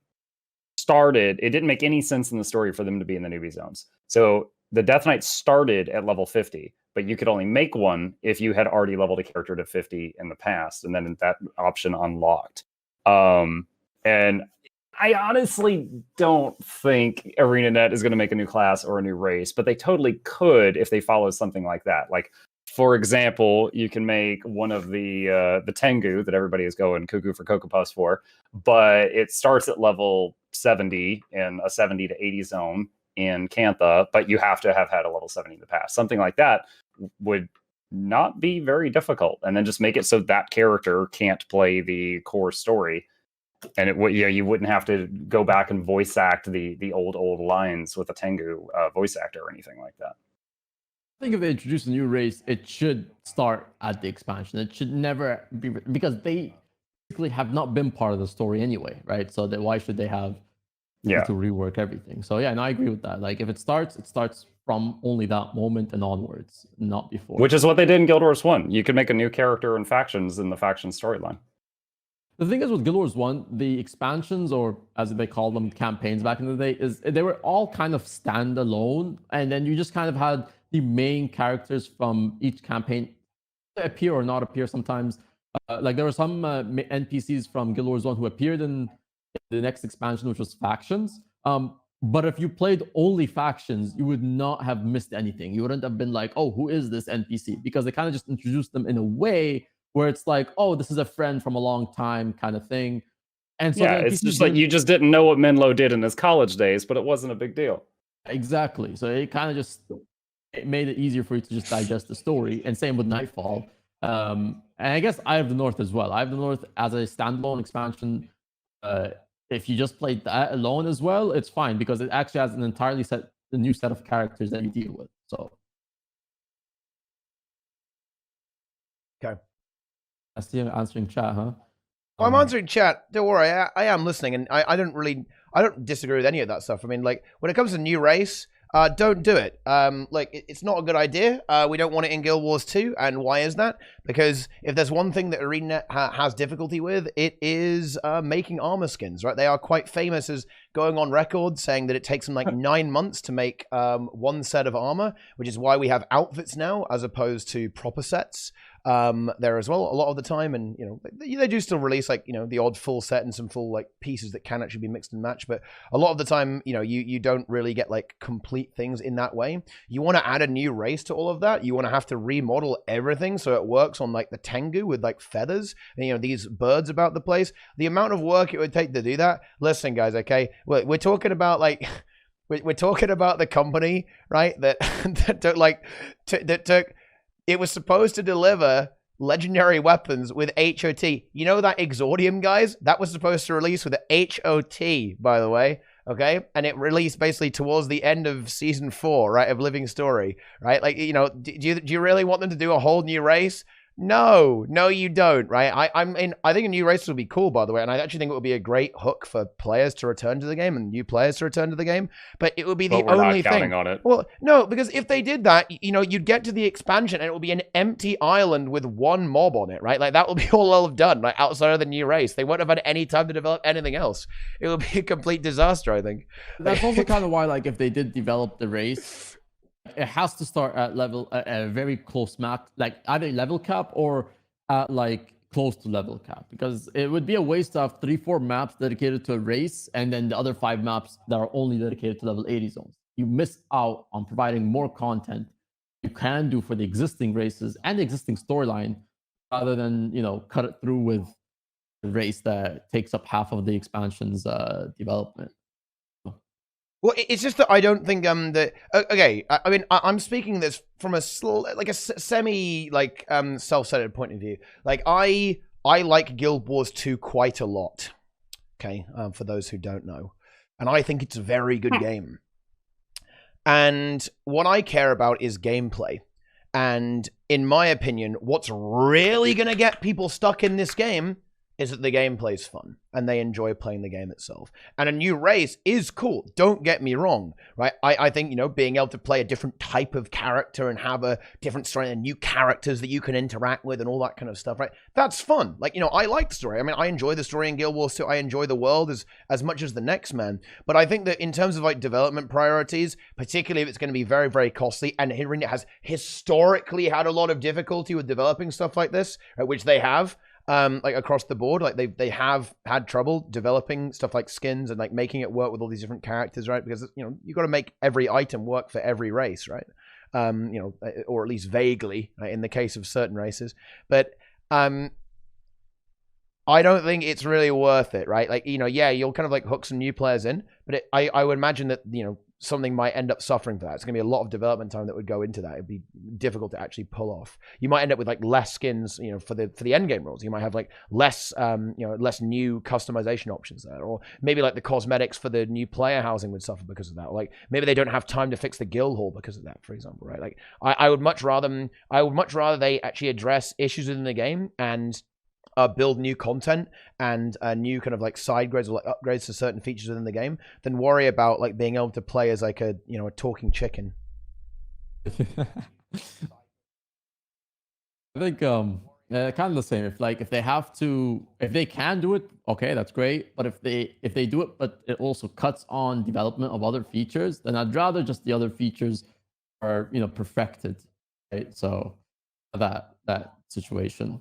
it didn't make any sense in the story for them to be in the newbie zones. So the Death Knight started at level 50, but you could only make one if you had already leveled a character to 50 in the past, and then that option unlocked. And I honestly don't think ArenaNet is going to make a new class or a new race, but they totally could if they follow something like that. Like, for example, you can make one of the Tengu that everybody is going cuckoo for Cocoa Puffs for, but it starts at level 70 in a 70 to 80 zone in Cantha, but you have to have had a level 70 in the past. Something like that would not be very difficult, and then just make it so that character can't play the core story, and you wouldn't have to go back and voice act the old lines with a Tengu voice actor or anything like that. I think if they introduce a new race, it should start at the expansion. It should never be, because they basically have not been part of the story anyway, right? So why should they have to rework everything? So yeah, and I agree with that. Like, if it starts from only that moment and onwards, not before. Which is what they did in Guild Wars 1. You could make a new character and factions in the faction storyline. The thing is with Guild Wars 1, the expansions, or as they call them, campaigns back in the day, is they were all kind of standalone, and then you just kind of had the main characters from each campaign appear or not appear sometimes. Like, there were some NPCs from Guild Wars 1 who appeared in the next expansion, which was factions. But if you played only factions, you would not have missed anything. You wouldn't have been like, oh, who is this NPC? Because they kind of just introduced them in a way where it's like, oh, this is a friend from a long time kind of thing. And so it's just like you just didn't know what Menlo did in his college days, but it wasn't a big deal. Exactly. So it kind of it made it easier for you to just digest the story. And same with Nightfall. And I guess Eye of the North as well. Eye of the North as a standalone expansion, if you just played that alone as well, it's fine, because it actually has an entirely new set of characters that you deal with. So okay. I see you answering chat, huh? I'm answering chat. Don't worry, I am listening, and I I don't disagree with any of that stuff. I mean, like, when it comes to new race, don't do it. Like, it's not a good idea. We don't want it in Guild Wars 2. And why is that? Because if there's one thing that ArenaNet has difficulty with, it is making armor skins, right? They are quite famous as going on record saying that it takes them like 9 months to make one set of armor, which is why we have outfits now as opposed to proper sets. There as well a lot of the time, and you know they do still release like the odd full set and some full like pieces that can actually be mixed and matched, but a lot of the time you don't really get like complete things in that way. You want to add a new race to all of that. You want to have to remodel everything so it works on like the Tengu with like feathers and these birds about the place. The amount of work it would take to do that. Listen guys, okay, we're talking about like we're talking about the company, right, that that took it was supposed to deliver legendary weapons with HOT. You know that Exordium, guys? That was supposed to release with HOT, by the way. Okay? And it released basically towards the end of Season 4, right, of Living Story, right? Like, do you really want them to do a whole new race? No, you don't, right? I think a new race would be cool, by the way, and I actually think it would be a great hook for players to return to the game and new players to return to the game. But it would be the only thing. Counting on it. Well, no, because if they did that, you'd get to the expansion and it would be an empty island with one mob on it, right? Like that would be all they'll have done, like outside of the new race. They won't have had any time to develop anything else. It would be a complete disaster, I think. That's also kind of why, like, if they did develop the race, it has to start at level a very close max, like either level cap or at like close to level cap, because it would be a waste of 3-4 maps dedicated to a race and then the other 5 maps that are only dedicated to level 80 zones. You miss out on providing more content you can do for the existing races and the existing storyline, rather than cut it through with a race that takes up half of the expansion's development. Well, it's just that I don't think that okay. I mean, I'm speaking this from a semi self-centered point of view. Like I like Guild Wars 2 quite a lot. Okay, for those who don't know, and I think it's a very good game. And what I care about is gameplay. And in my opinion, what's really gonna get people stuck in this game is that the gameplay's fun and they enjoy playing the game itself. And a new race is cool. Don't get me wrong, right? I think, being able to play a different type of character and have a different story and new characters that you can interact with and all that kind of stuff, right? That's fun. Like, I like the story. I mean, I enjoy the story in Guild Wars 2. I enjoy the world as much as the next man. But I think that in terms of like development priorities, particularly if it's going to be very, very costly, and ArenaNet has historically had a lot of difficulty with developing stuff like this, right, which they have, like across the board, like they have had trouble developing stuff like skins and like making it work with all these different characters, right? Because you got to make every item work for every race, right? Or at least vaguely, right, in the case of certain races. But I don't think it's really worth it, right? Like yeah, you'll kind of like hook some new players in, but I would imagine that something might end up suffering for that. It's going to be a lot of development time that would go into that. It'd be difficult to actually pull off. You might end up with like less skins, for the end game rules. You might have like less, less new customization options there, or maybe like the cosmetics for the new player housing would suffer because of that. Or like maybe they don't have time to fix the guild hall because of that, for example, right? Like I would much rather they actually address issues within the game and build new content and new kind of like side grades or like upgrades to certain features within the game than worry about like being able to play as like a a talking chicken. I think kind of the same. If they can do it, okay, that's great. But if they do it, but it also cuts on development of other features, then I'd rather just the other features are perfected, right? So that situation.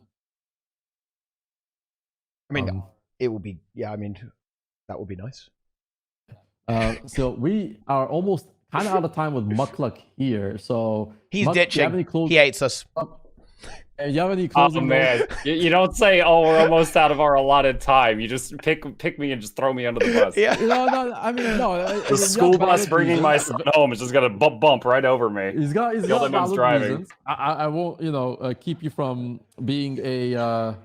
I mean, it will be, yeah, I mean, that would be nice. So we are almost kind of out of time with Mukluk here. So he's ditching. He hates us. Do you have any closing? Oh man, you don't say, "Oh, we're almost out of our allotted time." You just pick me and just throw me under the bus. Yeah. No. I mean, no. The school bus bringing my son home is just gonna bump right over me. He's got valid driving. Reasons. I won't, keep you from being a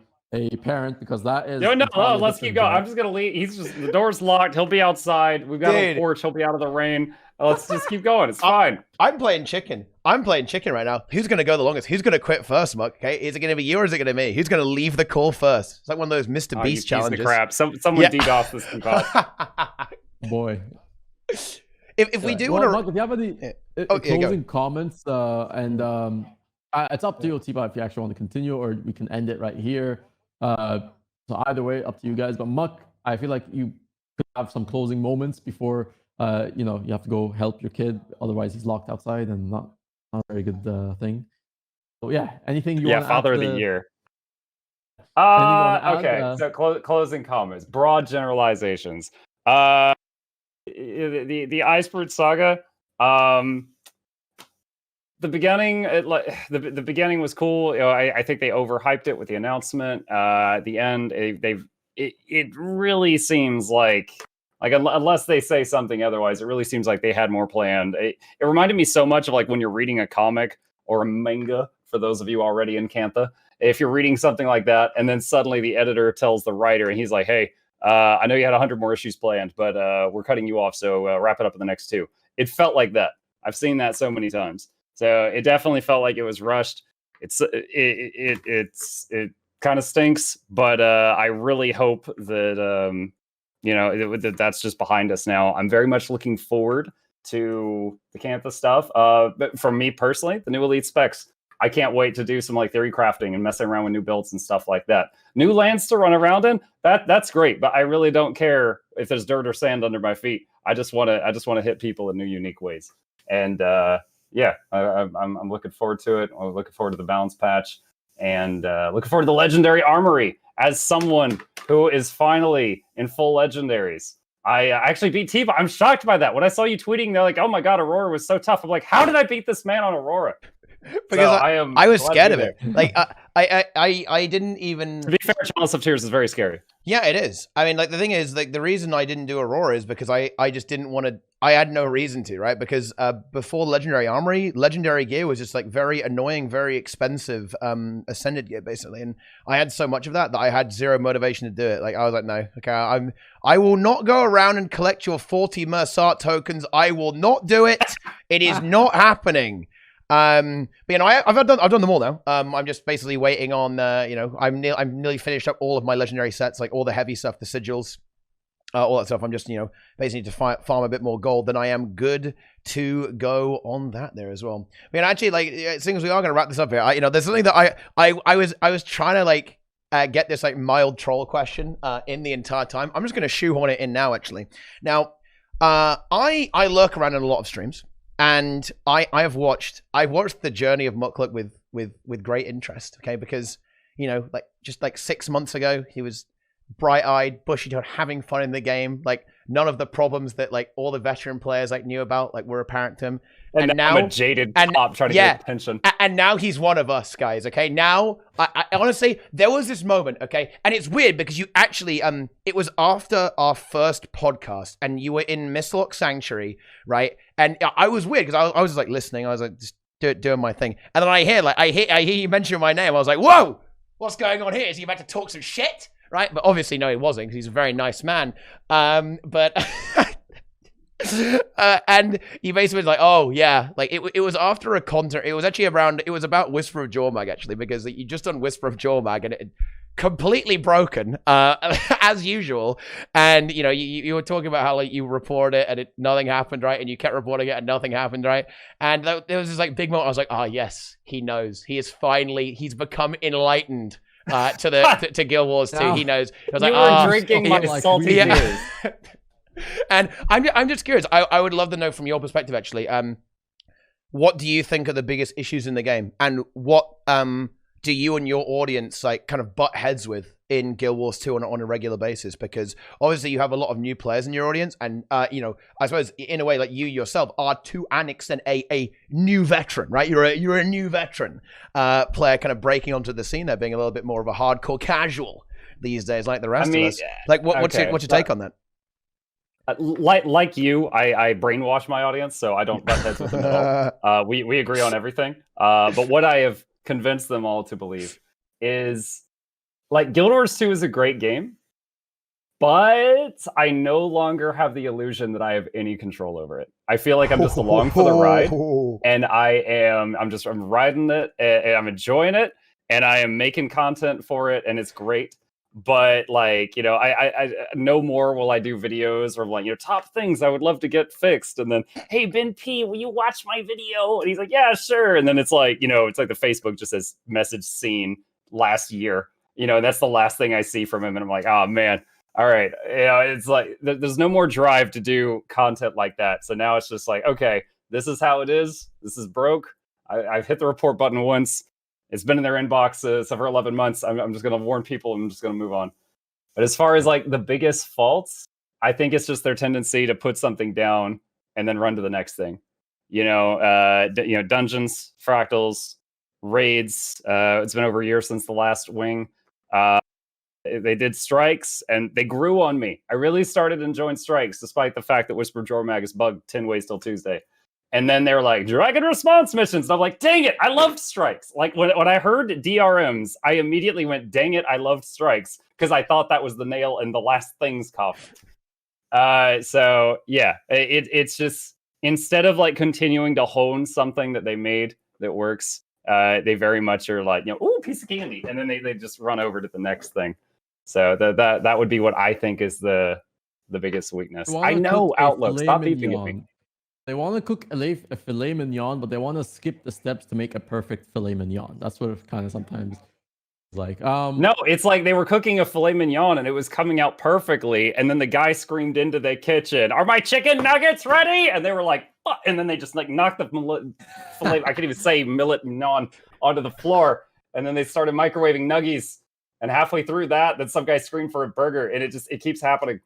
parent, because that is no. Let's keep going. I'm just gonna leave. The door's locked. He'll be outside. We've got a porch. He'll be out of the rain. Let's just keep going. It's fine. I'm playing chicken. Right now. Who's going to go the longest? Who's going to quit first, Muck? Okay, is it going to be you or is it going to be me? Who's going to leave the call first? It's like one of those Mr. Beast challenges. Piece of crap. Someone DDoS this thing. boy. If we do well, want Mark, if you have any closing comments, it's up to you, Teapot, if you actually want to continue, or we can end it right here. So either way, up to you guys. But Muck, I feel like you could have some closing moments before you have to go help your kid. Otherwise, he's locked outside, and not a very good thing. So yeah, anything you want to add? Father of the year. Okay. So closing comments, broad generalizations. The Icebrood Saga. The beginning, the beginning was cool. I think they overhyped it with the announcement. At the end, it really seems like unless they say something otherwise, it really seems like they had more planned. It reminded me so much of like when you're reading a comic or a manga. For those of you already in Cantha, if you're reading something like that, and then suddenly the editor tells the writer, and he's like, "Hey, I know you had 100 more issues planned, but we're cutting you off, so wrap it up in the next 2." It felt like that. I've seen that so many times. So it definitely felt like it was rushed. It kind of stinks, but I really hope that that that's just behind us now. I'm very much looking forward to the Cantha stuff. But for me personally, the new Elite specs. I can't wait to do some like theory crafting and messing around with new builds and stuff like that. New lands to run around in, that's great, but I really don't care if there's dirt or sand under my feet. I just want to hit people in new, unique ways. And I'm looking forward to it. I'm looking forward to the balance patch, and looking forward to the legendary armory. As someone who is finally in full legendaries, I actually beat Teapot. I'm shocked by that. When I saw you tweeting, they're like, "Oh my god, Aurora was so tough." I'm like, "How did I beat this man on Aurora?" Because I was scared of it. Like I didn't even. To be fair, Chalice of Tears is very scary. Yeah, it is. I mean, like the thing is, like the reason I didn't do Aurora is because I just didn't want to. I had no reason to, right? Because before Legendary Armory, Legendary gear was just like very annoying, very expensive Ascended gear, basically. And I had so much of that I had zero motivation to do it. Like I was like, no, okay, I will not go around and collect your 40 Mersat tokens. I will not do it. It is not happening. But I've done them all now. I'm just basically waiting on I'm nearly finished up all of my legendary sets, like all the heavy stuff, the sigils, all that stuff. I'm just basically need to farm a bit more gold. Then I am good to go on that there as well. I mean, actually, like things we are going to wrap this up here. There's something that I was trying to like get this like mild troll question in the entire time. I'm just going to shoehorn it in now. Actually, now I lurk around in a lot of streams. And I've watched the journey of Mukluk with great interest, okay? Because, just like 6 months ago, he was bright-eyed, bushy-tailed, having fun in the game. Like, none of the problems that, like, all the veteran players, like, knew about, like, were apparent to him. And now I'm a jaded top trying to get attention. And now he's one of us, guys, okay? Now, I honestly, there was this moment, okay? And it's weird because you actually, it was after our first podcast, and you were in Mistlock Sanctuary, right? And I was weird because I was like listening. I was like just doing my thing. And then I hear you mention my name. I was like, whoa, what's going on here? Is he about to talk some shit? Right? But obviously, no, he wasn't because he's a very nice man. But... and he basically was like, oh yeah, like it was after a concert. It was actually it was about Whisper of Jormag actually, because you just done Whisper of Jormag and it completely broken as usual. And you were talking about how like you reported it and nothing happened, right? And you kept reporting it and nothing happened, right? And there was this like big moment. I was like, oh yes, he knows. He's become enlightened to Guild Wars 2. He knows. I was like, drinking my salty beers. And I'm just curious. I would love to know from your perspective, actually. What do you think are the biggest issues in the game, and what do you and your audience like kind of butt heads with in Guild Wars 2 on a regular basis? Because obviously you have a lot of new players in your audience, and I suppose in a way like you yourself are to an extent a new veteran, right? You're a new veteran player, kind of breaking onto the scene there, being a little bit more of a hardcore casual these days, like the rest of us. Like, what's your take on that? Like you, I brainwash my audience, so I don't butt heads with them at all. We agree on everything. But what I have convinced them all to believe is, like, Guild Wars 2 is a great game, but I no longer have the illusion that I have any control over it. I feel like I'm just along for the ride, and I'm riding it, and I'm enjoying it, and I am making content for it, and it's great. But like, you know, I no more will I do videos or like, you know, top things I would love to get fixed. And then, hey, Ben P, will you watch my video? And he's like, yeah, sure. And then it's like, you know, it's like the Facebook just says message seen last year, you know, and that's the last thing I see from him. And I'm like, oh man, all right. You know, it's like, there's no more drive to do content like that. So now it's just like, okay, this is how it is. This is broke. I've hit the report button once. It's been in their inbox for 11 months. I'm just going to warn people. I'm just going to move on. But as far as like the biggest faults, I think it's just their tendency to put something down and then run to the next thing. You know, dungeons, fractals, raids. It's been over a year since the last wing. They did strikes and they grew on me. I really started enjoying strikes, despite the fact that Whisper Jormag is bugged 10 ways till Tuesday. And then they're like, Dragon response missions. And I'm like, dang it, I loved strikes. Like when I heard DRMs, I immediately went, dang it, I loved strikes. Because I thought that was the nail in the last thing's coffin. So yeah, it's just, instead of like continuing to hone something that they made that works, they very much are like, you know, ooh, piece of candy. And then they just run over to the next thing. So that would be what I think is the biggest weakness. I know, Outlook, stop beeping at me. They want to cook a filet mignon, but they want to skip the steps to make a perfect filet mignon. That's what it kind of sometimes is like. No, it's like they were cooking a filet mignon and it was coming out perfectly. And then the guy screamed into the kitchen, "Are my chicken nuggets ready?" And they were like, "Fuck." And then they just like knocked the filet, I can't even say millet mignon, onto the floor. And then they started microwaving nuggies. And halfway through that, then some guy screamed for a burger. And it keeps happening.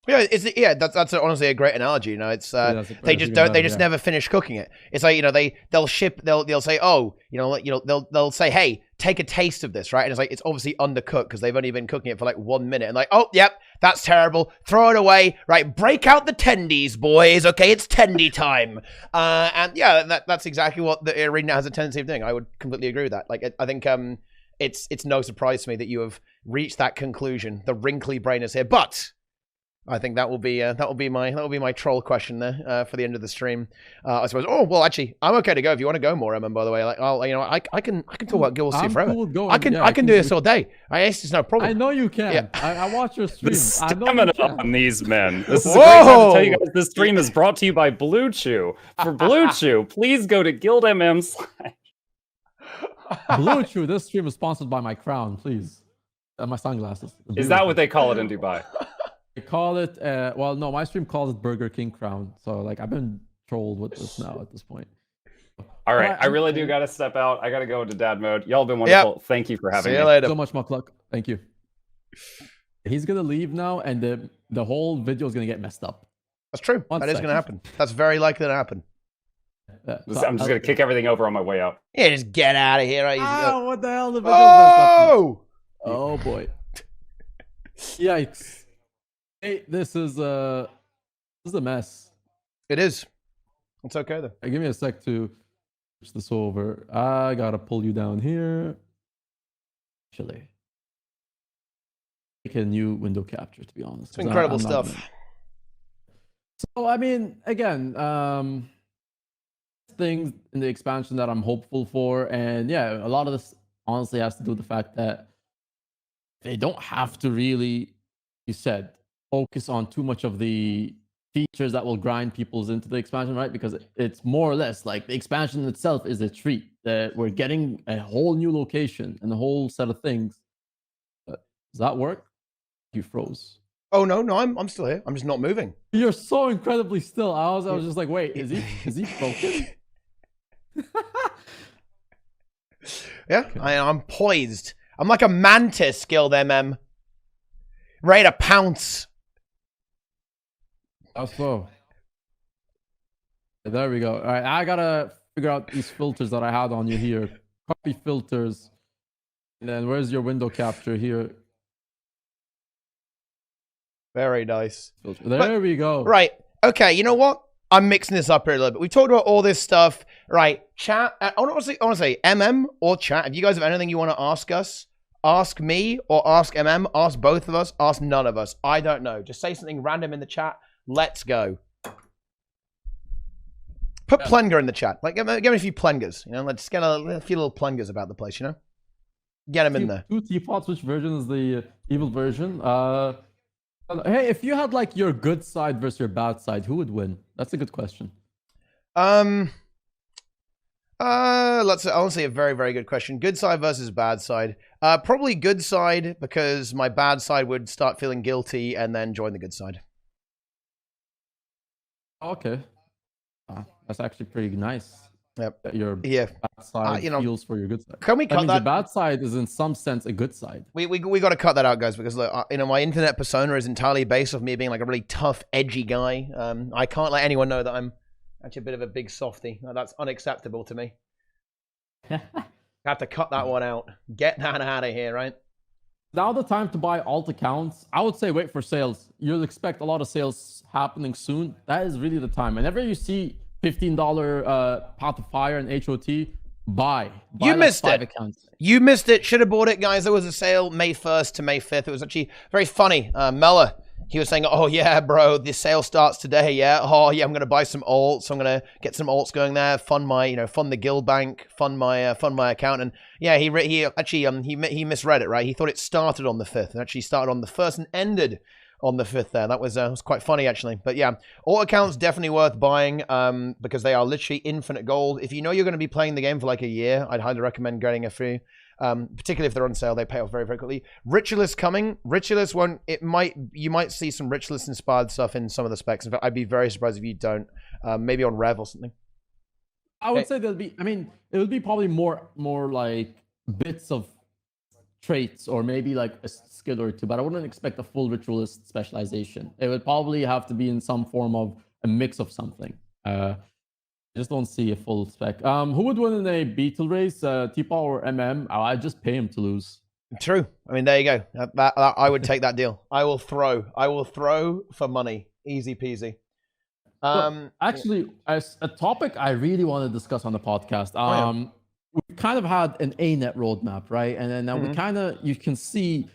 Yeah, that's honestly a great analogy. You know, it's they just never finish cooking it. It's like, you know, they'll say, oh, they'll say, hey, take a taste of this, right? And it's like, it's obviously undercooked because they've only been cooking it for like 1 minute, and like, oh, yep, that's terrible. Throw it away, right? Break out the tendies, boys. Okay, it's tendy time. And yeah, that's exactly what the ArenaNet has a tendency of doing. I would completely agree with that. Like, I think it's no surprise to me that you have reached that conclusion. The wrinkly brain is here, but I think that will be my troll question there for the end of the stream. I suppose. Oh well, actually, I'm okay to go if you want to go more, Emin. By the way, like, I can talk about Guild Wars 2 forever. Cool I can do this all day. It's just no problem. I know you can. Yeah. I watch your streams. The stamina on these men. This is a great time to tell you guys. This stream is brought to you by Blue Chew. For Blue Chew, please go to GuildMM. Blue Chew. This stream is sponsored by my crown, please, and my sunglasses. Is that what they call it in Dubai? They call it, well, no, my stream calls it Burger King Crown. So, like, I've been trolled with this now at this point. All right, I really do got to step out. I got to go into dad mode. Y'all been wonderful. Yep. Thank you for having me. See you later. So much, Mukluk. Thank you. He's going to leave now, and the whole video is going to get messed up. That's true. That is going to happen. That's very likely to happen. I'm just going to kick everything over on my way out. Yeah, just get out of here. What the hell? The video's messed up. Oh, boy. Yikes. Hey, this is a mess. It is. It's okay though. Hey, give me a sec to switch this over. I gotta pull you down here. Actually, make a new window capture. To be honest, it's incredible stuff. So I mean, again, things in the expansion that I'm hopeful for, and yeah, a lot of this honestly has to do with the fact that they don't have to really, you said, focus on too much of the features that will grind people's into the expansion, right? Because it's more or less like the expansion itself is a treat that we're getting a whole new location and a whole set of things. Does that work? You froze. Oh no, I'm still here. I'm just not moving. You're so incredibly still. I was just like, wait, is he broken? Yeah, okay. I'm poised. I'm like a mantis, Guild MM. Ready to pounce. How slow? There we go. All right, I gotta figure out these filters that I had on you here. Copy filters. And then where's your window capture here? Very nice. There we go. Right. Okay, you know what? I'm mixing this up here a little bit. We talked about all this stuff. Right. Chat. I want to say MM or chat. If you guys have anything you want to ask us, ask me or ask MM. Ask both of us. Ask none of us. I don't know. Just say something random in the chat. Let's go. Put Plenger in the chat. Like, give me a few Plengers. You know, let's get a few little Plengers about the place, you know? Get them in there. 2 teapots. Which version is the Evil version. Hey, if you had like your good side versus your bad side, who would win? That's a good question. Let's honestly a very, very good question. Good side versus bad side. Probably good side because my bad side would start feeling guilty and then join the good side. Okay. That's actually pretty nice. Yep. That your Yeah. bad side you know, feels for your good side. Can we That cut means that? your bad side is in some sense a good side. We got to cut that out, guys, because look, my internet persona is entirely based off me being like a really tough, edgy guy. I can't let anyone know that I'm actually a bit of a big softie. That's unacceptable to me. I have to cut that one out. Get that out of here, right? Now the time to buy alt accounts. I would say wait for sales. You'll expect a lot of sales happening soon. That is really the time. Whenever you see $15 Path of Fire and HOT, buy You like missed 5 it. accounts. You missed it. Should have bought it, guys. There was a sale May 1st to May 5th. It was actually very funny. Mella, he was saying, "Oh yeah, bro, this sale starts today. Yeah. Oh yeah, I'm gonna buy some alts. I'm gonna get some alts going there. Fund my, fund the guild bank. Fund my account." And yeah, he actually he misread it, right? He thought it started on the 5th, and actually started on the 1st and ended on the 5th. There, that was quite funny actually. But yeah, alt accounts definitely worth buying because they are literally infinite gold. If you know you're going to be playing the game for like a year, I'd highly recommend getting a few. Particularly if they're on sale, they pay off very, very quickly. Ritualist coming. Ritualist won't. You might see some Ritualist inspired stuff in some of the specs. In fact, I'd be very surprised if you don't. Maybe on Rev or something. I would say there'll be. I mean, it would be probably more like bits of traits or maybe like a skill or two. But I wouldn't expect a full Ritualist specialization. It would probably have to be in some form of a mix of something. I just don't see a full spec. Who would win in a beetle race, Teapot or MM? I just pay him to lose. True. I mean, there you go. That I would take that deal. I will throw for money. Easy peasy. Actually, as a topic I really want to discuss on the podcast, we kind of had an ArenaNet roadmap, right? And then now we kind of, you can see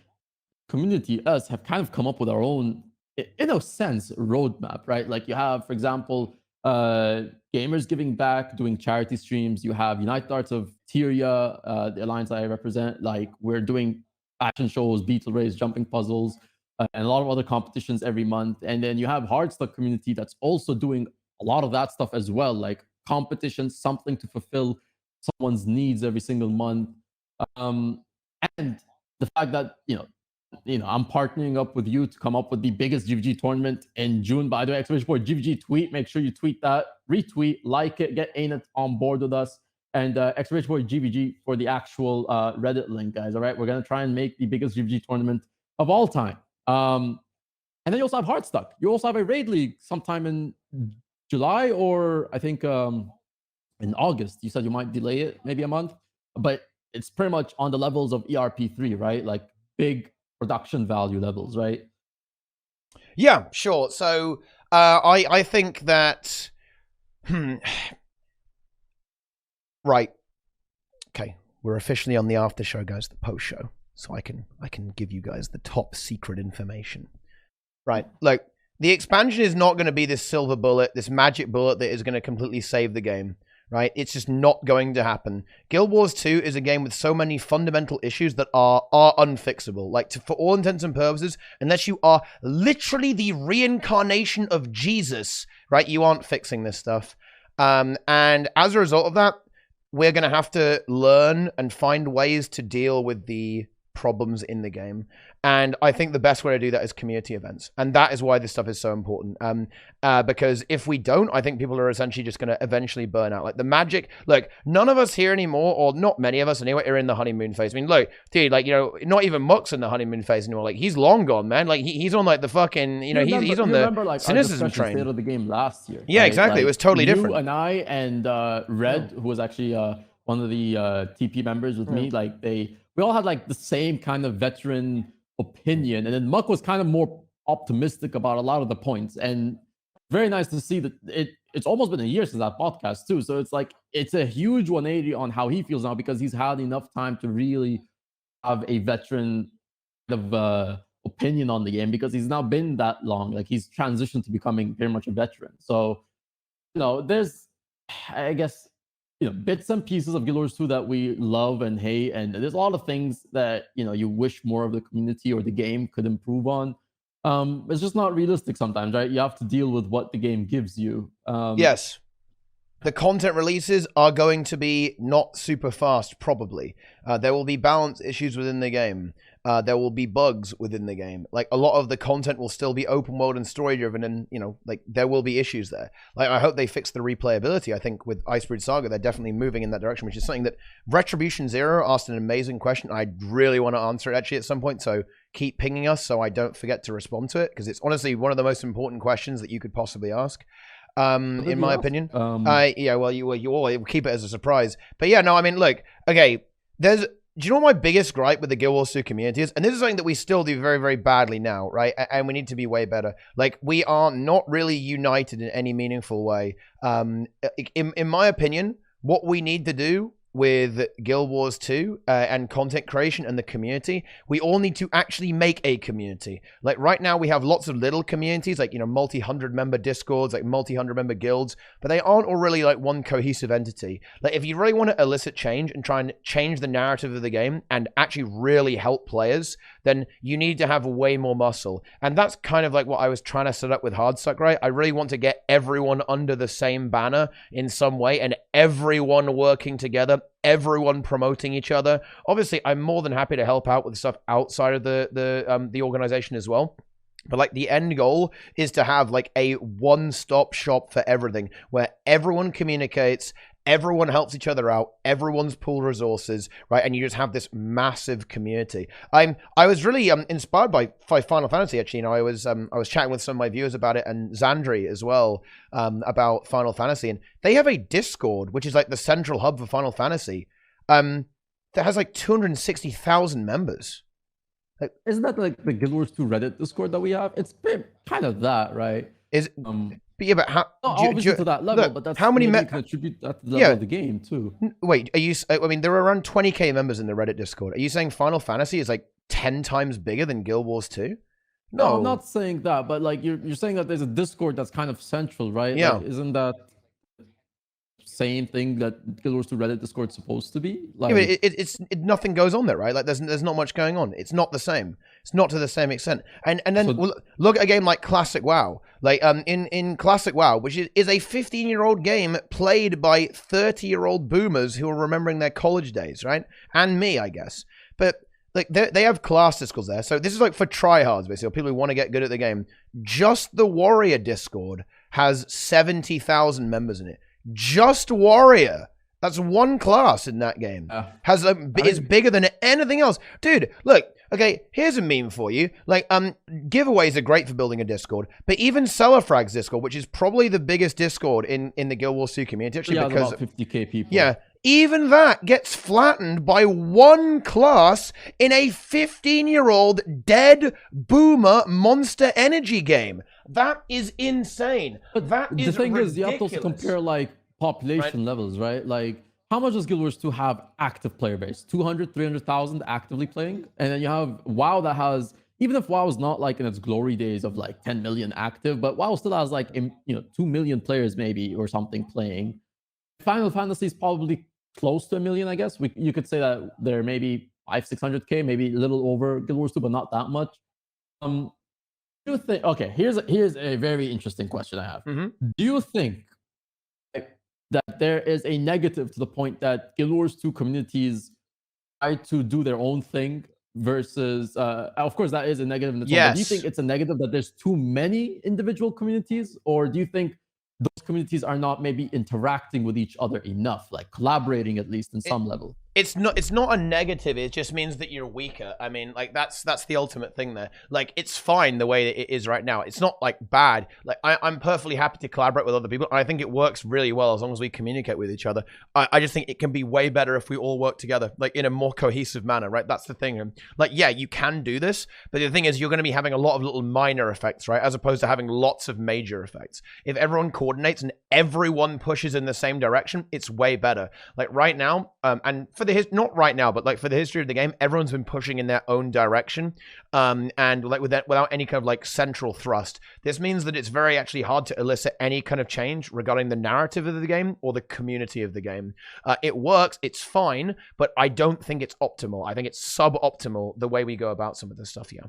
community, us, have kind of come up with our own, in a sense, roadmap, right? Like you have, for example, gamers giving back, doing charity streams. You have United Arts of Tyria, the alliance I represent. Like we're doing fashion shows, beetle race, jumping puzzles, and a lot of other competitions every month. And then you have Hardstuck community that's also doing a lot of that stuff as well, like competitions, something to fulfill someone's needs every single month. And the fact that I'm partnering up with you to come up with the biggest GVG tournament in June. By the way, !Board GVG tweet. Make sure you tweet that, retweet, like it, get ArenaNet on board with us, and !Board GVG for the actual Reddit link, guys. All right, we're gonna try and make the biggest GVG tournament of all time. And then you also have Hardstuck. You also have a raid league sometime in July, or I think in August. You said you might delay it maybe a month, but it's pretty much on the levels of ERP3, right? Like big production value levels, right? Yeah, sure. So I think that right. Okay, we're officially on the after show, guys, the post show. So I can give you guys the top secret information. Right. Look, the expansion is not going to be this silver bullet, this magic bullet that is going to completely save the game. Right? It's just not going to happen. Guild Wars 2 is a game with so many fundamental issues that are unfixable. Like, for all intents and purposes, unless you are literally the reincarnation of Jesus, right, you aren't fixing this stuff. And as a result of that, we're going to have to learn and find ways to deal with the problems in the game. And I think the best way to do that is community events. And that is why this stuff is so important. Because if we don't, I think people are essentially just going to eventually burn out. Like the magic, look, none of us here anymore, or not many of us anyway, are in the honeymoon phase. I mean, look, dude, like, not even Muck's in the honeymoon phase anymore. Like, he's long gone, man. Like, he's on like the fucking, he's on the like, cynicism train. State of the game last year. Yeah, right? exactly. Like, it was totally you different. And I and Red, who was actually one of the TP members with me, like we all had like the same kind of veteran opinion, and then Muck was kind of more optimistic about a lot of the points, and very nice to see that it's almost been a year since that podcast too, so it's like it's a huge 180 on how he feels now because he's had enough time to really have a veteran kind of opinion on the game because he's now been that long, like he's transitioned to becoming very much a veteran. So there's, I guess, bits and pieces of Guild Wars 2 that we love and hate, and there's a lot of things that you wish more of the community or the game could improve on. It's just not realistic sometimes, right? You have to deal with what the game gives you. Yes. The content releases are going to be not super fast, probably. There will be balance issues within the game. There will be bugs within the game. Like, a lot of the content will still be open world and story driven, and, there will be issues there. Like, I hope they fix the replayability. I think with Icebrood Saga, they're definitely moving in that direction, which is something that Retribution Zero asked an amazing question. I really want to answer it, actually, at some point, so keep pinging us so I don't forget to respond to it, because it's honestly one of the most important questions that you could possibly ask. In my opinion. You all keep it as a surprise. But yeah, no, I mean, look, okay, do you know what my biggest gripe with the Guild Wars 2 community is? And this is something that we still do very, very badly now, right? And we need to be way better. Like, we are not really united in any meaningful way. In my opinion, what we need to do with Guild Wars 2 and content creation and the community, we all need to actually make a community. Like, right now we have lots of little communities, like, multi-100 member discords, like multi-100 member guilds, but they aren't all really like one cohesive entity. Like, if you really want to elicit change and try and change the narrative of the game and actually really help players, then you need to have way more muscle. And that's kind of like what I was trying to set up with Hardstuck, right? I really want to get everyone under the same banner in some way and everyone working together, everyone promoting each other. Obviously, I'm more than happy to help out with stuff outside of the organization as well. But like, the end goal is to have like a one-stop shop for everything, where everyone communicates, everyone helps each other out, everyone's pool resources, right? And you just have this massive community. I was really inspired by Final Fantasy, actually. I was chatting with some of my viewers about it, and Xandri as well, about Final Fantasy, and they have a Discord, which is like the central hub for Final Fantasy, that has like 260,000 members. Like, isn't that like the Guild Wars 2 Reddit Discord that we have? It's kind of that, right? But yeah, but how? Not obviously to that level, but that's how many you can attribute that to the level of the game too. Wait, are you? I mean, there are around 20k members in the Reddit Discord. Are you saying Final Fantasy is like 10 times bigger than Guild Wars 2? No, I'm not saying that, but like you're saying that there's a Discord that's kind of central, right? Yeah. Like, isn't that same thing that Guild Wars 2 Reddit Discord's supposed to be? Like, yeah, but nothing goes on there, right? Like, there's not much going on. It's not the same. It's not to the same extent. And then look at a game like Classic WoW. Like, in Classic WoW, which is a 15-year-old game played by 30-year-old boomers who are remembering their college days, right? And me, I guess. But like, they have class discords there. So this is like for tryhards, basically, or people who want to get good at the game. Just the Warrior Discord has 70,000 members in it. Just Warrior. That's one class in that game. Is bigger than anything else. Dude, look, okay, here's a meme for you. Like, giveaways are great for building a Discord, but even Cellarfrag's Discord, which is probably the biggest Discord in the Guild Wars 2 community, actually, because about 50k people. Yeah, even that gets flattened by one class in a 15-year-old dead boomer Monster Energy game. That is insane. But that is the thing ridiculous. is, you have to also compare like population levels, right? Like, how much does Guild Wars 2 have active player base? 200, 300,000 actively playing? And then you have WoW that has, even if WoW is not like in its glory days of like 10 million active, but WoW still has like, 2 million players maybe or something playing. Final Fantasy is probably close to 1 million, I guess. You could say that they're maybe 500-600k, maybe a little over Guild Wars 2, but not that much. Do you think? Okay, here's a very interesting question I have. Mm-hmm. Do you think that there is a negative to the point that Guild Wars 2 communities try to do their own thing versus, of course, that is a negative in its own, but do you think it's a negative that there's too many individual communities, or do you think those communities are not maybe interacting with each other enough, like collaborating at least in some level? It's not a negative. It just means that you're weaker. I mean, like, that's the ultimate thing there. Like, it's fine the way that it is right now. It's not like bad. Like, I'm perfectly happy to collaborate with other people. I think it works really well as long as we communicate with each other. I just think it can be way better if we all work together, like, in a more cohesive manner, right? That's the thing. And like, yeah, you can do this, but the thing is, you're going to be having a lot of little minor effects, right? As opposed to having lots of major effects. If everyone coordinates and everyone pushes in the same direction, it's way better. Like, right now, and for the not right now, but like for the history of the game, everyone's been pushing in their own direction, and like without any kind of like central thrust. This means that it's very actually hard to elicit any kind of change regarding the narrative of the game or the community of the game. It works, it's fine, but I don't think it's optimal. I think it's suboptimal the way we go about some of this stuff. Yeah.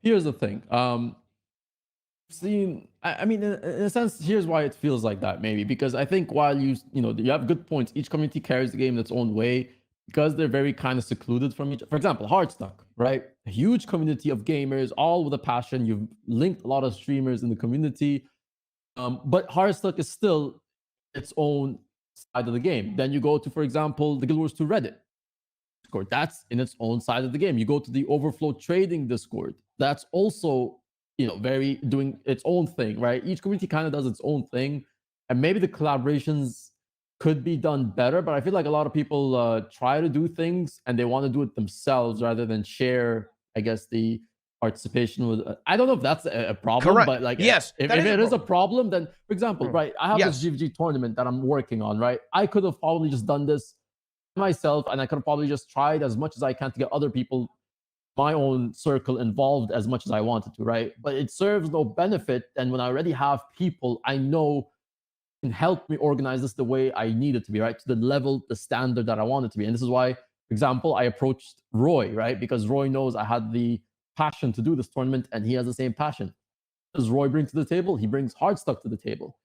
Here's the thing. I mean, in a sense, here's why it feels like that, maybe because I think while you have good points, each community carries the game in its own way because they're very kind of secluded from each. For example, Hardstuck, right? A huge community of gamers, all with a passion. You've linked a lot of streamers in the community, but Hardstuck is still its own side of the game. Then you go to, for example, the Guild Wars 2 Reddit Discord. That's in its own side of the game. You go to the Overflow Trading Discord. That's also very doing its own thing, right? Each community kind of does its own thing, and maybe the collaborations could be done better. But I feel like a lot of people try to do things and they want to do it themselves rather than share, I guess, the participation with. I don't know if that's a problem, Correct. But like, yes, if it is a problem, then for example, right, I have Yes. this GVG tournament that I'm working on, right? I could have probably just done this myself, and I could have probably just tried as much as I can to get other people, my own circle, involved as much as I wanted to, right? But it serves no benefit. And when I already have people I know can help me organize this the way I need it to be, right? To the level, the standard that I want it to be. And this is why, for example, I approached Roy, right? Because Roy knows I had the passion to do this tournament and he has the same passion. What does Roy bring to the table? He brings Hardstuck to the table.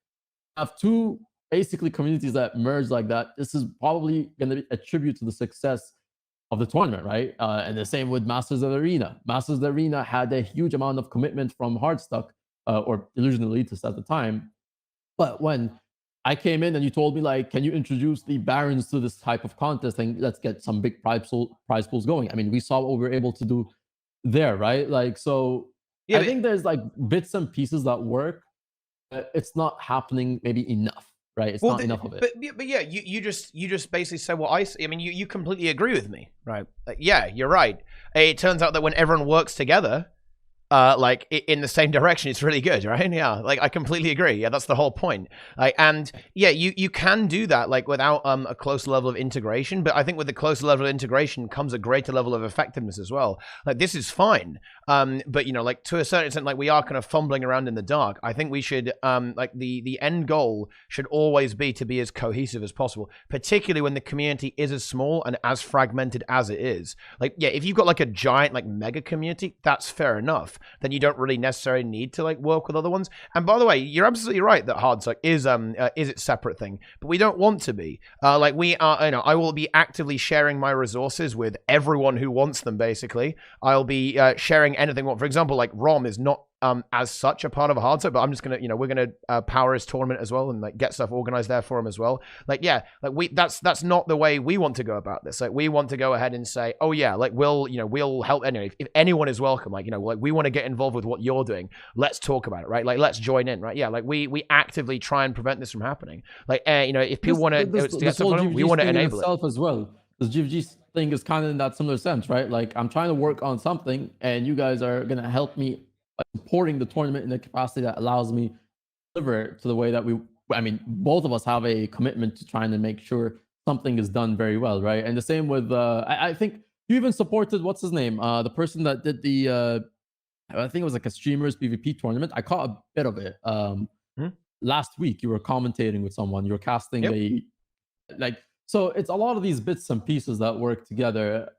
I have two basically communities that merge like that. This is probably going to be a tribute to the success of the tournament, right? And the same with Masters of the Arena. Masters of the Arena had a huge amount of commitment from Hardstuck or Illusion Elitists at the time. But when I came in and you told me, like, can you introduce the Barons to this type of contest and let's get some big prize pools going? I mean, we saw what we were able to do there, right? Like, so I think there's like bits and pieces that work. It's not happening maybe enough. Right, it's not enough of it. But yeah, you just basically said what I see. I mean, you completely agree with me, right? Like, yeah, you're right. It turns out that when everyone works together, like in the same direction, it's really good, right? Yeah, like I completely agree. Yeah, that's the whole point. Like, and yeah, you can do that like without a close level of integration. But I think with a closer level of integration comes a greater level of effectiveness as well. Like this is fine, but like to a certain extent, like we are kind of fumbling around in the dark. I think we should like the end goal should always be to be as cohesive as possible, particularly when the community is as small and as fragmented as it is. Like yeah, if you've got like a giant like mega community, that's fair enough. Then you don't really necessarily need to like work with other ones. And by the way, you're absolutely right that Hardstuck is its separate thing, but we don't want to be. Like we are, I will be actively sharing my resources with everyone who wants them. Basically, I'll be sharing anything. For example, like Rom is not as such a part of a Hardstuck, but I'm just gonna, we're gonna power his tournament as well and like get stuff organized there for him as well. Like yeah, like that's not the way we want to go about this. Like we want to go ahead and say, oh yeah, like we'll help anyway. If anyone is welcome, like like we want to get involved with what you're doing. Let's talk about it, right? Like let's join in, right? Yeah, like we actively try and prevent this from happening. Like if people want to get something, we want to enable it as well. This GVG thing is kind of in that similar sense, right? Like I'm trying to work on something, and you guys are gonna help me supporting the tournament in a capacity that allows me to deliver to the way that both of us have a commitment to trying to make sure something is done very well, right? And the same with I think you even supported what's his name, the person that did the I think it was like a streamers PvP tournament. I caught a bit of it last week. You were commentating with someone, you were casting so it's a lot of these bits and pieces that work together.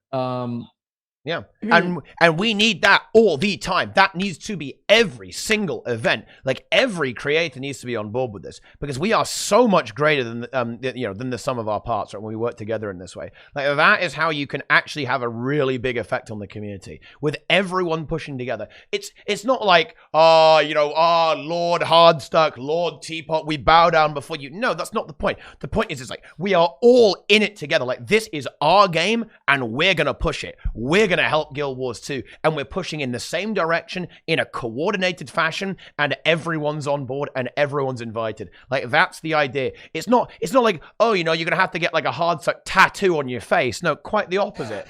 Yeah, and we need that all the time. That needs to be every single event. Like every creator needs to be on board with this because we are so much greater than than the sum of our parts. Right, when we work together in this way, like that is how you can actually have a really big effect on the community with everyone pushing together. It's not like Lord Hardstuck, Lord Teapot, we bow down before you. No, that's not the point. The point is, it's like we are all in it together. Like this is our game, and we're gonna push it. We're going to help Guild Wars 2, and we're pushing in the same direction in a coordinated fashion, and everyone's on board and everyone's invited. Like that's the idea. It's not like, oh, you're going to have to get like a Hardstuck tattoo on your face. No, quite the opposite.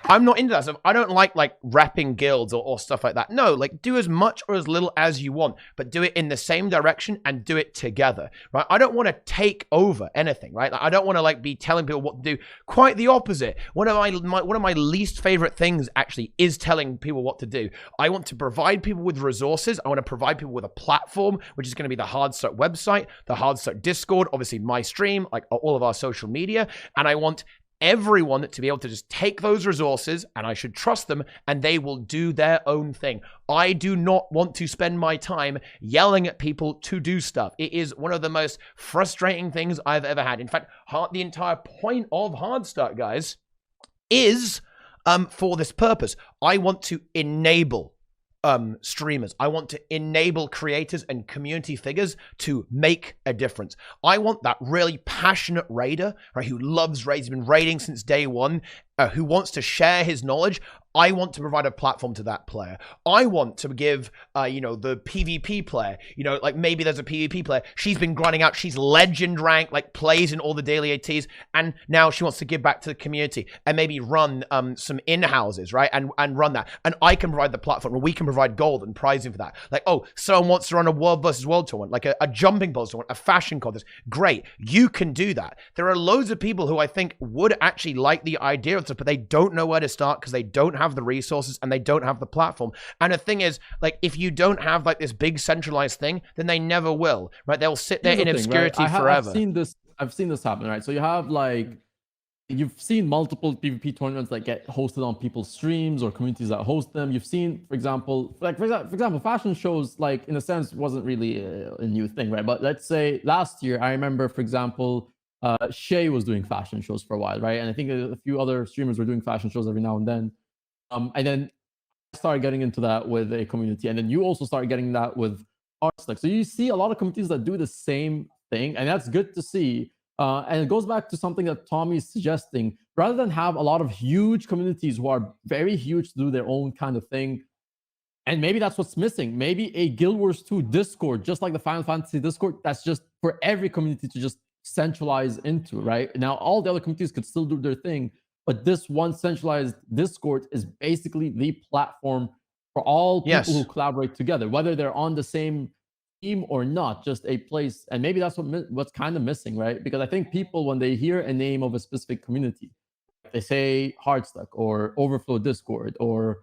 I'm not into that stuff. I don't like repping guilds or stuff like that. No, like do as much or as little as you want, but do it in the same direction and do it together, right? I don't want to take over anything, right? Like, I don't want to like be telling people what to do. Quite the opposite. One of my least favorite things actually is telling people what to do. I want to provide people with resources. I want to provide people with a platform, which is going to be the Hardstuck website, the Hardstuck Discord, obviously my stream, like all of our social media, and I want everyone to be able to just take those resources, and I should trust them, and they will do their own thing. I do not want to spend my time yelling at people to do stuff. It is one of the most frustrating things I've ever had. In fact, the entire point of Hardstuck, guys, is for this purpose. I want to enable streamers. I want to enable creators and community figures to make a difference. I want that really passionate raider, right, who loves raids, been raiding since day one, who wants to share his knowledge. I want to provide a platform to that player. I want to give, the PvP player, like maybe there's a PvP player. She's been grinding out. She's legend rank, like plays in all the daily ATs. And now she wants to give back to the community and maybe run some in-houses, right? And run that. And I can provide the platform, and we can provide gold and prizing for that. Like, oh, someone wants to run a world versus world tournament, like a jumping balls tournament, a fashion contest. Great. You can do that. There are loads of people who I think would actually like the idea of stuff, but they don't know where to start because they don't have the resources and they don't have the platform. And the thing is, like, if you don't have like this big centralized thing, then they never will, right? They'll sit there in obscurity forever. I've seen this happen, right? So you have like, you've seen multiple PvP tournaments that get hosted on people's streams or communities that host them. You've seen, for example, fashion shows, like in a sense, wasn't really a new thing, right? But let's say last year, I remember, for example, Shay was doing fashion shows for a while, right? And I think a few other streamers were doing fashion shows every now and then. And then I started getting into that with a community, and then you also started getting that with Hardstuck. So you see a lot of communities that do the same thing, and that's good to see. And it goes back to something that Tommy is suggesting. Rather than have a lot of huge communities who are very huge to do their own kind of thing, and maybe that's what's missing. Maybe a Guild Wars 2 Discord, just like the Final Fantasy Discord, that's just for every community to just centralize into, right? Now, all the other communities could still do their thing, but this one centralized Discord is basically the platform for all people who collaborate together, whether they're on the same team or not, just a place. And maybe that's what's kind of missing, right? Because I think people, when they hear a name of a specific community, they say Hardstuck or Overflow Discord or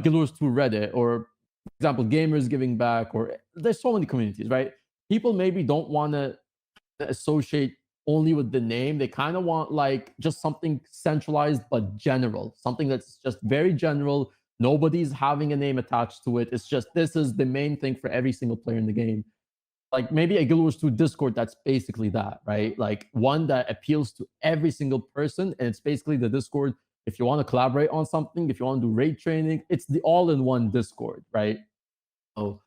Guild Wars 2 Reddit, or, for example, Gamers Giving Back, or there's so many communities, right? People maybe don't want to associate only with the name. They kind of want like just something centralized but general, something that's just very general. Nobody's having a name attached to it. It's just, this is the main thing for every single player in the game. Like maybe a Guild Wars 2 Discord, that's basically that, right? Like one that appeals to every single person, and it's basically the Discord. If you want to collaborate on something, if you want to do raid training, it's the all-in-one Discord, right? So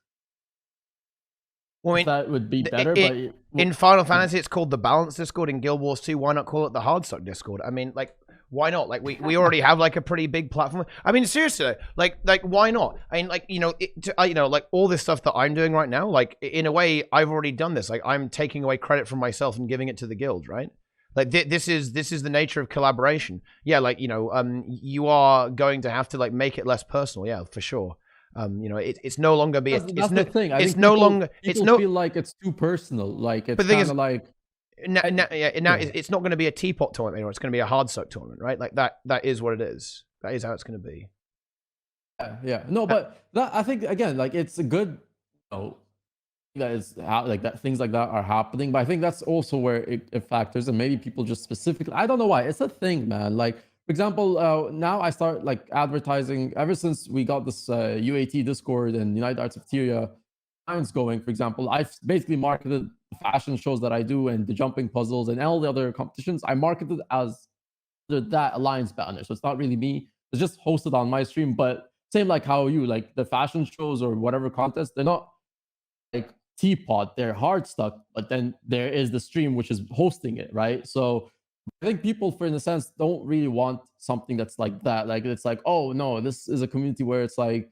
well, I mean, that would be better. But in Final Fantasy, it's called the Balance Discord. In Guild Wars 2, why not call it the Hardstuck Discord? I mean, like, why not? Like, we already have like a pretty big platform. I mean, seriously, like why not? I mean, like, like all this stuff that I'm doing right now, like in a way, I've already done this. Like, I'm taking away credit from myself and giving it to the guild, right? Like this is the nature of collaboration. Yeah, like, you are going to have to like make it less personal. Yeah, for sure. It's no longer be. That's the thing. It's no longer. It's no. Feel like it's too personal. Like it's kind of like. Now it's not going to be a teapot tournament anymore. It's going to be a Hardstuck tournament, right? Like that is what it is. That is how it's going to be. Yeah. No, but that, I think, again, like it's a good, that is like that, things like that are happening. But I think that's also where it factors, and maybe people just specifically, I don't know why, it's a thing, man. Like, for example, now I start like advertising ever since we got this UAT Discord and United Arts of Tyria going. For example, I've basically marketed the fashion shows that I do and the jumping puzzles and all the other competitions. I marketed as that Alliance banner. So it's not really me. It's just hosted on my stream. But same like how you, like the fashion shows or whatever contest, they're not like Teapot, they're Hardstuck, but then there is the stream which is hosting it, right? So I think people, in a sense, don't really want something that's like that. Like it's like, oh no, this is a community where it's like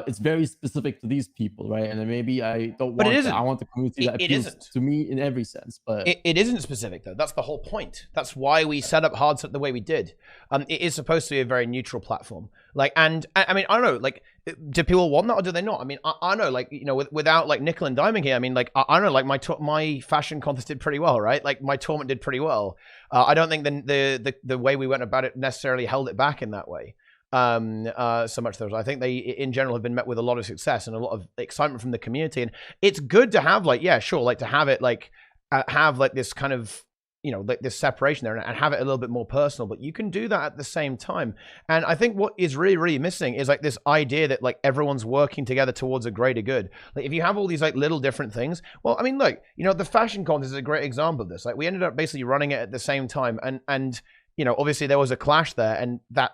it's very specific to these people, right? And then maybe I don't But it want that. isn't. I want the community that It appeals isn't. to me in every sense. But it isn't specific though. That's the whole point. That's why we set up Hardstuck the way we did. It is supposed to be a very neutral platform. Like, and I mean, I don't know, like, do people want that or do they not? I mean, I know, like, you know, without like nickel and diming here, I mean, like, I don't know, like my fashion contest did pretty well, right? Like my tournament did pretty well. I don't think the way we went about it necessarily held it back in that way. So much those. I think they in general have been met with a lot of success and a lot of excitement from the community, and it's good to have, like, yeah, sure, like to have it like have like this kind of, you know, like this separation there and have it a little bit more personal, but you can do that at the same time. And I think what is really, really missing is like this idea that like everyone's working together towards a greater good. Like if you have all these like little different things, well, I mean, look, you know, the fashion contest is a great example of this. Like we ended up basically running it at the same time, and you know, obviously there was a clash there, and that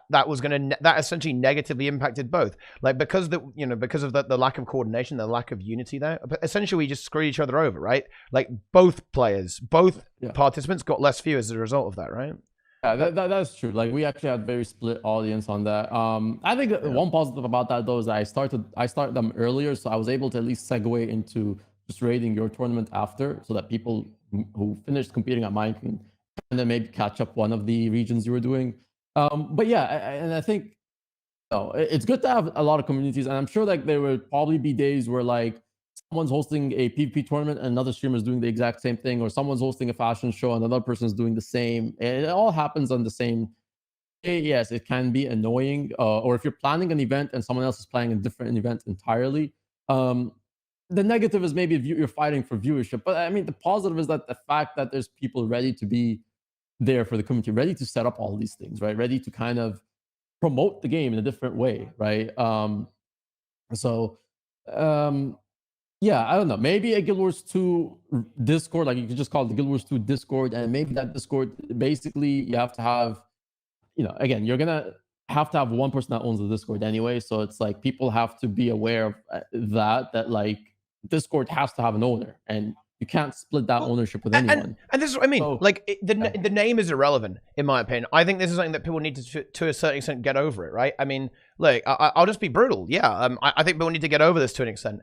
essentially negatively impacted both. Like because of the lack of coordination, the lack of unity there, but essentially we just screwed each other over, right? Like both players, participants got less viewers as a result of that, right? Yeah, that's true. Like we actually had very split audience on that. I think one positive about that though is that I started them earlier, so I was able to at least segue into just raiding your tournament after, so that people who finished competing at mine can and then maybe catch up one of the regions you were doing. But yeah, and I think it's good to have a lot of communities, and I'm sure like there will probably be days where like someone's hosting a PvP tournament and another streamer is doing the exact same thing, or someone's hosting a fashion show and another person's doing the same. And it all happens on the same day. Yes, it can be annoying, or if you're planning an event and someone else is planning a different event entirely. The negative is maybe you're fighting for viewership, but I mean the positive is that the fact that there's people ready to be there for the community, ready to set up all these things, right? Ready to kind of promote the game in a different way, right? Yeah, I don't know. Maybe a Guild Wars 2 Discord, like you could just call it the Guild Wars 2 Discord, and maybe that Discord, basically you have to have, you know, again, you're gonna have to have one person that owns the Discord anyway, so it's like people have to be aware of that like Discord has to have an owner, and you can't split that ownership with anyone. And this is what I mean. So, like the name is irrelevant in my opinion. I think this is something that people need to a certain extent get over it, right? I mean, look, I'll just be brutal. Yeah, I think people need to get over this to an extent.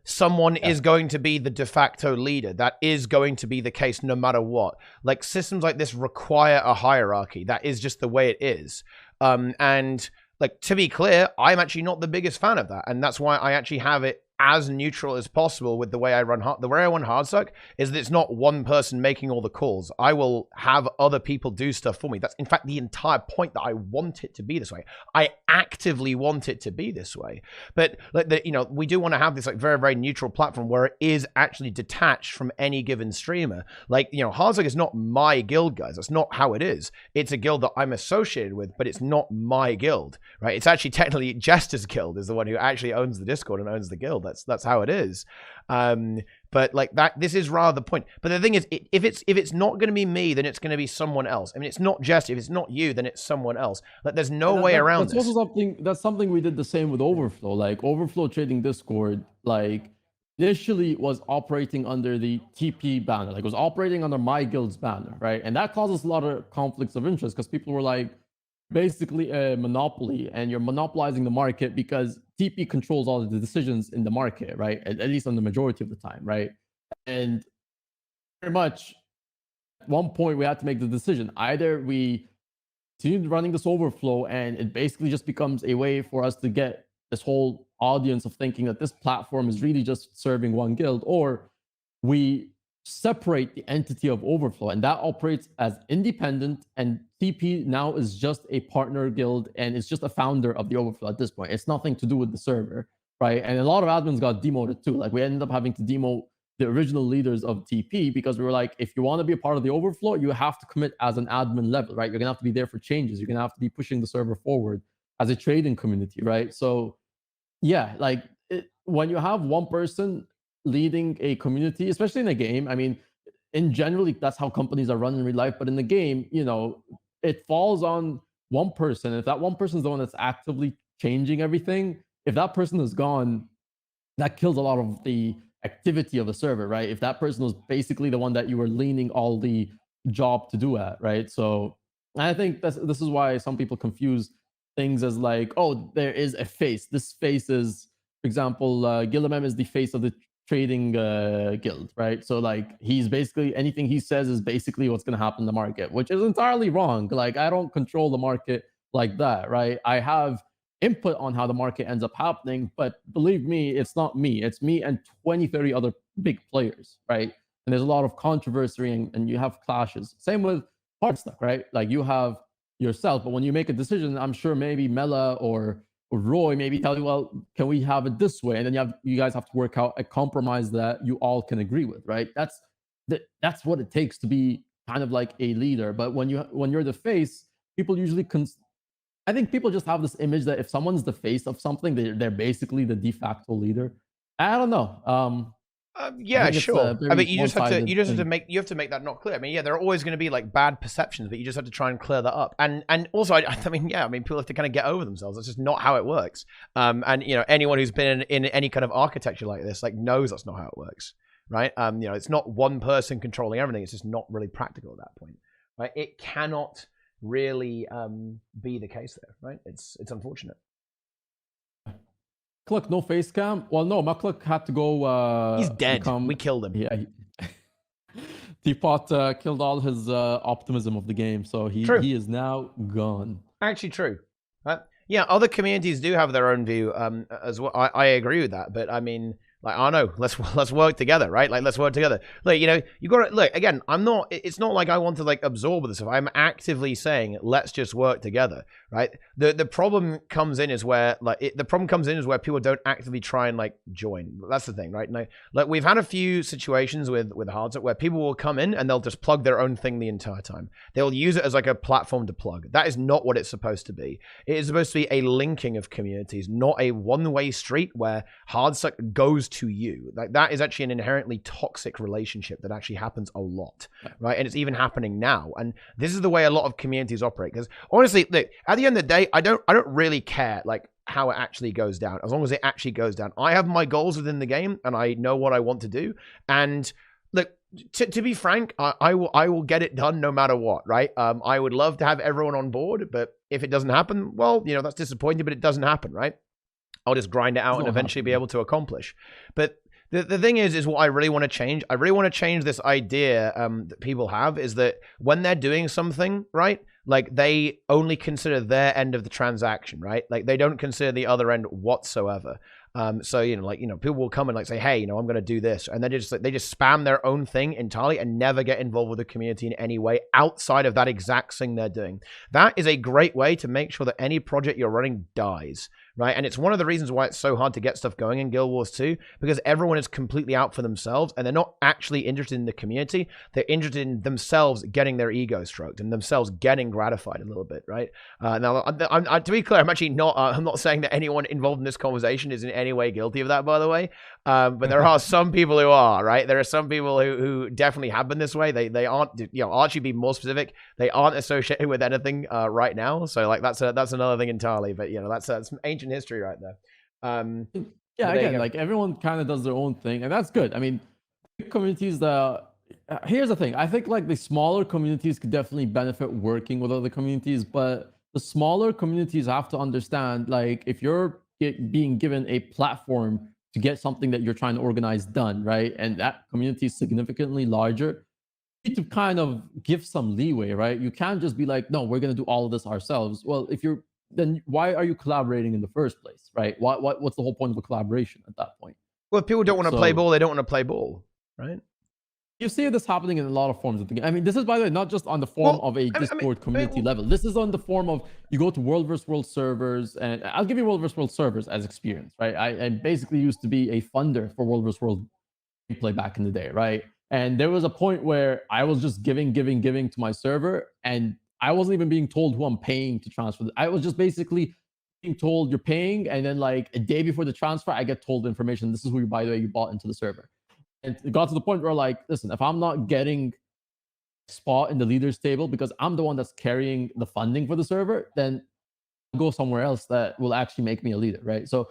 Someone is going to be the de facto leader. That is going to be the case no matter what. Like systems like this require a hierarchy. That is just the way it is. And like to be clear, I'm actually not the biggest fan of that, and that's why I actually have it as neutral as possible with the way I run the way I run Hardstuck is that it's not one person making all the calls. I will have other people do stuff for me. That's in fact the entire point, that I want it to be this way. I actively want it to be this way. But like you know, we do want to have this like very, very neutral platform where it is actually detached from any given streamer. Like, you know, Hardstuck is not my guild, guys. That's not how it is. It's a guild that I'm associated with, but it's not my guild, right? It's actually technically Jester's guild is the one who actually owns the Discord and owns the guild. That's how it is. But like that, this is rather the point. But the thing is, if it's not going to be me, then it's going to be someone else. I mean, it's not Jester. If it's not you, then it's someone else. Like there's no way around this. That's something we did the same with Overflow. Like Overflow Trading Discord, like initially was operating under the TP banner. Like it was operating under my guild's banner, right? And that causes a lot of conflicts of interest because people were like, basically a monopoly, and you're monopolizing the market because TP controls all of the decisions in the market, right? At least on the majority of the time, right? And very much at one point we had to make the decision. Either we continue running this overflow and it basically just becomes a way for us to get this whole audience of thinking that this platform is really just serving one guild, or we separate the entity of Overflow, and that operates as independent, and TP now is just a partner guild and it's just a founder of the Overflow at this point. It's nothing to do with the server, right? And a lot of admins got demoted too. Like we ended up having to demote the original leaders of TP because we were like, if you want to be a part of the Overflow, you have to commit as an admin level, right? You're gonna have to be there for changes. You're gonna have to be pushing the server forward as a trading community, right? So yeah, like when you have one person leading a community, especially in a game, I mean, in generally, that's how companies are run in real life. But in the game, you know, it falls on one person. If that one person is the one that's actively changing everything, if that person is gone, that kills a lot of the activity of the server, right? If that person was basically the one that you were leaning all the job to do at, right? So I think this is why some people confuse things as like, oh, there is a face. This face is, for example, Gilliman is the face of the trading guild, right? So like he's basically anything he says is basically what's going to happen in the market, which is entirely wrong. Like I don't control the market like that, right? I have input on how the market ends up happening, but believe me, it's not me. It's me and 20, 30 other big players, right? And there's a lot of controversy and you have clashes. Same with Hardstuck, right? Like you have yourself, but when you make a decision, I'm sure maybe Mela or Roy maybe tell you, well, can we have it this way? And then you guys have to work out a compromise that you all can agree with, right? That's what it takes to be kind of like a leader. But when you're the face, people usually I think people just have this image that if someone's the face of something, they're basically the de facto leader. I don't know. Yeah, sure. I mean, you have to thing. make that not clear. I mean, yeah, there are always going to be like bad perceptions, but you just have to try and clear that up. And also, I mean, people have to kind of get over themselves. That's just not how it works. And anyone who's been in any kind of architecture like this, like knows that's not how it works, right? It's not one person controlling everything. It's just not really practical at that point, right? It cannot really be the case there, right? It's unfortunate. Mukluk, no face cam. Well, no, Mukluk had to go. He's dead. We killed him. Yeah. Teapot killed all his optimism of the game, so he is now gone. Actually, true. Yeah, other communities do have their own view as well. I agree with that, but I mean, like, I know, let's work together, right? Like, let's work together. Like, you got to look again. It's not like I want to like absorb this stuff. I'm actively saying let's just work together, right? The problem comes in is where people don't actively try and like join. That's the thing, right? Like we've had a few situations with Hardstuck where people will come in and they'll just plug their own thing the entire time. They'll use it as like a platform to plug. That is not what it's supposed to be. It is supposed to be a linking of communities, not a one-way street where Hardstuck goes to you. Like that is actually an inherently toxic relationship that actually happens a lot, right? And it's even happening now. And this is the way a lot of communities operate. Because honestly, look, at the end of the day, I don't really care like how it actually goes down. As long as it actually goes down, I have my goals within the game and I know what I want to do. And look, to be frank, I will get it done no matter what, right? I would love to have everyone on board, but if it doesn't happen, well, that's disappointing, but it doesn't happen, right? I'll just grind it out and eventually be able to accomplish. But the thing is what I really want to change. I really want to change this idea that people have is that when they're doing something, right, like they only consider their end of the transaction, right? Like they don't consider the other end whatsoever. So, people will come and like say, hey, I'm going to do this. And they just spam their own thing entirely and never get involved with the community in any way outside of that exact thing they're doing. That is a great way to make sure that any project you're running dies, right? And it's one of the reasons why it's so hard to get stuff going in Guild Wars 2, because everyone is completely out for themselves and they're not actually interested in the community. They're interested in themselves getting their ego stroked and themselves getting gratified a little bit, right? Now, to be clear, I'm actually not, I'm not saying that anyone involved in this conversation is in any way guilty of that, by the way. But there are some people who are, right? There are some people who definitely have been this way. They aren't, I'll actually be more specific. They aren't associated with anything right now. So like that's another thing entirely. But that's some ancient history right there. Yeah, again, like everyone kind of does their own thing, and that's good. I mean, communities that here's the thing. I think like the smaller communities could definitely benefit working with other communities, but the smaller communities have to understand, like, if you're being given a platform to get something that you're trying to organize done, right, and that community is significantly larger, you need to kind of give some leeway, right? You can't just be like, no, we're going to do all of this ourselves. Well, then why are you collaborating in the first place, right? What's the whole point of a collaboration at that point? Well, if people don't want to play ball, they don't want to play ball, right? You see this happening in a lot of forms of the game. I mean, this is, by the way, not just on the form of a Discord community level. This is on the form of, you go to World vs. World servers, and I'll give you World vs. World servers as experience, right? I basically used to be a funder for World vs. World gameplay back in the day, right? And there was a point where I was just giving to my server, and I wasn't even being told who I'm paying to transfer. I was just basically being told you're paying, and then like a day before the transfer, I get told information. This is who, by the way, you bought into the server. And it got to the point where, like, listen, if I'm not getting a spot in the leaders table because I'm the one that's carrying the funding for the server, then I'll go somewhere else that will actually make me a leader, right? So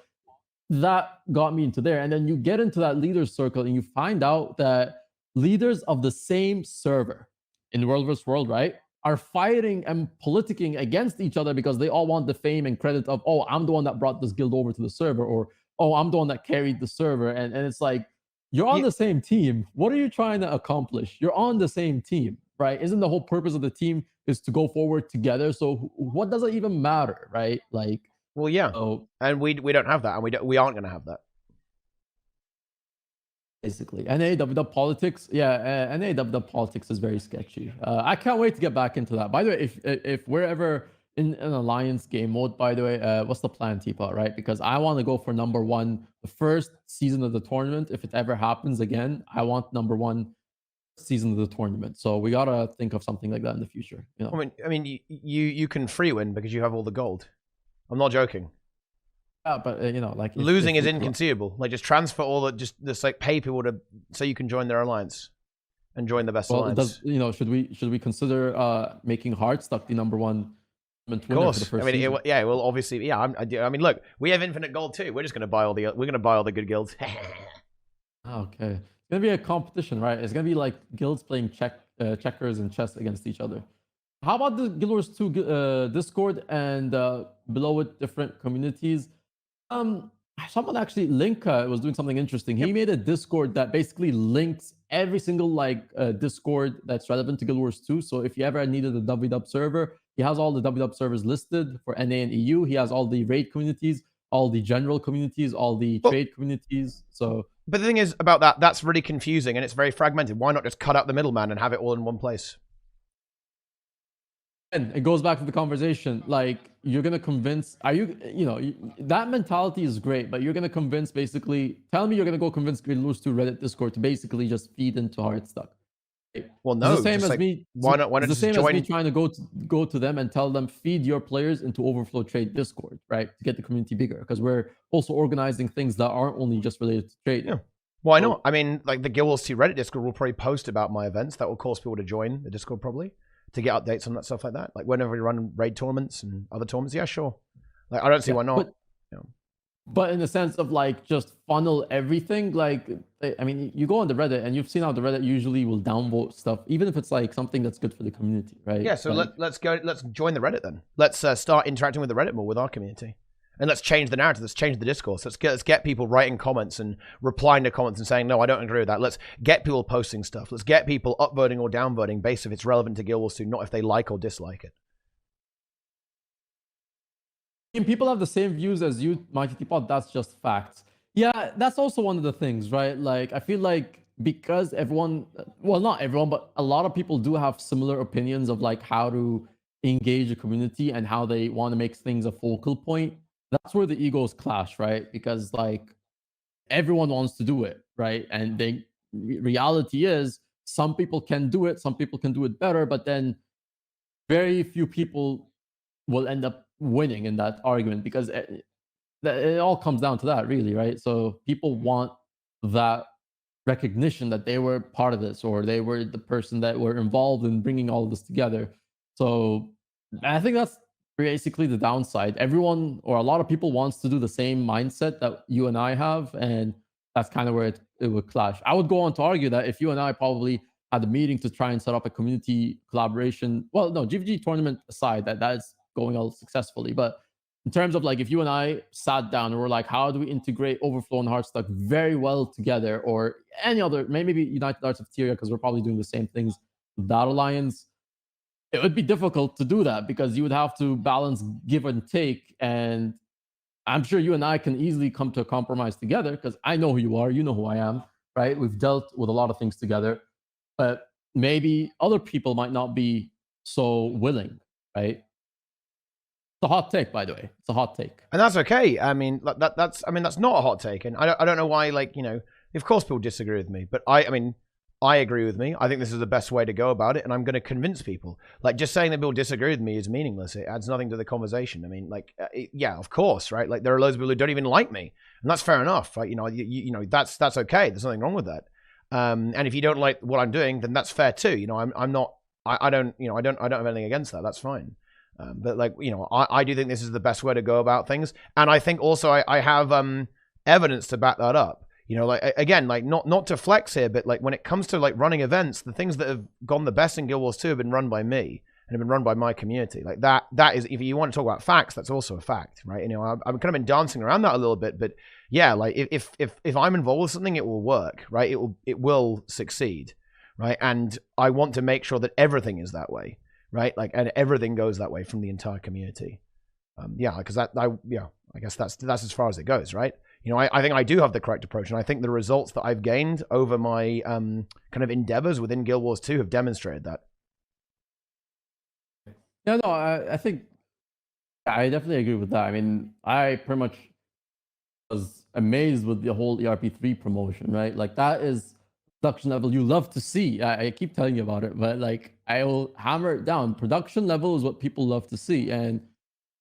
that got me into there. And then you get into that leaders circle and you find out that leaders of the same server in World vs. World, right, are fighting and politicking against each other because they all want the fame and credit of, oh, I'm the one that brought this guild over to the server, or oh, I'm the one that carried the server. And it's like, you're on the same team. What are you trying to accomplish? You're on the same team, right? Isn't the whole purpose of the team is to go forward together? So what does it even matter, right? Like, well, yeah. And we don't have that, and we aren't going to have that. Basically, NAW politics, yeah, NAW politics is very sketchy. I can't wait to get back into that. By the way, if we're ever in an alliance game mode, by the way, what's the plan, Teapot, right? Because I want to go for number one the first season of the tournament. If it ever happens again, I want number one season of the tournament. So we gotta think of something like that in the future. You know? I mean, you can free win because you have all the gold. I'm not joking. Yeah, but you know, like losing is inconceivable. Like, just transfer all the just like pay people to so you can join their alliance and join the best alliance. You know, should we consider making Hardstuck the number one? Of course. I mean, yeah. Well, obviously, yeah. I mean, look, we have infinite gold too. We're just gonna buy all the good guilds. Okay, it's gonna be a competition, right? It's gonna be like guilds playing checkers and chess against each other. How about the Guild Wars 2 Discord and below it different communities? Someone actually, Linka, was doing something interesting. He made a Discord that basically links every single Discord that's relevant to Guild Wars 2. So if you ever needed a WW server, he has all the WW servers listed for NA and EU. He has all the raid communities, all the general communities, all the trade communities. So, but the thing is about that's really confusing and it's very fragmented. Why not just cut out the middleman and have it all in one place? And it goes back to the conversation, like, you're going to convince, that mentality is great, but you're going to convince, basically, tell me you're going to go convince Guild Wars 2 Reddit Discord to basically just feed into Hardstuck. Well, no, it's the same as me. Why not it's the just same join? As me trying to go to them and tell them, feed your players into Overflow Trade Discord, right? To get the community bigger, because we're also organizing things that aren't only just related to trade. Yeah. Why not? I mean, like, the Guild Wars 2 Reddit Discord will probably post about my events. That will cause people to join the Discord probably, to get updates on that stuff like that. Like, whenever we run raid tournaments and other tournaments, yeah, sure. Like, I don't see why not. But in the sense of, like, just funnel everything, like, I mean, you go on the Reddit and you've seen how the Reddit usually will downvote stuff, even if it's like something that's good for the community, right? Yeah, so like, let's join the Reddit then. Let's start interacting with the Reddit more with our community. And let's change the narrative. Let's change the discourse. Let's get people writing comments and replying to comments and saying, no, I don't agree with that. Let's get people posting stuff. Let's get people upvoting or downvoting based if it's relevant to Guild Wars 2, not if they like or dislike it. And people have the same views as you, MightyTeapot. That's just facts. Yeah, that's also one of the things, right? Like, I feel like because everyone, well, not everyone, but a lot of people do have similar opinions of, like, how to engage a community and how they want to make things a focal point. That's where the egos clash, right? Because, like, everyone wants to do it, right? And the reality is some people can do it, some people can do it better, but then very few people will end up winning in that argument, because it all comes down to that, really, right? So people want that recognition that they were part of this, or they were the person that were involved in bringing all of this together. So I think that's basically the downside. Everyone, or a lot of people, wants to do the same mindset that you and I have, and that's kind of where it would clash. I would go on to argue that if you and I probably had a meeting to try and set up a community collaboration, well, no, GVG tournament aside, that is going all successfully, but in terms of, like, if you and I sat down and we're like, how do we integrate Overflow and Hardstuck very well together, or any other, maybe United Arts of Tyria, because we're probably doing the same things with that alliance, it would be difficult to do that because you would have to balance give and take. And I'm sure you and I can easily come to a compromise together, because I know who you are, you know who I am, right? We've dealt with a lot of things together, but maybe other people might not be so willing, right? It's a hot take, by the way. It's a hot take, and that's okay. I mean, that's not a hot take, and I don't know why. Like, of course people disagree with me, but I agree with me. I think this is the best way to go about it, and I'm going to convince people. Like, just saying that people disagree with me is meaningless. It adds nothing to the conversation. I mean, like, yeah, of course, right? Like, there are loads of people who don't even like me, and that's fair enough. Right? That's okay. There's nothing wrong with that. And if you don't like what I'm doing, then that's fair too. I don't have anything against that. That's fine. But, like, I do think this is the best way to go about things, and I think also I have evidence to back that up. Like, again, like, not to flex here, but, like, when it comes to, like, running events, the things that have gone the best in Guild Wars 2 have been run by me. and have been run by my community. Like that is, if you want to talk about facts, that's also a fact, right? You know, I've kind of been dancing around that a little bit, but yeah, like if I'm involved with something, it will work, right? It will succeed, right? And I want to make sure that everything is that way, right? Like, and everything goes that way from the entire community. Yeah, because I guess that's as far as it goes, right? You know, I think I do have the correct approach, and I think the results that I've gained over my kind of endeavors within Guild Wars 2 have demonstrated that. Yeah, no, I think I definitely agree with that. I mean, I pretty much was amazed with the whole ERP3 promotion, right? Like, that is production level you love to see. I keep telling you about it, but like, I will hammer it down. Production level is what people love to see, and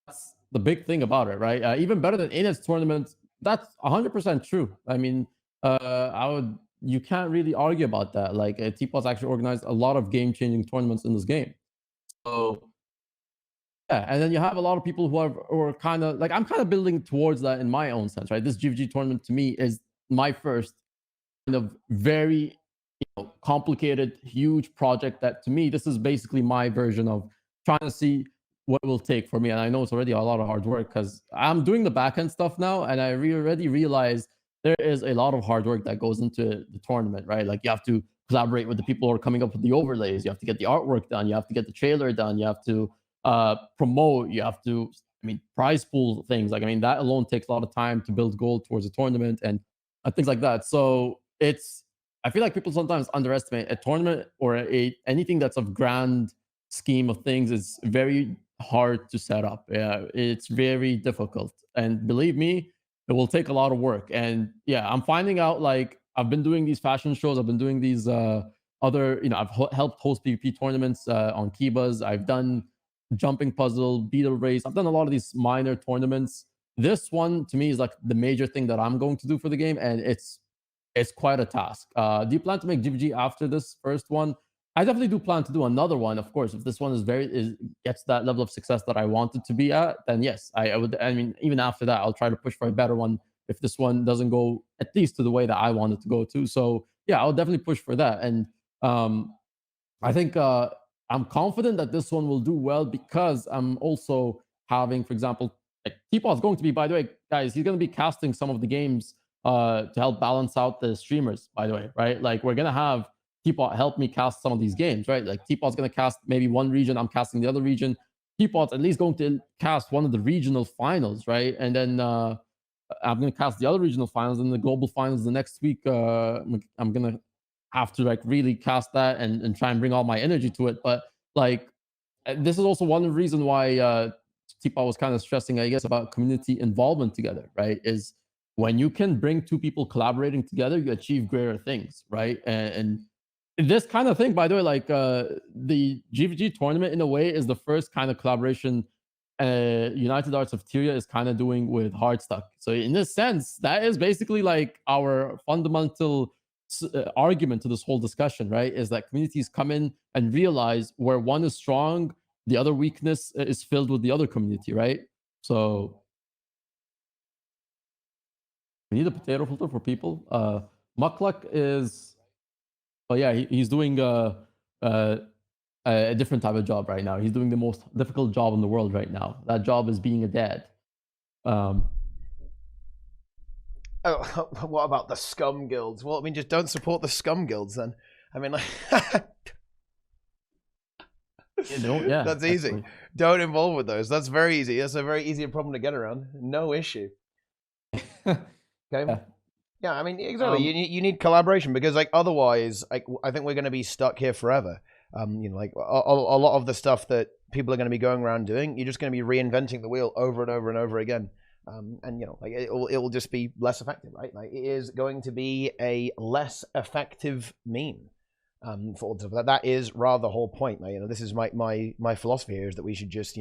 that's the big thing about it, right? Even better than ArenaNet's tournaments. That's 100% true. I mean, you can't really argue about that. Like, Teapot's actually organized a lot of game-changing tournaments in this game. So yeah, and then you have a lot of people who are kind of like, I'm kind of building towards that in my own sense, right? This GVG tournament to me is my first kind of very complicated, huge project that to me, this is basically my version of trying to see what it will take for me. And I know it's already a lot of hard work because I'm doing the back end stuff now, and I already realized there is a lot of hard work that goes into the tournament, right? Like, you have to collaborate with the people who are coming up with the overlays. You have to get the artwork done. You have to get the trailer done. You have to promote. You have to, prize pool things. Like, that alone takes a lot of time to build gold towards a tournament and things like that. So I feel like people sometimes underestimate a tournament or anything that's of grand scheme of things is very hard to set up. Yeah, it's very difficult, and believe me, it will take a lot of work. And yeah, I'm finding out, like, I've been doing these fashion shows, I've been doing these other, I've helped host PvP tournaments on Kibas. I've done jumping puzzle, beetle race. I've done a lot of these minor tournaments. This one to me is like the major thing that I'm going to do for the game, and it's quite a task. Do you plan to make GVG after this first one? I definitely do plan to do another one, of course. If this one gets that level of success that I want it to be at, then yes, I would. Even after that, I'll try to push for a better one if this one doesn't go at least to the way that I want it to go to. So yeah, I'll definitely push for that. And I think I'm confident that this one will do well because I'm also having, for example, like, Teapot's going to be, by the way, guys, he's going to be casting some of the games to help balance out the streamers, by the way, right? Like, we're going to have Teapot help me cast some of these games, right? Like, Teapot's going to cast maybe one region, I'm casting the other region. Teapot's at least going to cast one of the regional finals, right? And then I'm going to cast the other regional finals, and the global finals the next week. I'm going to have to like really cast that and try and bring all my energy to it. But like, this is also one of the reasons why Teapot was kind of stressing, I guess, about community involvement together, right? Is when you can bring two people collaborating together, you achieve greater things, right? And this kind of thing, by the way, like the GVG tournament in a way is the first kind of collaboration United Arts of Tyria is kind of doing with Hardstuck. So in this sense, that is basically like our fundamental argument to this whole discussion, right? Is that communities come in and realize where one is strong, the other weakness is filled with the other community, right? So we need a potato filter for people. Mukluk is, yeah, he's doing a different type of job right now. He's doing the most difficult job in the world right now. That job is being a dad. What about the scum guilds? Well, just don't support the scum guilds then. Like, yeah, that's easy. Actually. Don't involve with those. That's very easy. That's a very easy problem to get around. No issue. Okay. Yeah, exactly. You need collaboration because, like, otherwise, I think we're going to be stuck here forever. Like a lot of the stuff that people are going to be going around doing, you're just going to be reinventing the wheel over and over and over again. And like it will just be less effective, right? Like, it is going to be a less effective meme. For that is rather the whole point. Like, this is my philosophy here, is that we should just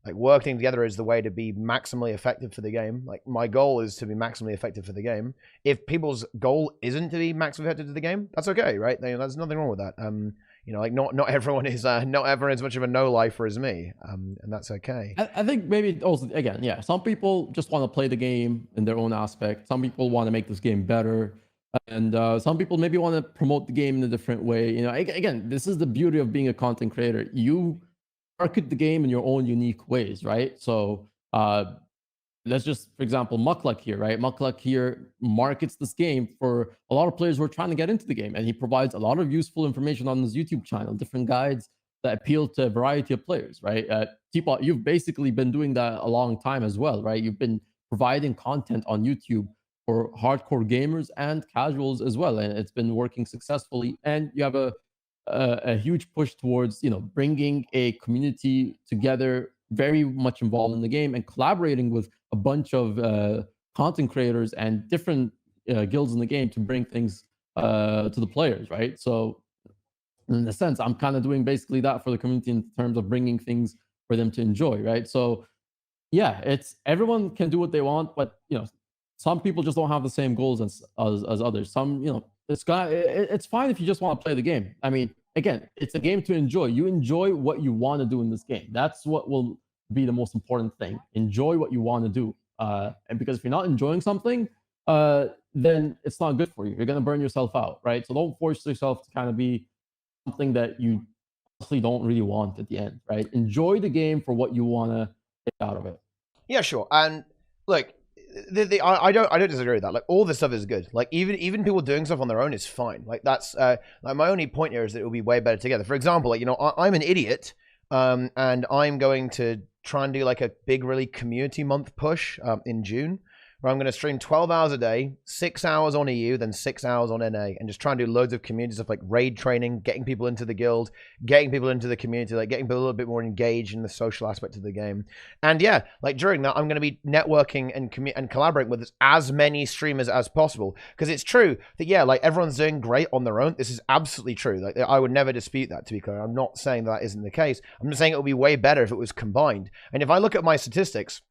like working together is the way to be maximally effective for the game. Like, my goal is to be maximally effective for the game. If people's goal isn't to be maximally effective to the game, that's okay, right? There's nothing wrong with that. Like not everyone is much of a no lifer as me, and that's okay. I think maybe also, again, yeah, some people just want to play the game in their own aspect. Some people want to make this game better, and some people maybe want to promote the game in a different way. Again, this is the beauty of being a content creator. You market the game in your own unique ways, right? So let's just, for example, Mukluk here, right? Mukluk here markets this game for a lot of players who are trying to get into the game, and he provides a lot of useful information on his YouTube channel, different guides that appeal to a variety of players, right? Teapot, you've basically been doing that a long time as well, right? You've been providing content on YouTube for hardcore gamers and casuals as well, and it's been working successfully. And you have a huge push towards bringing a community together, very much involved in the game, and collaborating with a bunch of content creators and different guilds in the game to bring things to the players, right? So in a sense, I'm kind of doing basically that for the community in terms of bringing things for them to enjoy, right? So yeah, it's everyone can do what they want, but some people just don't have the same goals as others. Some it's fine if you just want to play the game. I mean, again, it's a game to enjoy. You enjoy what you want to do in this game. That's what will be the most important thing. Enjoy what you want to do, and because if you're not enjoying something, then it's not good for you. You're gonna burn yourself out, right? So don't force yourself to kind of be something that you honestly don't really want at the end, right? Enjoy the game for what you want to get out of it. Yeah, sure. And look, I don't disagree with that. Like, all this stuff is good. Like, even people doing stuff on their own is fine. Like, that's like, my only point here is that it will be way better together. For example, like, I'm an idiot, and I'm going to try and do like a big, really community month push in June, where I'm going to stream 12 hours a day, 6 hours on EU, then 6 hours on NA, and just try and do loads of community stuff like raid training, getting people into the guild, getting people into the community, like getting people a little bit more engaged in the social aspect of the game. And yeah, like during that, I'm going to be networking and collaborating with as many streamers as possible, because it's true that, yeah, like everyone's doing great on their own. This is absolutely true. Like, I would never dispute that, to be clear. I'm not saying that isn't the case. I'm just saying it would be way better if it was combined. And if I look at my statistics,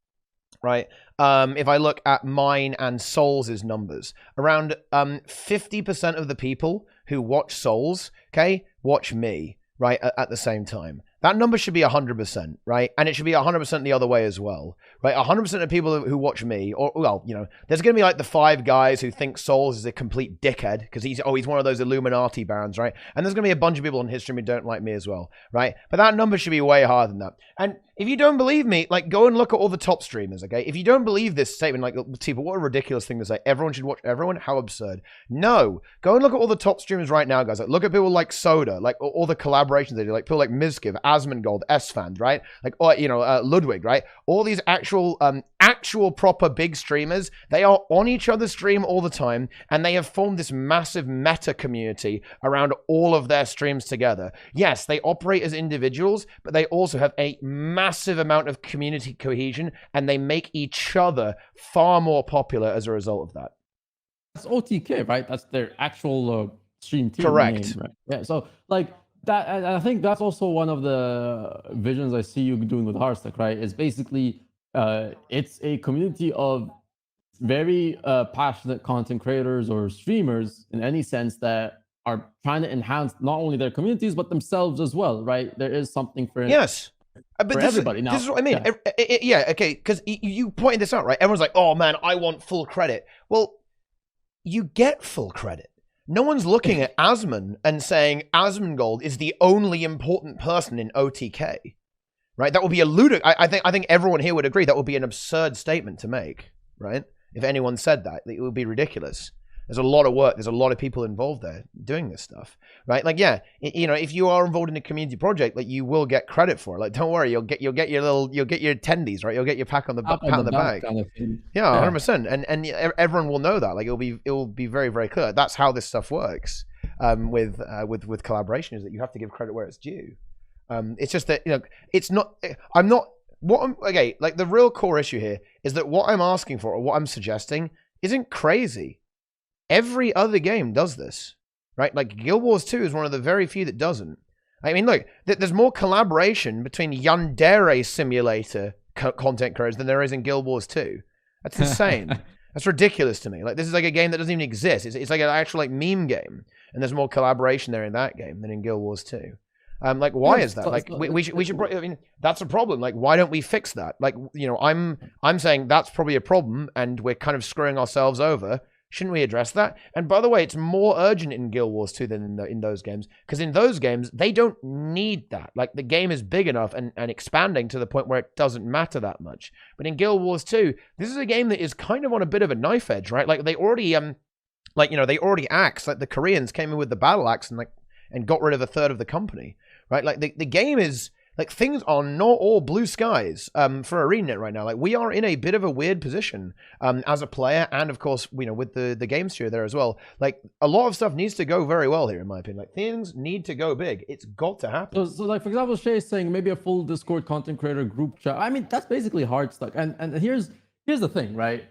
right, if I look at mine and Souls' numbers, around 50% of the people who watch Souls, okay, watch me, right, at the same time. That number should be 100%, right? And it should be 100% the other way as well, right? 100% of people who watch me, or, well, there's going to be like the 5 guys who think Souls is a complete dickhead because he's one of those Illuminati barons, right? And there's going to be a bunch of people on his stream who don't like me as well, right? But that number should be way higher than that. And if you don't believe me, like, go and look at all the top streamers, okay? If you don't believe this statement, like, people, what a ridiculous thing to say. Everyone should watch everyone. How absurd. No. Go and look at all the top streamers right now, guys. Like, look at people like Soda, like all the collaborations they do, like people like Mizkiv, Asmongold, S-Fand, right? Like, or, Ludwig, right? All these actual proper big streamers, they are on each other's stream all the time, and they have formed this massive meta community around all of their streams together. Yes, they operate as individuals, but they also have a massive amount of community cohesion, and they make each other far more popular as a result of that. That's OTK, right? That's their actual stream team. Correct. Name, right? Yeah. So like that, and I think that's also one of the visions I see you doing with Hardstuck, right? It's basically it's a community of very passionate content creators or streamers in any sense that are trying to enhance not only their communities but themselves as well, right? There is something for yes. But everybody now. This is what I mean. Yeah, okay, because you pointed this out, right? Everyone's like, oh man, I want full credit. Well, you get full credit. No one's looking at Asmon and saying Asmongold is the only important person in OTK, right? That would be a ludicrous. I think everyone here would agree that would be an absurd statement to make, right? If anyone said that, it would be ridiculous. There's a lot of work. There's a lot of people involved there doing this stuff, right? Like, yeah, if you are involved in a community project, like, you will get credit for it. Like, don't worry, you'll get your attendees, right? You'll get your pat on the back. Kind of thing. Yeah, 100%. And everyone will know that. Like, it will be very, very clear. That's how this stuff works. With collaboration, is that you have to give credit where it's due. It's just that it's not. I'm not. Like, the real core issue here is that what I'm asking for, or what I'm suggesting, isn't crazy. Every other game does this, right? Like, Guild Wars 2 is one of the very few that doesn't. I mean, look, there's more collaboration between Yandere Simulator content creators than there is in Guild Wars 2. That's insane. That's ridiculous to me. Like, this is like a game that doesn't even exist. It's like an actual, like, meme game, and there's more collaboration there in that game than in Guild Wars 2. Like, why is that? Like, we should. I mean, that's a problem. Like, why don't we fix that? Like, I'm saying that's probably a problem, and we're kind of screwing ourselves over. Shouldn't we address that? And by the way, it's more urgent in Guild Wars 2 than in those games, because in those games, they don't need that. Like, the game is big enough and expanding to the point where it doesn't matter that much. But in Guild Wars 2, this is a game that is kind of on a bit of a knife edge, right? Like, they already, they already axed. Like, the Koreans came in with the battle axe and got rid of a third of the company, right? Like, the game is... Like, things are not all blue skies for ArenaNet right now. Like, we are in a bit of a weird position as a player, and of course, with the game studio there as well. Like, a lot of stuff needs to go very well here, in my opinion. Like, things need to go big. It's got to happen. So like, for example, Shay is saying maybe a full Discord content creator group chat. I mean, that's basically Hardstuck. And here's the thing, right?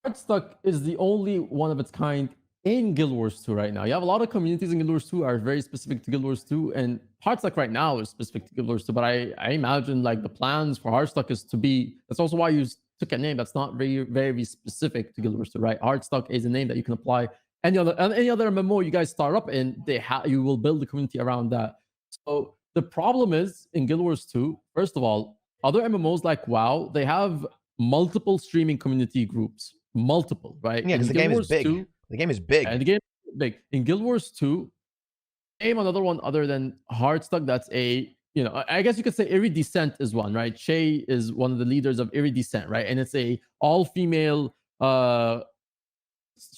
Hardstuck is the only one of its kind in Guild Wars 2 right now. You have a lot of communities in Guild Wars 2 are very specific to Guild Wars 2, and Hardstuck right now is specific to Guild Wars 2, but I imagine like the plans for Hardstuck is to be, that's also why you took a name that's not very, very specific to Guild Wars 2, right? Hardstuck is a name that you can apply any other MMO you guys start up in, you will build the community around that. So the problem is in Guild Wars 2, first of all, other MMOs like WoW, they have multiple streaming community groups. Multiple, right? Yeah, because the game is big. The game is big. And the game is big. In Guild Wars 2, name another one other than Hardstuck that's I guess you could say Iridescent is one, right? Shay is one of the leaders of Iridescent, right? And it's a all-female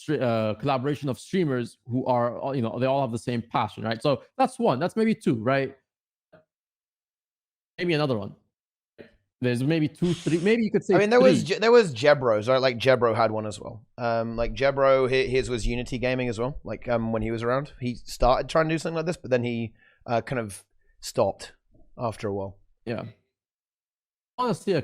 collaboration of streamers who are, they all have the same passion, right? So that's one. That's maybe two, right? Maybe another one. There's maybe 2, 3. Maybe you could say. I mean, there was Jebro's, right? Like Jebro had one as well. Like Jebro, his was Unity Gaming as well. Like when he was around, he started trying to do something like this, but then he kind of stopped after a while. Yeah. I want to see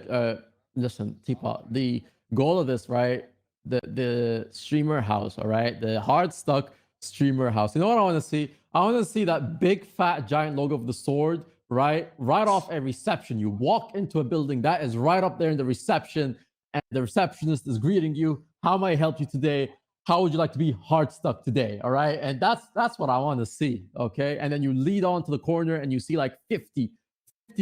listen, Teapot. The goal of this, right? The streamer house, all right? The Hardstuck streamer house. You know what I want to see? I want to see that big fat giant logo of the sword. Right off a reception. You walk into a building that is right up there in the reception, and the receptionist is greeting you. How may I help you today? How would you like to be Hardstuck today? All right, and that's what I want to see. Okay, and then you lead on to the corner, and you see like 50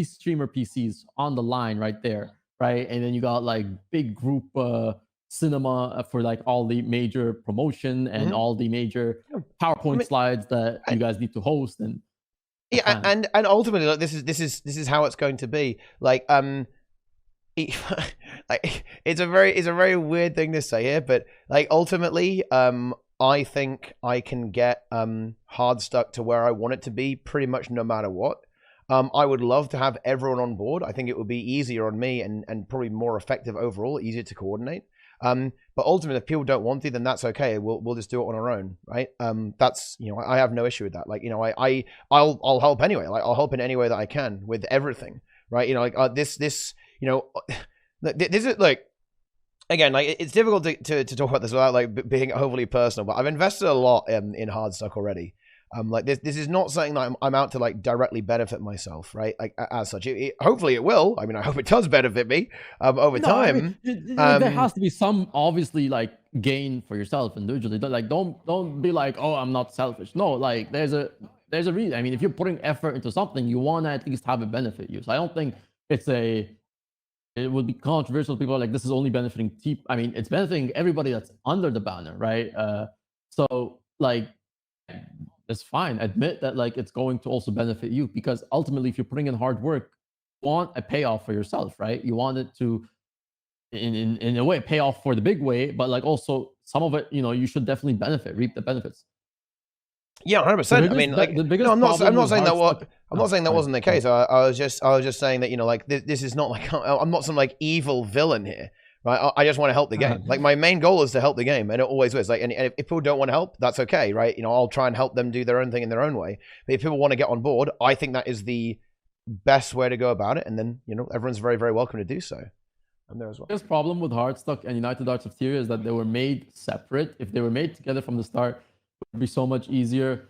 streamer PCs on the line right there, right? And then you got like big group cinema for like all the major promotion and all the major PowerPoint slides that you guys need to host and. Yeah, and ultimately, like this is how it's going to be. Like, it's a very weird thing to say here, but like ultimately, I think I can get Hardstuck to where I want it to be pretty much no matter what. I would love to have everyone on board. I think it would be easier on me and probably more effective overall, easier to coordinate. But ultimately, if people don't want to, then that's okay. We'll just do it on our own, right? That's, I have no issue with that. Like, I'll help anyway. Like, I'll help in any way that I can with everything, right? This is like, again, like it's difficult to talk about this without like being overly personal. But I've invested a lot in Hardstuck already. Like this is not something that I'm out to like directly benefit myself, right? Like as such, hopefully it will. I mean, I hope it does benefit me over time. I mean, there has to be some obviously like gain for yourself individually. Like don't be like, oh, I'm not selfish. No, like there's a reason. I mean, if you're putting effort into something, you want to at least have it benefit you. So I don't think it would be controversial. People are like, this is only benefiting I mean, it's benefiting everybody that's under the banner, right? So like. It's fine. Admit that like it's going to also benefit you, because ultimately, if you're putting in hard work, you want a payoff for yourself, right? You want it to, in a way, pay off for the big way, but like also some of it, you should definitely reap the benefits. Yeah, 100%. I mean, like, no, I'm not saying that wasn't the case. I was just saying that like this is not like I'm not some like evil villain here. Right, I just want to help the game. Like my main goal is to help the game, and it always is. Like, and if people don't want to help, that's okay, right? I'll try and help them do their own thing in their own way. But if people want to get on board, I think that is the best way to go about it. And then everyone's very, very welcome to do so. I'm there as well. The biggest problem with Hardstuck and United Arts of Tyria is that they were made separate. If they were made together from the start, it would be so much easier.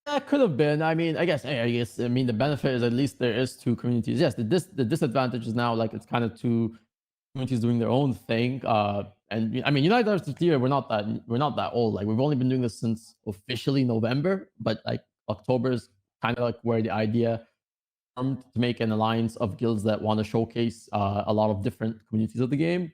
That could have been. I mean, I guess. I mean, the benefit is at least there is 2 communities. Yes, the disadvantage is now like it's kind of 2 communities doing their own thing. And I mean, United Arts of Tyria, we're not that old. Like we've only been doing this since officially November, but like October is kind of like where the idea formed to make an alliance of guilds that want to showcase a lot of different communities of the game.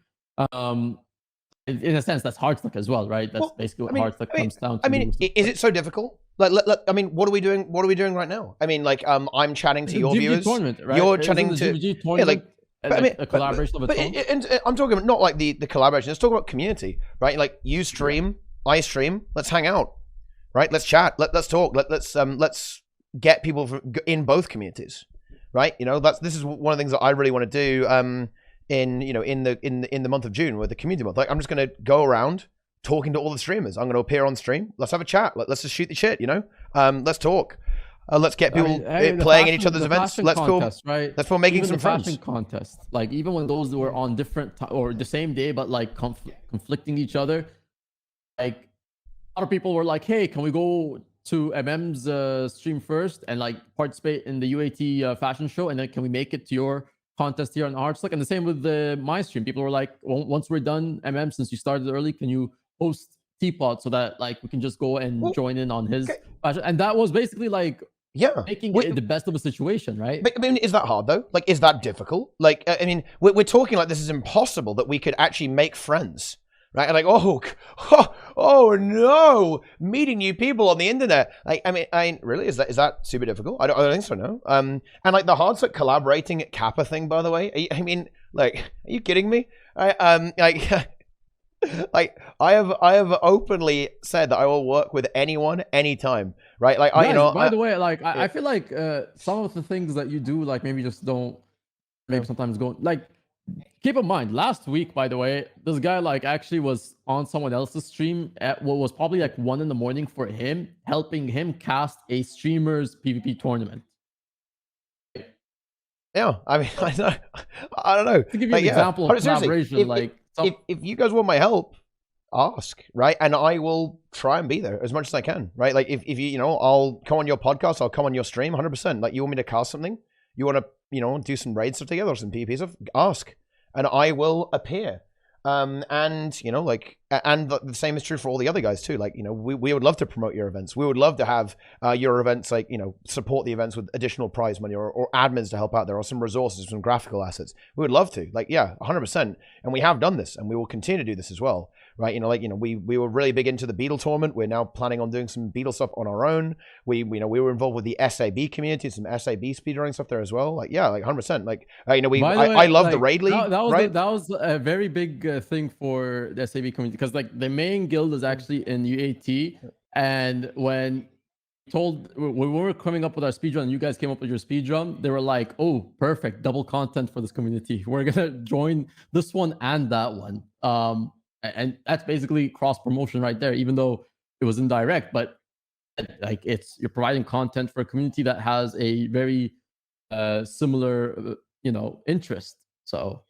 in a sense, that's Hardstuck as well, right? That's Well, basically what I mean- Hardstuck comes down to. I mean, is it so difficult? Like, I mean, what are we doing? What are we doing right now? I mean, like, I'm chatting to your GVG viewers. tournament, right? You're Isn't chatting the to GVG tournament, but I mean, a collaboration of its own. and I'm talking not like the collaboration. Let's talk about community, right? Like, you stream, I stream. Let's hang out, right? Let's chat. Let's talk. Let's get people in both communities, right? You know, this is one of the things that I really want to do. In the month of June with the community month, like, I'm just going to go around talking to all the streamers. I'm going to appear on stream. Let's have a chat. Let's just shoot the shit. You know, let's talk. Let's get people playing in each other's events. Let's contest, right? Let's go making Even some the fashion friends. contest, like even when those were on different or the same day, but like conflicting each other, like a lot of people were like, "Hey, can we go to MM's stream first and like participate in the UAT fashion show, and then can we make it to your contest here on Hardstuck?" And the same with my stream. People were like, "Once we're done, since you started early, can you host Teapot so that like we can just go and join in on his fashion?" And that was basically like making it the best of a situation, right? But, I mean, is that hard though? Like, is that difficult? Like, I mean, we're talking like this is impossible that we could actually make friends. Right? Like, oh no, meeting new people on the internet. Like, I mean, really, is that super difficult? I don't think so, no. And like the Hardstuck collaborating at Kappa thing, by the way. I mean, like, are you kidding me? Like, I have openly said that I will work with anyone, anytime. Right? Like, by the way, like, I feel like some of the things that you do, like, maybe just don't, maybe sometimes go like. Keep in mind, last week, by the way, this guy like actually was on someone else's stream at what was probably like 1 a.m. for him, helping him cast a streamer's PvP tournament. Yeah, I mean, I don't know. To give you an example of collaboration, if you guys want my help, ask, right? And I will try and be there as much as I can, right? Like, if you I'll come on your podcast, I'll come on your stream, 100%. Like, you want me to cast something? You want to do some raid stuff together or some PvP stuff, ask, and I will appear. And the same is true for all the other guys too. Like, we would love to promote your events. We would love to have your events, like, support the events with additional prize money or admins to help out there or some resources, some graphical assets. We would love to, like, yeah, 100%. And we have done this and we will continue to do this as well. Right. We were really big into the Beetle tournament. We're now planning on doing some Beetle stuff on our own. We were involved with the SAB community, some SAB speedrunning stuff there as well. Like, yeah, like 100%. Like, I love the raid league. That was a very big thing for the SAB community because like the main guild is actually in UAT, and when we were coming up with our speedrun and you guys came up with your speedrun, they were like, "Oh, perfect, double content for this community. We're gonna join this one and that one." And that's basically cross promotion right there, even though it was indirect, but like you're providing content for a community that has a very similar interest. So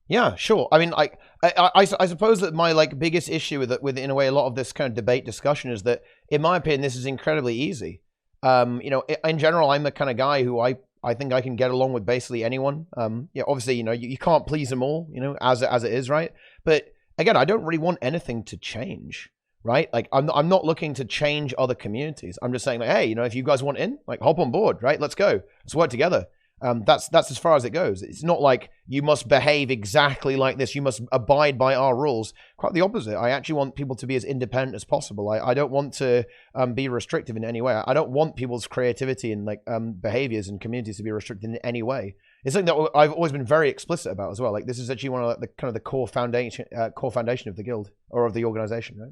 yeah, sure. I mean, I suppose that my like biggest issue with in a way a lot of this kind of debate discussion is that, in my opinion, this is incredibly easy. In general, I'm the kind of guy who I think I can get along with basically anyone. Obviously, you can't please them all, as it is, right? But again, I don't really want anything to change, right? Like, I'm not looking to change other communities. I'm just saying, like, hey, if you guys want in, like, hop on board, right? Let's go. Let's work together. That's as far as it goes. It's not like you must behave exactly like this. You must abide by our rules. Quite the opposite. I actually want people to be as independent as possible. I don't want to be restrictive in any way. I don't want people's creativity and like behaviors and communities to be restricted in any way. It's something that I've always been very explicit about as well. Like, this is actually one of the kind of the core foundation of the guild or of the organization, right?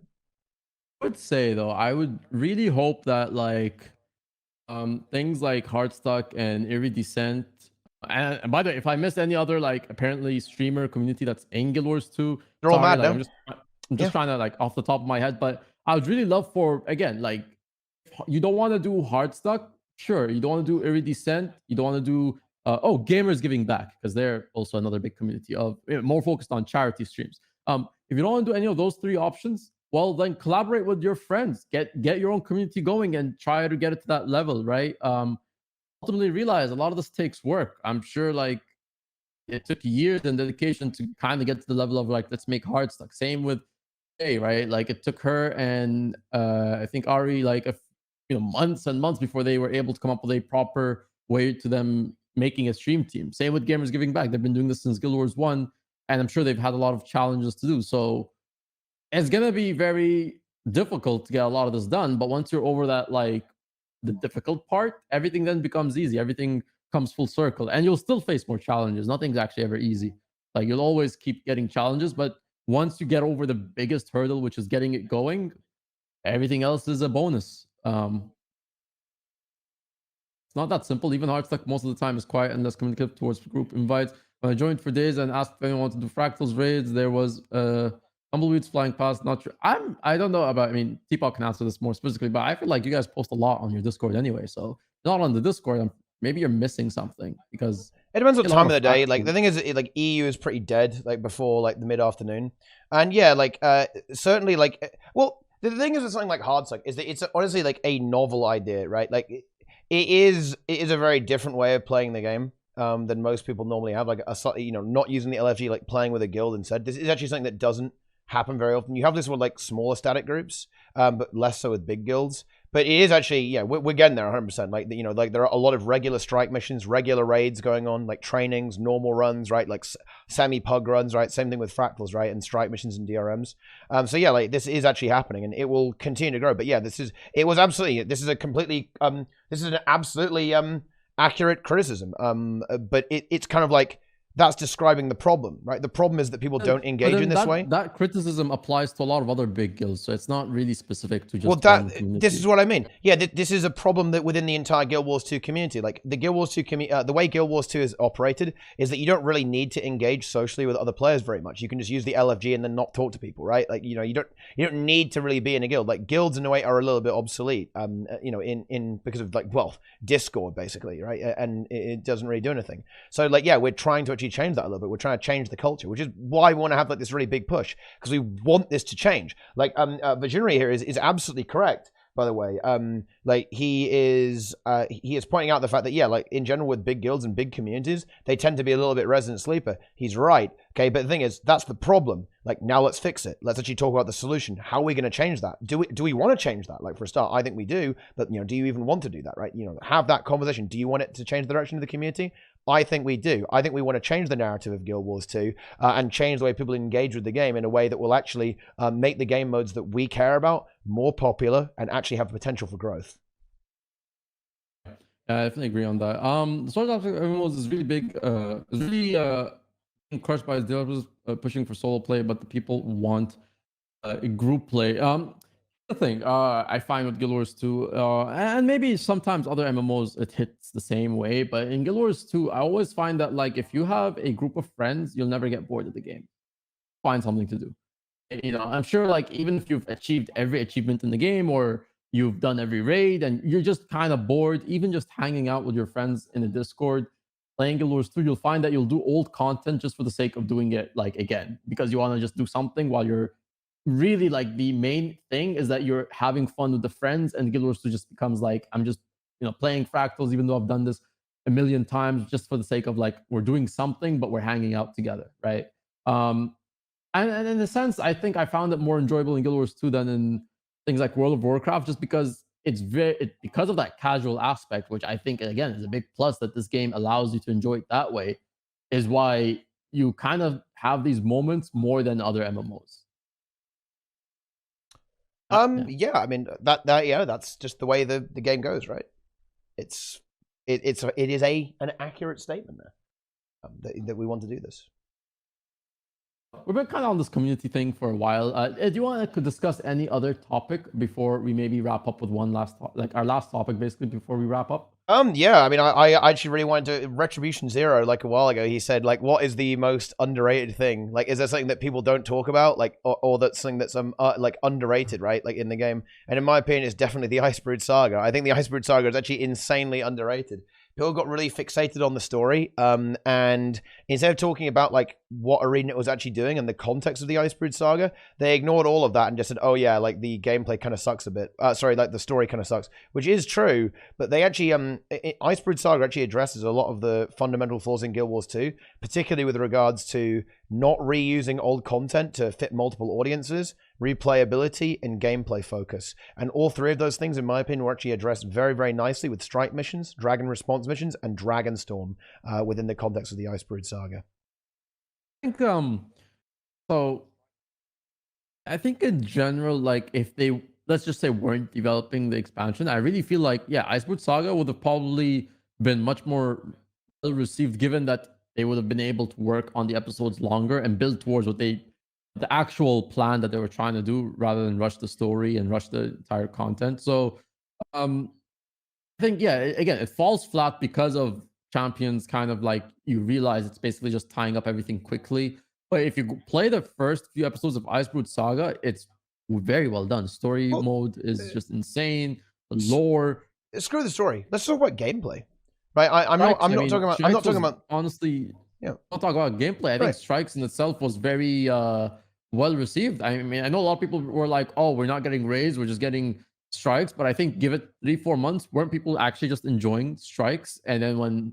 I would say though, I would really hope that like things like Hardstuck and Iridescent, and by the way, if I missed any other like apparently streamer community that's in Guild Wars 2, they're all mad now. I'm just trying to like off the top of my head, but I would really love for, again, like, you don't want to do Hardstuck, sure. You don't want to do Iridescent, you don't want to do Gamers Giving Back, because they're also another big community of more focused on charity streams. If you don't want to do any of those three options, well, then collaborate with your friends. Get your own community going and try to get it to that level, right? Ultimately realize a lot of this takes work. I'm sure like it took years and dedication to kind of get to the level of like, let's make Hardstuck. Same with Jay, right? Like it took her and I think Ari like months and months before they were able to come up with a proper way to them making a stream team. Same with Gamers Giving Back. They've been doing this since Guild Wars 1. and I'm sure they've had a lot of challenges to do. So it's gonna be very difficult to get a lot of this done. But once you're over that, like the difficult part, everything then becomes easy. Everything comes full circle, and you'll still face more challenges. Nothing's actually ever easy. Like you'll always keep getting challenges, but once you get over the biggest hurdle, which is getting it going, everything else is a bonus. It's not that simple. Even Hardstuck most of the time is quiet and less communicative towards group invites. When I joined for days and asked if anyone wanted to do fractals raids, there was tumbleweeds flying past. Not sure. I don't know about. I mean, Teapot can answer this more specifically, but I feel like you guys post a lot on your Discord anyway. So not on the Discord. Maybe you're missing something because it depends what a lot time of of the day. fractals. Like the thing is, like EU is pretty dead. Like before, like the mid afternoon, and yeah, like certainly, like well, the thing is with something like Hardstuck is that it's honestly like a novel idea, right? Like it is a very different way of playing the game than most people normally have. Like a not using the LFG, like playing with a guild instead. This is actually something that doesn't happen very often. You have this with like smaller static groups, but less so with big guilds. But it is actually, yeah, we're getting there 100%. Like, like there are a lot of regular strike missions, regular raids going on, like trainings, normal runs, right? Like semi-pug runs, right? Same thing with fractals, right? And strike missions and DRMs. So yeah, like this is actually happening and it will continue to grow. But yeah, this is an absolutely accurate criticism. But it's kind of like, that's describing the problem, right? The problem is that people don't engage in this way. That criticism applies to a lot of other big guilds, so it's not really specific to just one community. This is what I mean. Yeah, this is a problem that within the entire Guild Wars 2 community, like the Guild Wars 2 community, the way Guild Wars 2 is operated is that you don't really need to engage socially with other players very much. You can just use the LFG and then not talk to people, right? Like you don't need to really be in a guild. Like guilds in a way are a little bit obsolete, in because of like Discord basically, right? And it doesn't really do anything. So like yeah, we're trying to actually change that a little bit. We're trying to change the culture, which is why we want to have like this really big push, because we want this to change. Like Visionary here is absolutely correct, by the way. Like he is pointing out the fact that yeah, like in general with big guilds and big communities, they tend to be a little bit resident sleeper. He's right. Okay, but the thing is, that's the problem. Like now let's fix it. Let's actually talk about the solution. How are we going to change that? Do we want to change that? Like for a start, I think we do, but do you even want to do that, right? Have that conversation. Do you want it to change the direction of the community? I think we do. I think we want to change the narrative of Guild Wars 2 and change the way people engage with the game in a way that will actually make the game modes that we care about more popular and actually have potential for growth. Yeah, I definitely agree on that. The Sword of MMOs is really big. Is really crushed by its developers pushing for solo play, but the people want group play. The thing I find with Guild Wars 2, and maybe sometimes other MMOs it hits the same way, but in Guild Wars 2, I always find that like if you have a group of friends, you'll never get bored of the game. Find something to do. I'm sure like even if you've achieved every achievement in the game or you've done every raid and you're just kind of bored, even just hanging out with your friends in a Discord, playing Guild Wars 2, you'll find that you'll do old content just for the sake of doing it like again, because you want to just do something while you're really like the main thing is that you're having fun with the friends, and Guild Wars 2 just becomes like I'm just playing fractals even though I've done this a million times just for the sake of like we're doing something but we're hanging out together, right? And in a sense I think I found it more enjoyable in Guild Wars 2 than in things like World of Warcraft, just because because of that casual aspect, which I think again is a big plus that this game allows you to enjoy it that way, is why you kind of have these moments more than other MMOs. Yeah, I mean that's just the way the game goes, right? It is an accurate statement there that we want to do this. We've been kind of on this community thing for a while. Do you want to discuss any other topic before we maybe wrap up with one last our last topic basically before we wrap up? Yeah, I mean, I actually really wanted to Retribution Zero like a while ago. He said like, what is the most underrated thing? Like, is there something that people don't talk about, like, or that's something that's like underrated, right? Like in the game. And in my opinion, it's definitely the Icebrood Saga. I think the Icebrood Saga is actually insanely underrated. People got really fixated on the story, and instead of talking about like what ArenaNet was actually doing and the context of the Icebrood Saga, they ignored all of that and just said, "Oh yeah, like the gameplay kind of sucks a bit." Sorry, like the story kind of sucks, which is true. But they actually, Icebrood Saga actually addresses a lot of the fundamental flaws in Guild Wars 2, particularly with regards to not reusing old content to fit multiple audiences, replayability, and gameplay focus. And all three of those things, in my opinion, were actually addressed very, very nicely with strike missions, dragon response missions, and Dragonstorm within the context of the Icebrood Saga. think so I think in general, like if they let's just say weren't developing the expansion, I really feel like Icebrood Saga would have probably been much more well received, given that they would have been able to work on the episodes longer and build towards the actual plan that they were trying to do, rather than rush the story and rush the entire content. So um I think again, it falls flat because of champions. Kind of like you realize it's basically just tying up everything quickly. But if you play the first few episodes of Icebrood Saga, it's very well done. Story mode is just insane. The lore. Screw the story. Let's talk about gameplay. Right? I'm not talking about. Honestly, Yeah. I'll talk about gameplay. I think Strikes in itself was very well received. I mean, I know a lot of people were like, "Oh, we're not getting raids. We're just getting Strikes." But I think give it 3-4 months, weren't people actually just enjoying Strikes? And then when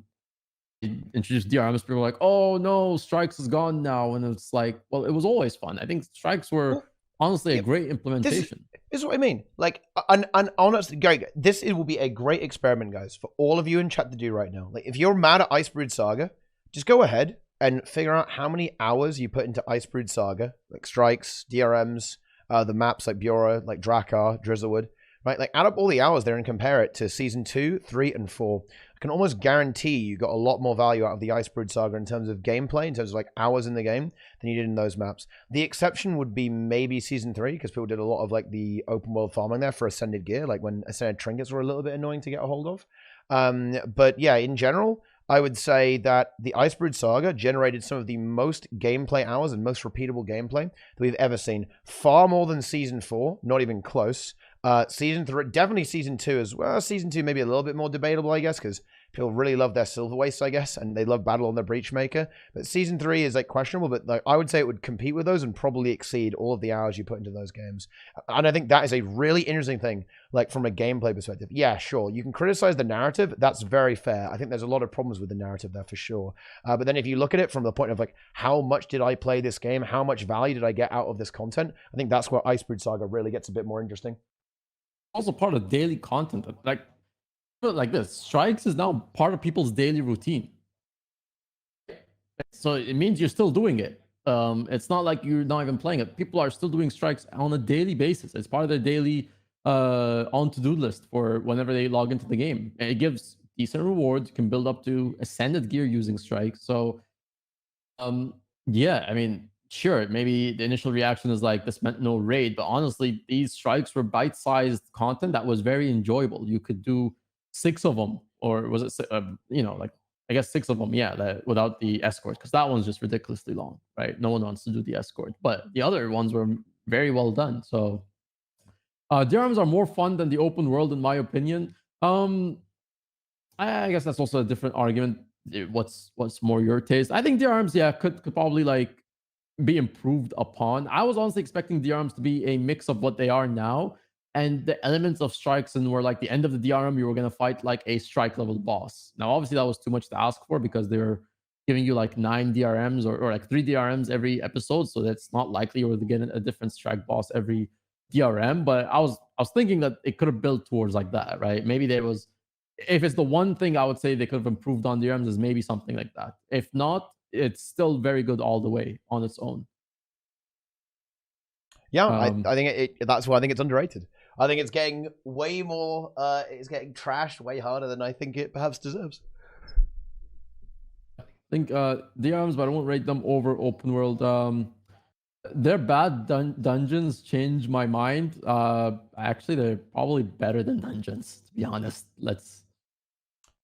introduced DRMs, people were like, "Oh no, Strikes is gone now," and it's like, well, it was always fun. I think Strikes were honestly a great implementation. This is what I mean. Like, and honestly, this will be a great experiment, guys, for all of you in chat to do right now. Like, if you're mad at Icebrood Saga, just go ahead and figure out how many hours you put into Icebrood Saga, like Strikes, DRMs, the maps like Bura, like Drakkar, Drizzlewood, right? Like, add up all the hours there and compare it to Season 2, 3, and 4. I can almost guarantee you got a lot more value out of the Icebrood Saga in terms of gameplay, in terms of like hours in the game, than you did in those maps. The exception would be maybe Season 3, because people did a lot of like the open world farming there for Ascended gear, like when Ascended trinkets were a little bit annoying to get a hold of. But yeah, in general, I would say that the Icebrood Saga generated some of the most gameplay hours and most repeatable gameplay that we've ever seen. Far more than Season 4, not even close. Season 3, definitely Season 2 as well. Season 2 maybe a little bit more debatable, I guess, because people really love their Silver Waste, I guess, and they love Battle on the Breachmaker. But Season 3 is like questionable, but like I would say it would compete with those and probably exceed all of the hours you put into those games. And I think that is a really interesting thing, like from a gameplay perspective. Yeah, sure, you can criticize the narrative. That's very fair. I think there's a lot of problems with the narrative there for sure. But then if you look at it from the point of like, how much did I play this game? How much value did I get out of this content? I think that's where Icebrood Saga really gets a bit more interesting. Also part of daily content. Like, put it like this, Strikes is now part of people's daily routine. So it means you're still doing it. It's not like you're not even playing it. People are still doing Strikes on a daily basis. It's part of their daily on to-do list for whenever they log into the game. And it gives decent rewards. You can build up to Ascended gear using Strikes. So yeah, I mean, sure, maybe the initial reaction is like, this meant no raid, but honestly, these Strikes were bite-sized content that was very enjoyable. You could do 6 of them, or was it, like, I guess 6 of them, without the escort, because that one's just ridiculously long, right? No one wants to do the escort, but the other ones were very well done. So DRMs are more fun than the open world, in my opinion. I guess that's also a different argument. What's more your taste? I think DRMs, could probably like be improved upon. I was honestly expecting DRMs to be a mix of what they are now and the elements of Strikes, and where like the end of the DRM you were going to fight like a strike level boss. Now obviously that was too much to ask for, because they're giving you like 9 DRMs or like 3 DRMs every episode, so that's not likely you were to get a different strike boss every DRM. But I was thinking that it could have built towards like that, right? Maybe there was, if it's the one thing I would say they could have improved on DRMs, is maybe something like that. If not, it's still very good all the way on its own. Yeah, I think that's why I think it's underrated. I think it's getting way more, it's getting trashed way harder than I think it perhaps deserves. I think DRMs, but I won't rate them over open world. Their bad dungeons change my mind. Actually, they're probably better than dungeons, to be honest.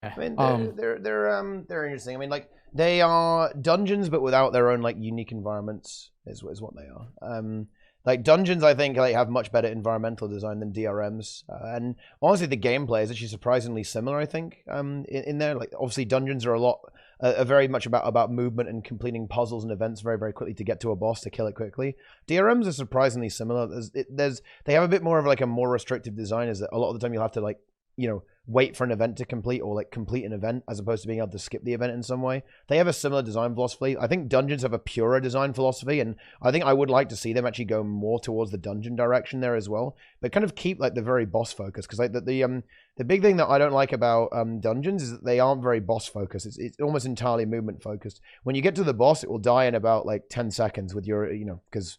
I mean, they're interesting. I mean, like, they are dungeons, but without their own like unique environments, is what they are. Like dungeons, I think like have much better environmental design than DRMs, and honestly, the gameplay is actually surprisingly similar. I think in there, like obviously dungeons are very much about movement and completing puzzles and events very, very quickly to get to a boss to kill it quickly. DRMs are surprisingly similar. They have a bit more of like a more restrictive design. Is that a lot of the time you'll have to like wait for an event to complete or like complete an event as opposed to being able to skip the event in some way. They have a similar design philosophy. I think dungeons have a purer design philosophy, and I think I would like to see them actually go more towards the dungeon direction there as well, but kind of keep like the very boss focus, because like the big thing that I don't like about dungeons is that they aren't very boss focused. It's almost entirely movement focused. When you get to the boss, it will die in about like 10 seconds with your, because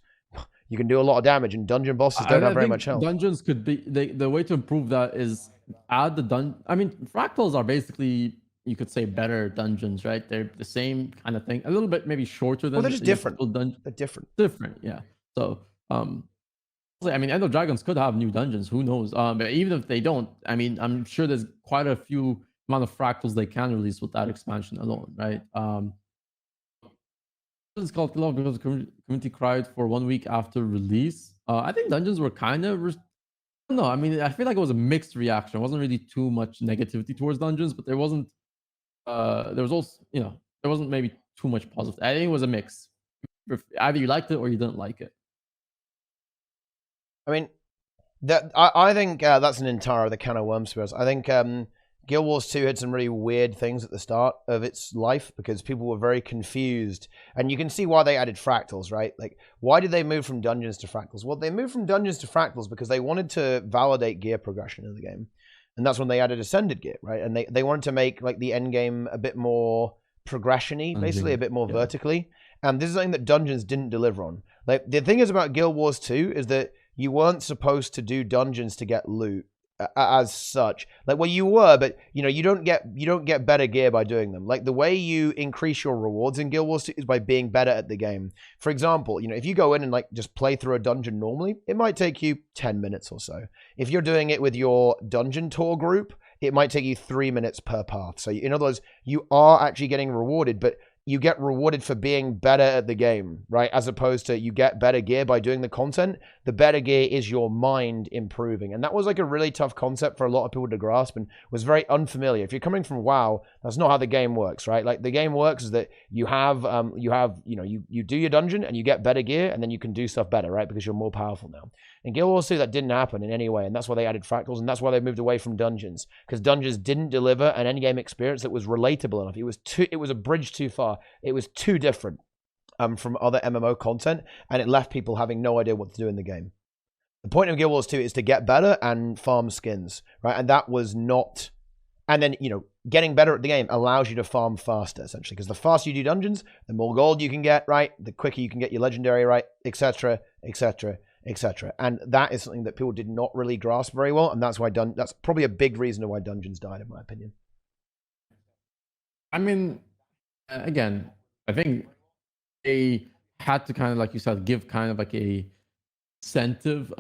you can do a lot of damage, and dungeon bosses don't have very much health. Dungeons could be the way to improve that is add the I mean, fractals are basically, you could say, better dungeons, right? They're the same kind of thing, a little bit maybe shorter than. Well, they're just different. They're different. Different, yeah. So, I mean, End of Dragons could have new dungeons. Who knows? But even if they don't, I mean, I'm sure there's quite a few amount of fractals they can release with that expansion alone, right? It's called Love because the community cried for 1 week after release. I think dungeons were kind of no, I mean, I feel like it was a mixed reaction. It wasn't really too much negativity towards dungeons, but there wasn't there was also, there wasn't maybe too much positive. I think it was a mix. Either you liked it or you didn't like it. I mean, I think that's an entire other can of worms for us. I think Guild Wars 2 had some really weird things at the start of its life because people were very confused. And you can see why they added fractals, right? Like, why did they move from dungeons to fractals? Well, they moved from dungeons to fractals because they wanted to validate gear progression in the game. And that's when they added Ascended gear, right? And they wanted to make like the end game a bit more progression-y, basically a bit more vertically. And this is something that dungeons didn't deliver on. Like, the thing is about Guild Wars 2 is that you weren't supposed to do dungeons to get loot as such. Like, well, you were, but you don't get better gear by doing them. Like, the way you increase your rewards in Guild Wars 2 is by being better at the game. For example, if you go in and like just play through a dungeon normally, it might take you 10 minutes or so. If you're doing it with your dungeon tour group, it might take you 3 minutes per path. So in other words, you are actually getting rewarded, but you get rewarded for being better at the game, right? As opposed to you get better gear by doing the content. The better gear is your mind improving. And that was like a really tough concept for a lot of people to grasp and was very unfamiliar. If you're coming from WoW, that's not how the game works, right? Like, the game works is that you do your dungeon and you get better gear and then you can do stuff better, right? Because you're more powerful now. In Guild Wars 2, that didn't happen in any way, and that's why they added fractals, and that's why they moved away from dungeons, because dungeons didn't deliver an endgame experience that was relatable enough. It was a bridge too far. It was too different from other MMO content, and it left people having no idea what to do in the game. The point of Guild Wars 2 is to get better and farm skins, right? And that was not... And then, getting better at the game allows you to farm faster, essentially, because the faster you do dungeons, the more gold you can get, right? The quicker you can get your legendary, right? Etc., etc., etc. And that is something that people did not really grasp very well, and that's why that's probably a big reason why dungeons died, in my opinion. I mean, again, I think they had to kind of, like you said, give kind of like a incentive.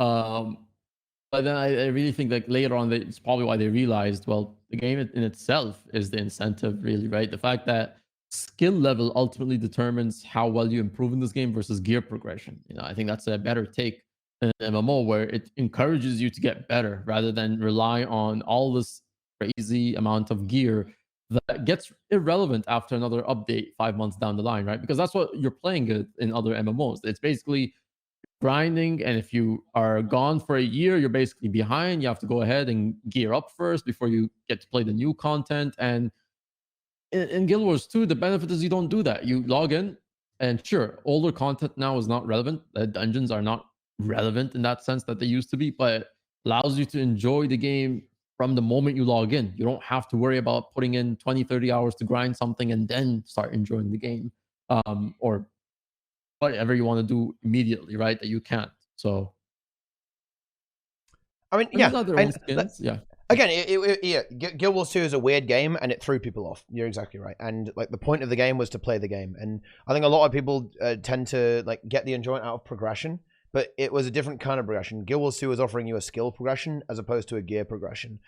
But then I really think that later on, it's probably why they realized, well, the game in itself is the incentive, really, right? The fact that skill level ultimately determines how well you improve in this game versus gear progression. I think that's a better take than an MMO, where it encourages you to get better rather than rely on all this crazy amount of gear that gets irrelevant after another update 5 months down the line, right? Because that's what you're playing in other MMOs. It's basically grinding, and if you are gone for a year, you're basically behind. You have to go ahead and gear up first before you get to play the new content. And in Guild Wars 2, the benefit is you don't do that. You log in, and sure, older content now is not relevant. The dungeons are not relevant in that sense that they used to be, but it allows you to enjoy the game from the moment you log in. You don't have to worry about putting in 20, 30 hours to grind something and then start enjoying the game, or whatever you want to do immediately, right? That you can't. So, I mean, yeah. Again, Guild Wars 2 is a weird game, and it threw people off. You're exactly right. And like, the point of the game was to play the game. And I think a lot of people tend to like get the enjoyment out of progression, but it was a different kind of progression. Guild Wars 2 was offering you a skill progression as opposed to a gear progression.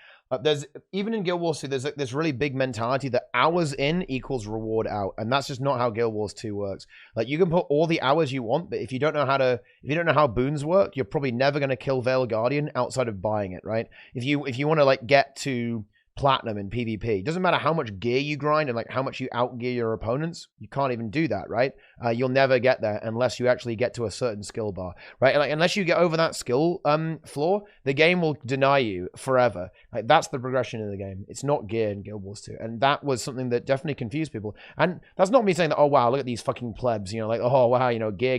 Even in Guild Wars 2, there's like this really big mentality that hours in equals reward out, and that's just not how Guild Wars 2 works. Like, you can put all the hours you want, but if you don't know how boons work, you're probably never going to kill Veil Guardian outside of buying it, right? If you want to like get to platinum in PvP. It doesn't matter how much gear you grind and like how much you outgear your opponents. You can't even do that, right? You'll never get there unless you actually get to a certain skill bar, right? Like unless you get over that skill floor, the game will deny you forever. Like that's the progression in the game. It's not gear in Guild Wars 2, and that was something that definitely confused people. And that's not me saying that, oh wow, look at these fucking plebs, you know, like, oh wow, you know, gear.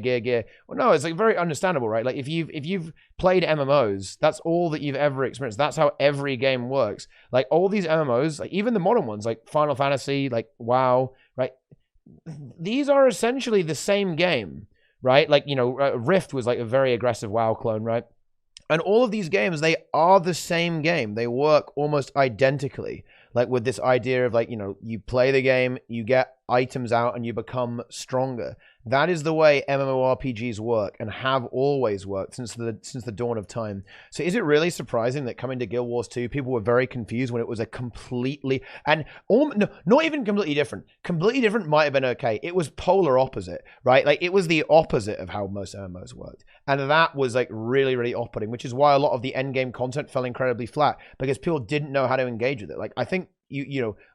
Well, no, it's like very understandable, right? Like if you've played MMOs, that's all that you've ever experienced. That's how every game works. Like all these MMOs, like even the modern ones, like Final Fantasy, like WoW, right? These are essentially the same game, right? Like, you know, Rift was like a very aggressive WoW clone, right? And all of these games, they are the same game. They work almost identically. Like with this idea of like, you know, you play the game, you get items out and you become stronger. That is the way MMORPGs work and have always worked since the dawn of time. So is it really surprising that coming to Guild Wars 2, people were very confused when it was a completely, and no, not even completely different. Completely different might have been okay. It was polar opposite, right? Like it was the opposite of how most MMOs worked. And that was like really, really off-putting, which is why a lot of the endgame content fell incredibly flat because people didn't know how to engage with it. Like I think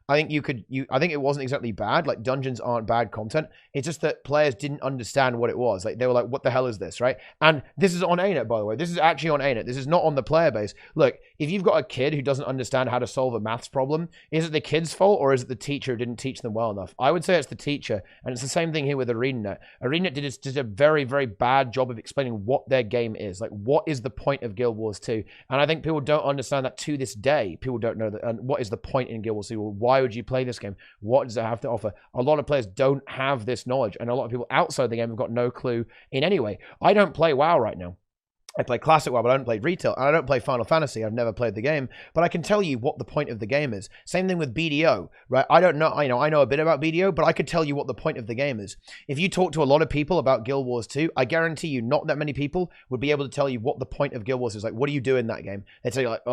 I think it wasn't exactly bad. Like dungeons aren't bad content. It's just that players didn't understand what it was. Like they were like, what the hell is this, right? And this is on ArenaNet, by the way. This is actually on ArenaNet. This is not on the player base. Look, if you've got a kid who doesn't understand how to solve a maths problem, is it the kid's fault or is it the teacher who didn't teach them well enough? I would say it's the teacher. And it's the same thing here with ArenaNet. ArenaNet did a very, very bad job of explaining what their game is. Like, what is the point of Guild Wars 2? And I think people don't understand that to this day. People don't know that. And what is the point in Guild Wars 2? Why would you play this game? What does it have to offer? A lot of players don't have this knowledge, and a lot of people outside the game have got no clue in any way. I don't play WoW right now. I play Classic WoW, but I don't play Retail, and I don't play Final Fantasy. I've never played the game, but I can tell you what the point of the game is. Same thing with BDO, right? I don't know. I know a bit about BDO, but I could tell you what the point of the game is. If you talk to a lot of people about Guild Wars 2, I guarantee you not that many people would be able to tell you what the point of Guild Wars is. Like, what do you do in that game? They'd say like,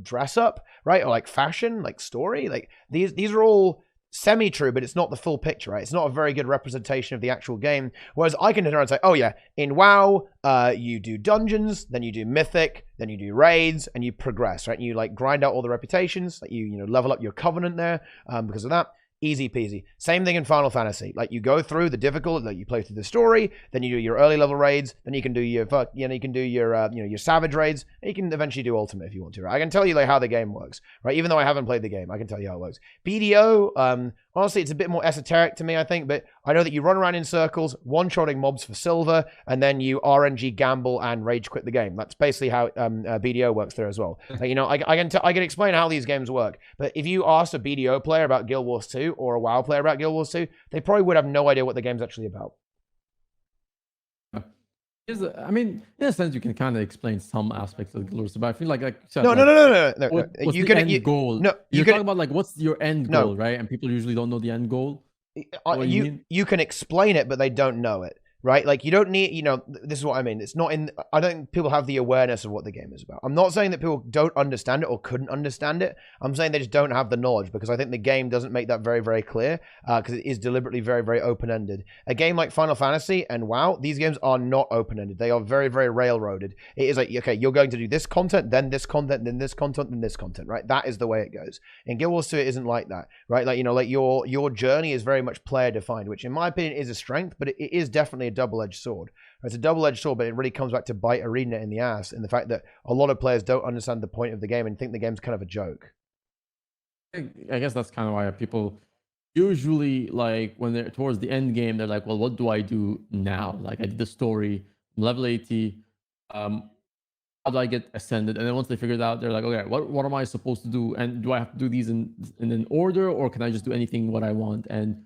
dress up, right? Or like fashion, like story. Like these are all semi-true, but it's not the full picture, right? It's not a very good representation of the actual game. Whereas I can turn around and say, oh yeah, in WoW, you do dungeons, then you do mythic, then you do raids, and you progress, right? You like grind out all the reputations, like you level up your covenant there because of that. Easy peasy. Same thing in Final Fantasy. Like you go through the difficult, like you play through the story, then you do your early level raids, then you can do your your savage raids, and you can eventually do ultimate if you want to. Right? I can tell you like how the game works, right? Even though I haven't played the game, I can tell you how it works. BDO, honestly, it's a bit more esoteric to me, I think, but I know that you run around in circles, one-shotting mobs for silver, and then you RNG gamble and rage quit the game. That's basically how BDO works there as well. Like, I can explain how these games work, but if you ask a BDO player about Guild Wars 2 or a WoW player about Guild Wars 2, they probably would have no idea what the game's actually about. I mean, in a sense, you can kind of explain some aspects of Guild Wars, but I feel like no. What's you the can end goal? No, you're talking about like what's your end goal, right? And people usually don't know the end goal. You can explain it, but they don't know it. Right? Like you don't need, this is what I mean. It's not in, I don't think people have the awareness of what the game is about. I'm not saying that people don't understand it or couldn't understand it. I'm saying they just don't have the knowledge because I think the game doesn't make that very, very clear because it is deliberately very, very open-ended. A game like Final Fantasy and WoW, these games are not open-ended. They are very, very railroaded. It is like, okay, you're going to do this content, then this content, then this content, then this content, right? That is the way it goes. In Guild Wars 2, it isn't like that, right? Like, like your journey is very much player-defined, which in my opinion is a strength, but it is definitely a double-edged sword. It's a double-edged sword, but it really comes back to bite ArenaNet in the ass in the fact that a lot of players don't understand the point of the game and think the game's kind of a joke. I guess that's kind of why people usually, like, when they're towards the end game, they're like, well, what do I do now? Like, I did the story, I'm level 80, how do I get ascended? And then once they figure it out, they're like, okay, what am I supposed to do? And do I have to do these in an order, or can I just do anything what I want? And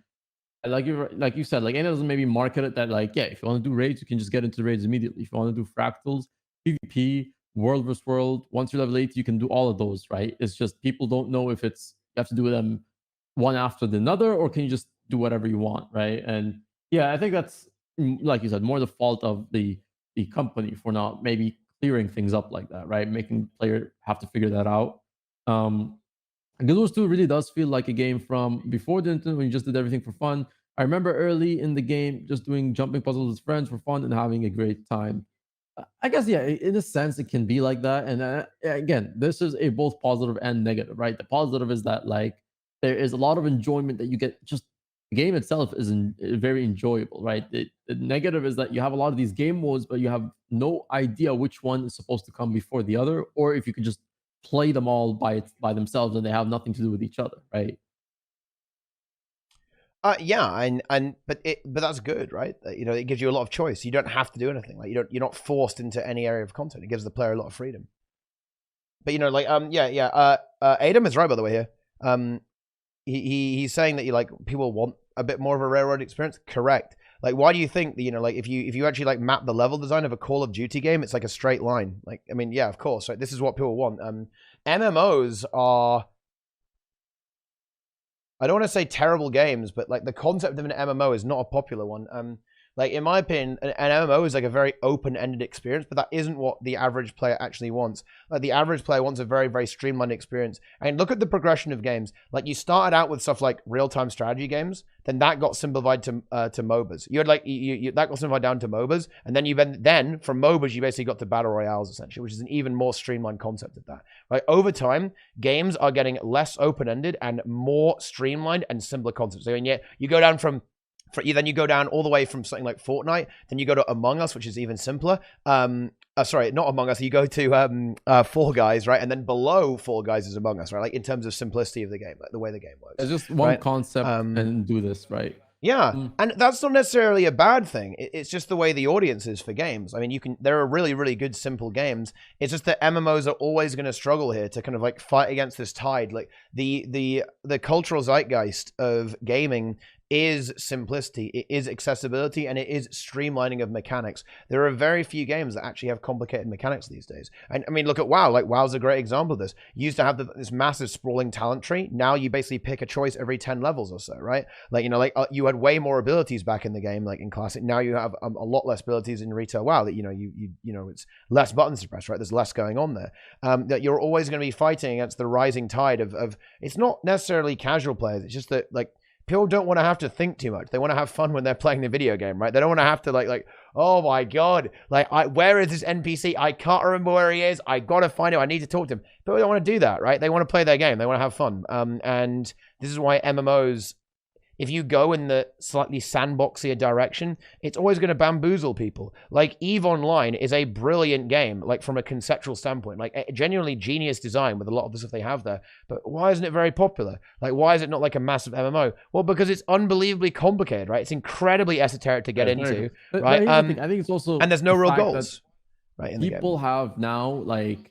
like you said, like, it doesn't maybe market it that like, yeah, if you want to do raids, you can just get into the raids immediately. If you want to do fractals, PvP, world versus world, once you're level 80, you can do all of those, right? It's just people don't know if it's you have to do them one after the other, or can you just do whatever you want, right? And yeah, I think that's, like you said, more the fault of the company for not maybe clearing things up like that, right? Making player have to figure that out. Guild Wars 2 really does feel like a game from before the internet when you just did everything for fun. I remember early in the game just doing jumping puzzles with friends for fun and having a great time. I guess, yeah, in a sense, it can be like that. And again, this is a both positive and negative, right? The positive is that like there is a lot of enjoyment that you get. Just the game itself is very enjoyable, right? The negative is that you have a lot of these game modes, but you have no idea which one is supposed to come before the other, or if you could just play them all by themselves and they have nothing to do with each other, right? Yeah, but that's good, right? You know, it gives you a lot of choice. You don't have to do anything. Like you're not forced into any area of content. It gives the player a lot of freedom. But you know, like Adam is right, by the way, here. He's saying that you like people want a bit more of a railroad experience. Correct. Like, why do you think that, you know, like if you actually like map the level design of a Call of Duty game, it's like a straight line. Like, I mean, yeah, of course, right? This is what people want. MMOs are, I don't want to say terrible games, but like the concept of an MMO is not a popular one. Like in my opinion, an MMO is like a very open-ended experience, but that isn't what the average player actually wants. Like the average player wants a very, very streamlined experience. And look at the progression of games. Like you started out with stuff like real-time strategy games, then that got simplified to MOBAs. You had like that got simplified down to MOBAs, and then from MOBAs you basically got to battle royales essentially, which is an even more streamlined concept of that. Like over time, games are getting less open-ended and more streamlined and simpler concepts. So yet you go down from then you go down all the way from something like Fortnite, then you go to Among Us, which is even simpler. Sorry, not Among Us. You go to Fall Guys, right? And then below Fall Guys is Among Us, right? Like in terms of simplicity of the game, like the way the game works. It's just one right? concept and do this, right? Yeah, and that's not necessarily a bad thing. It's just the way the audience is for games. I mean, there are really, really good simple games. It's just that MMOs are always going to struggle here to kind of like fight against this tide. Like the cultural zeitgeist of gaming is simplicity, it is accessibility, and it is streamlining of mechanics. There are very few games that actually have complicated mechanics these days. And I mean, look at WoW. Like WoW's a great example of this. You used to have this massive sprawling talent tree. Now you basically pick a choice every 10 levels or so, right? Like, you know, like you had way more abilities back in the game, like in Classic. Now you have a lot less abilities in Retail WoW. That you know, it's less buttons to press, right? There's less going on there. That you're always going to be fighting against the rising tide of. It's not necessarily casual players. It's just that like. People don't want to have to think too much. They want to have fun when they're playing the video game, right? They don't want to have to like, oh my God, like, where is this NPC? I can't remember where he is. I got to find him. I need to talk to him. People don't want to do that, right? They want to play their game. They want to have fun. And this is why MMOs, if you go in the slightly sandboxier direction, it's always going to bamboozle people. Like EVE Online is a brilliant game, like from a conceptual standpoint, like a genuinely genius design with a lot of the stuff they have there. But why isn't it very popular? Like, why is it not like a massive MMO? Well, because it's unbelievably complicated, right? It's incredibly esoteric to get into, right? I think it's also, and there's no real goals, right? In people have now like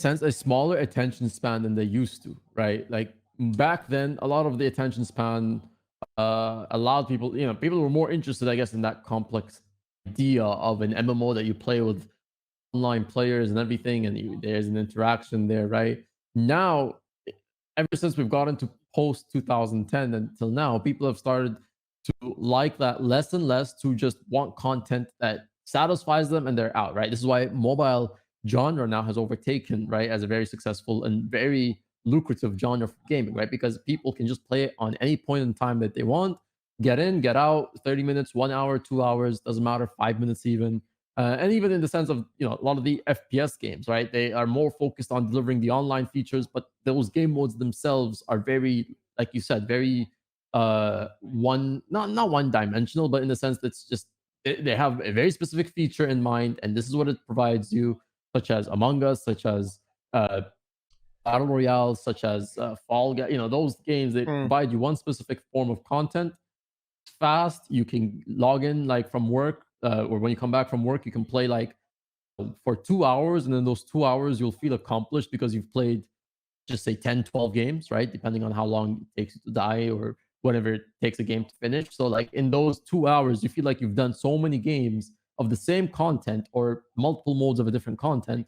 a smaller attention span than they used to, right? Like back then, a lot of the attention span allowed people, people were more interested, I guess, in that complex idea of an MMO that you play with online players and everything, and there's an interaction there, right? Now, ever since we've gotten to post 2010 until now, people have started to like that less and less, to just want content that satisfies them and they're out, right? This is why mobile genre now has overtaken, right, as a very successful and very lucrative genre for gaming, right? Because people can just play it on any point in time that they want, get in, get out, 30 minutes, 1 hour, 2 hours, doesn't matter, 5 minutes even. And even in the sense of, a lot of the FPS games, right? They are more focused on delivering the online features, but those game modes themselves are very, like you said, very not one dimensional, but in the sense that it's just, they have a very specific feature in mind, and this is what it provides you, such as Among Us, such as battle royales, such as Fall Guys, those games that provide you one specific form of content. Fast, you can log in like from work, or when you come back from work, you can play like for 2 hours, and then those 2 hours you'll feel accomplished because you've played, just say 10, 12 games, right? Depending on how long it takes you to die or whatever it takes a game to finish. So like in those 2 hours, you feel like you've done so many games of the same content or multiple modes of a different content,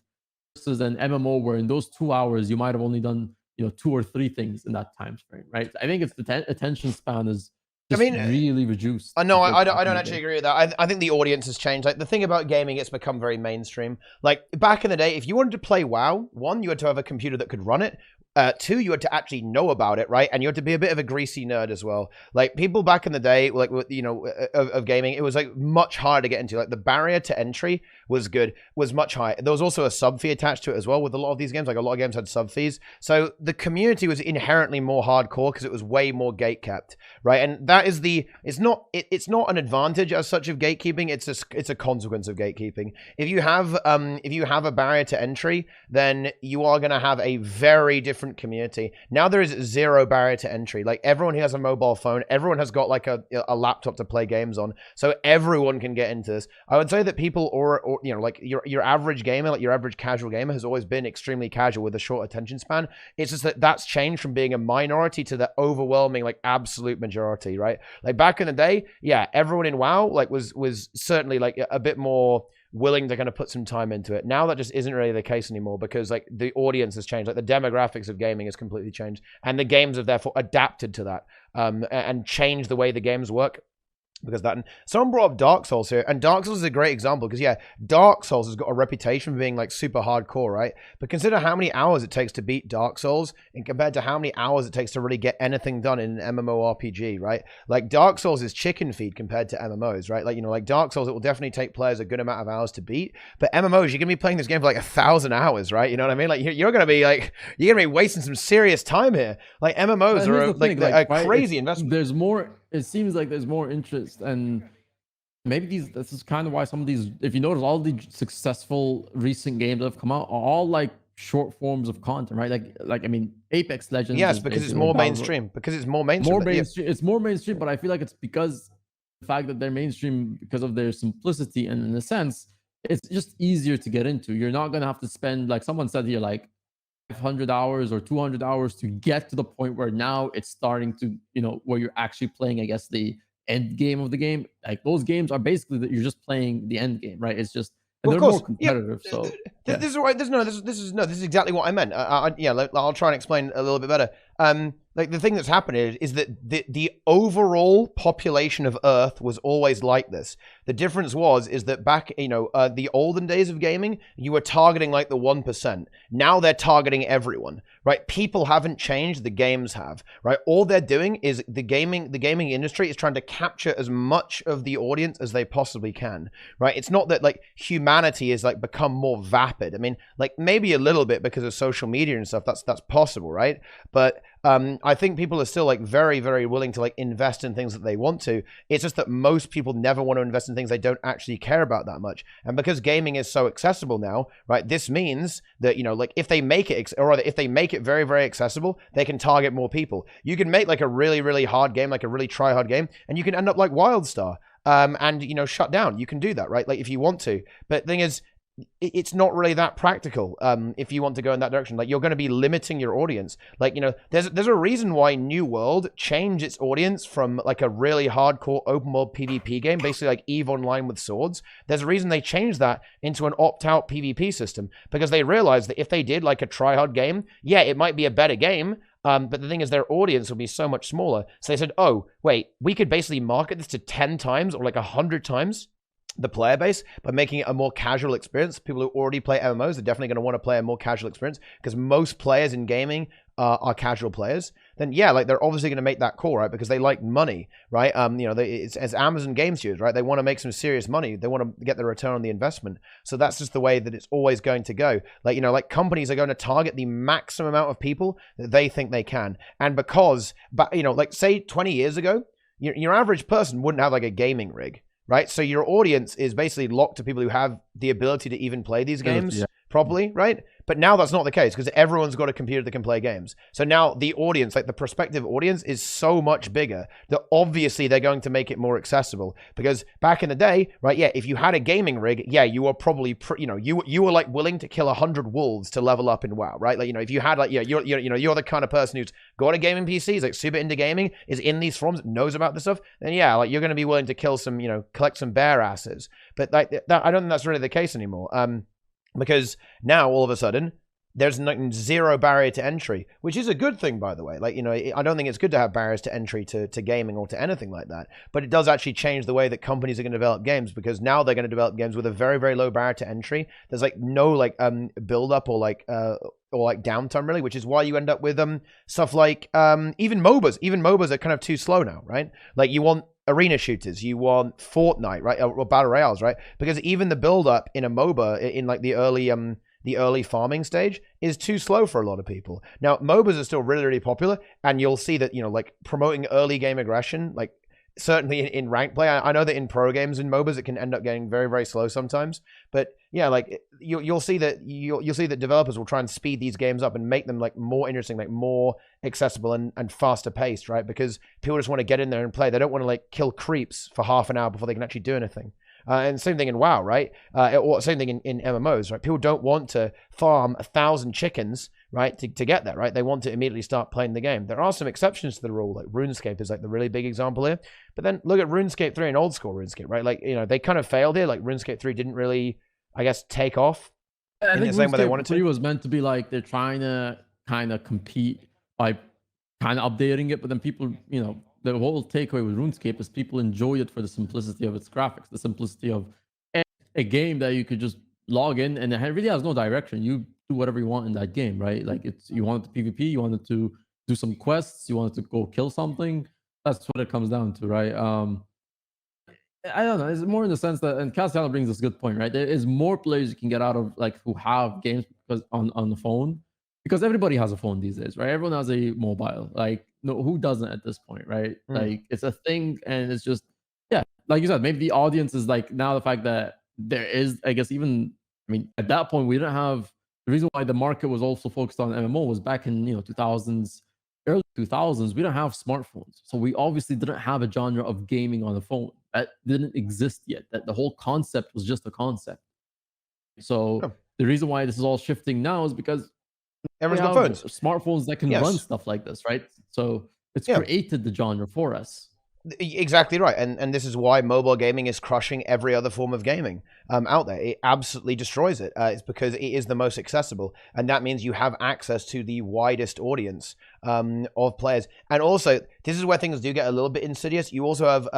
versus an MMO where in those 2 hours you might have only done 2 or 3 things in that time frame, right? I think it's the attention span is just really reduced. No, I don't actually agree with that. I think the audience has changed. Like the thing about gaming, it's become very mainstream. Like back in the day, if you wanted to play WoW, one, you had to have a computer that could run it. Two, you had to actually know about it, right? And you had to be a bit of a greasy nerd as well. Like people back in the day, like of gaming, it was like much harder to get into. Like the barrier to entry was much higher. There was also a sub fee attached to it as well with a lot of these games. Like a lot of games had sub fees, so the community was inherently more hardcore because it was way more gate kept, right? And that is it's not an advantage as such of gatekeeping. It's a consequence of gatekeeping. If you have a barrier to entry, then you are going to have a very different community. Now there is zero barrier to entry. Like everyone who has a mobile phone, everyone has got like a laptop to play games on, so everyone can get into this. I would say that people or like your average gamer, like your average casual gamer, has always been extremely casual with a short attention span. It's just that that's changed from being a minority to the overwhelming like absolute majority, right? Like back in the day, yeah, everyone in WoW like was certainly like a bit more willing to kind of put some time into it. Now that just isn't really the case anymore because like the audience has changed, like the demographics of gaming has completely changed, and the games have therefore adapted to that and changed the way the games work. Because that, and someone brought up Dark Souls here, and Dark Souls is a great example because, yeah, Dark Souls has got a reputation for being like super hardcore, right? But consider how many hours it takes to beat Dark Souls and compared to how many hours it takes to really get anything done in an MMORPG, right? Like Dark Souls is chicken feed compared to MMOs, right? Like, like Dark Souls, it will definitely take players a good amount of hours to beat, but MMOs, you're gonna be playing this game for like 1,000 hours, right? You know what I mean? Like you're gonna be wasting some serious time here. Like MMOs are like a crazy investment. There's more. It seems like there's more interest, and maybe this is kind of why some of these, if you notice, all the successful recent games that have come out are all like short forms of content, right? Like I mean, Apex Legends. Yes, because it's more mainstream. Because it's more mainstream. More mainstream. Yeah. It's more mainstream, but I feel like it's because the fact that they're mainstream because of their simplicity, and in a sense, it's just easier to get into. You're not gonna have to spend, like someone said here, like 500 hours or 200 hours to get to the point where now it's starting to, where you're actually playing, I guess, the end game of the game. Like those games are basically that you're just playing the end game, right? It's just, and they're more competitive. Yeah. So this is right. This is exactly what I meant. I'll try and explain a little bit better. Like the thing that's happened is that the overall population of Earth was always like this. The difference is that back, the olden days of gaming, you were targeting like the 1%. Now they're targeting everyone, right? People haven't changed, the games have, right? All they're doing is the gaming industry is trying to capture as much of the audience as they possibly can, right? It's not that like humanity is like become more vapid. I mean, like maybe a little bit because of social media and stuff. That's possible, right? But I think people are still like very, very willing to like invest in things that they want to. It's just that most people never want to invest in things they don't actually care about that much. And because gaming is so accessible now, right? This means that, like if they make it, or rather if they make it very, very accessible, they can target more people. You can make like a really, really hard game, like a really try hard game, and you can end up like WildStar and, shut down. You can do that, right? Like if you want to. But the thing is, it's not really that practical if you want to go in that direction. Like you're going to be limiting your audience. Like, there's a reason why New World changed its audience from like a really hardcore open world PvP game, basically like EVE Online with swords. There's a reason they changed that into an opt-out PvP system, because they realized that if they did like a try-hard game, yeah, it might be a better game, but the thing is their audience will be so much smaller. So they said, oh, wait, we could basically market this to 10 times or like 100 times the player base by making it a more casual experience. People who already play MMOs are definitely going to want to play a more casual experience, because most players in gaming are casual players. Then yeah, like they're obviously going to make that call, right? Because they like money, right? It's as Amazon Game Studios, right? They want to make some serious money. They want to get the return on the investment. So that's just the way that it's always going to go. Like, like companies are going to target the maximum amount of people that they think they can. And because, but like say 20 years ago, your average person wouldn't have like a gaming rig, right? So your audience is basically locked to people who have the ability to even play these games properly, right? But now that's not the case, because everyone's got a computer that can play games. So now the audience, like the prospective audience, is so much bigger that obviously they're going to make it more accessible. Because back in the day, right, yeah, if you had a gaming rig, yeah, you were probably, you were like willing to kill 100 wolves to level up in WoW, right? Like, if you had like, you're the kind of person who's got a gaming PC, is like super into gaming, is in these forums, knows about this stuff, then yeah, like you're going to be willing to kill some, collect some bear asses. But like that, I don't think that's really the case anymore. Because now all of a sudden there's zero barrier to entry, which is a good thing, by the way. Like, I don't think it's good to have barriers to entry to gaming or to anything like that, but it does actually change the way that companies are going to develop games, because now they're going to develop games with a very, very low barrier to entry. There's like no like build up or like or like downtime really, which is why you end up with stuff like even MOBAs are kind of too slow now, right? Like you want arena shooters, you want Fortnite, right, or battle royales, right? Because even the build up in a MOBA in like the early farming stage is too slow for a lot of people. Now MOBAs are still really, really popular, and you'll see that, you know, like promoting early game aggression, like certainly in rank play. I know that in pro games in MOBAs it can end up getting very, very slow sometimes, but yeah, like you'll see that developers will try and speed these games up and make them like more interesting, like more accessible and faster paced, right? Because people just want to get in there and play. They don't want to like kill creeps for half an hour before they can actually do anything. And same thing in WoW, right? Or same thing in MMOs, right? People don't want to farm 1,000 chickens, right, to get there, right? They want to immediately start playing the game. There are some exceptions to the rule, like RuneScape is like the really big example here. But then look at RuneScape 3 and old school RuneScape, right? Like, you know, they kind of failed here. Like RuneScape 3 didn't really, I guess, take off I in think the same way they wanted RuneScape 3 to. was meant to be like they're trying to kind of compete by kind of updating it, but then people, you know, the whole takeaway with RuneScape is people enjoy it for the simplicity of its graphics, the simplicity of a game that you could just log in and it really has no direction. You do whatever you want in that game, right? Like it's, you want it to PvP, you wanted to do some quests, you wanted to go kill something. That's what it comes down to, right? I don't know. It's more in the sense that, and Castellano brings this good point, right? There is more players you can get out of, like who have games because on the phone, because everybody has a phone these days, right? Everyone has a mobile. Like, no, who doesn't at this point, right? Like, it's a thing, and it's just, yeah, like you said, maybe the audience is like now the fact that there is, I guess, even, I mean, at that point we didn't have the reason why the market was also focused on MMO was back in 2000s, early 2000s. We didn't have smartphones, so we obviously didn't have a genre of gaming on the phone that didn't exist yet. That the whole concept was just a concept. So the reason why this is all shifting now is because everyone's got phones, smartphones that can run stuff like this, right? So it's created the genre for us. Exactly right, and this is why mobile gaming is crushing every other form of gaming out there. It absolutely destroys it. It's because it is the most accessible, and that means you have access to the widest audience of players. And also, this is where things do get a little bit insidious. You also have,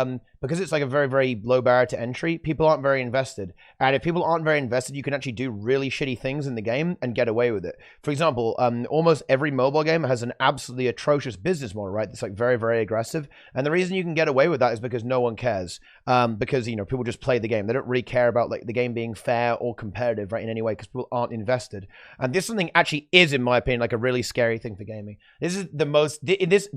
because it's like a very, very low barrier to entry, people aren't very invested. And if people aren't very invested, you can actually do really shitty things in the game and get away with it. For example, almost every mobile game has an absolutely atrocious business model, right? It's like very, very aggressive. And the reason you can get away with that is because no one cares. Because, people just play the game. They don't really care about like the game being fair or competitive, right, in any way, because people aren't invested. And this something actually is, in my opinion, like a really scary thing for gaming. This is the most, this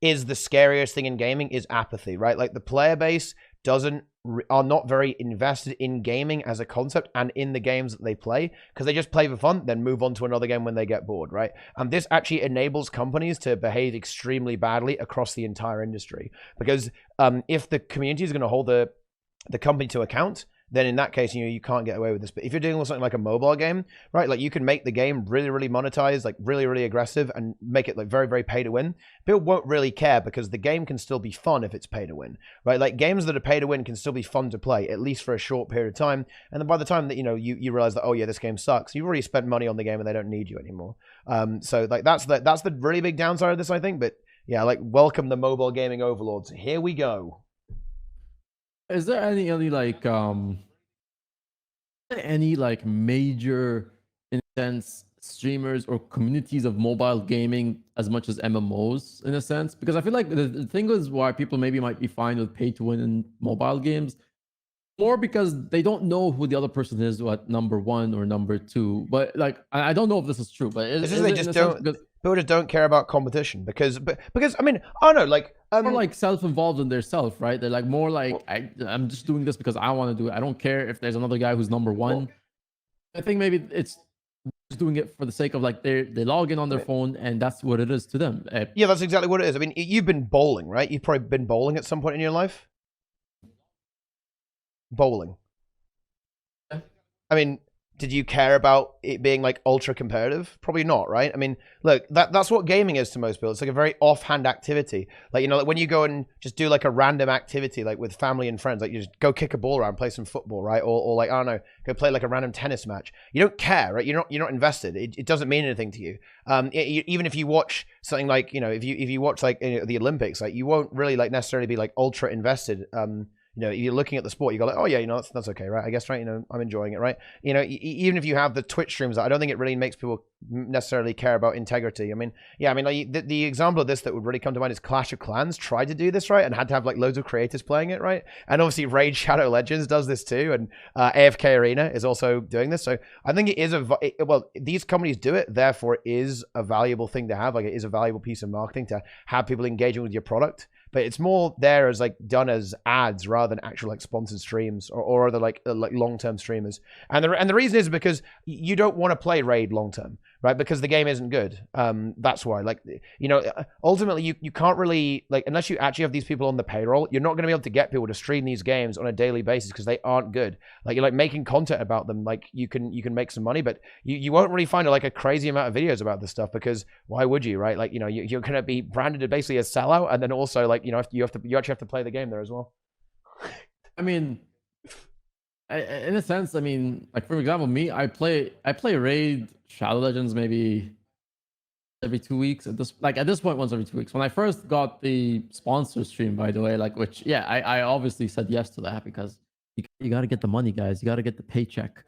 is the scariest thing in gaming, is apathy, right? Like the player base are not very invested in gaming as a concept and in the games that they play, because they just play for fun, then move on to another game when they get bored, right? And this actually enables companies to behave extremely badly across the entire industry, because if the community is going to hold the company to account, then in that case, you can't get away with this. But if you're dealing with something like a mobile game, right, like you can make the game really, really monetized, like really, really aggressive, and make it like very, very pay to win. People won't really care because the game can still be fun if it's pay to win, right? Like games that are pay to win can still be fun to play, at least for a short period of time. And then by the time that, you realize that, oh yeah, this game sucks, you've already spent money on the game and they don't need you anymore. So like that's the really big downside of this, I think. But yeah, like welcome the mobile gaming overlords. Here we go. Is there any major, in a sense, streamers or communities of mobile gaming as much as MMOs, in a sense? Because I feel like the thing is why people maybe might be fine with pay to win in mobile games, more because they don't know who the other person is at number 1 or number 2. But like, I don't know if this is true, but they just don't. People just don't care about competition because I mean, I don't know, like more like self-involved in their self, right? They're like more like, I'm just doing this because I want to do it. I don't care if there's another guy who's number 1. I think maybe it's just doing it for the sake of like they log in on their phone and that's what it is to them. Yeah, that's exactly what it is. I mean, you've been bowling, right? You've probably been bowling at some point in your life. Bowling. I mean, did you care about it being like ultra competitive? Probably not, right? I mean, look, that's what gaming is to most people. It's like a very offhand activity. Like, like when you go and just do like a random activity, like with family and friends, like you just go kick a ball around, play some football, right? Or like, I don't know, go play like a random tennis match. You don't care, right? You're not invested. It doesn't mean anything to you. Even if you watch something like, if you watch like the Olympics, like you won't really like necessarily be like ultra invested, you're looking at the sport, you go like, oh yeah, that's okay, right? I guess, right? I'm enjoying it, right? Even if you have the Twitch streams, I don't think it really makes people necessarily care about integrity. I mean, like the example of this that would really come to mind is Clash of Clans tried to do this, right, and had to have like loads of creators playing it, right? And obviously Raid Shadow Legends does this too, and AFK Arena is also doing this. So I think it is these companies do it, therefore it is a valuable thing to have. Like it is a valuable piece of marketing to have people engaging with your product. But it's more there as like done as ads rather than actual like sponsored streams or other like long-term streamers. And the reason is because you don't want to play Raid long-term, right? Because the game isn't good. That's why, like, ultimately you can't really, like, unless you actually have these people on the payroll, you're not going to be able to get people to stream these games on a daily basis because they aren't good. Like you're like making content about them, like you can make some money, but you won't really find like a crazy amount of videos about this stuff because why would you, right? Like, you're going to be branded basically as sellout, and then also like, you actually have to play the game there as well. I mean, in a sense, I mean, like for example, me, I play Raid Shadow Legends maybe every 2 weeks at this point, once every 2 weeks. When I first got the sponsor stream, by the way, like, which I obviously said yes to that because you got to get the money, guys. You got to get the paycheck.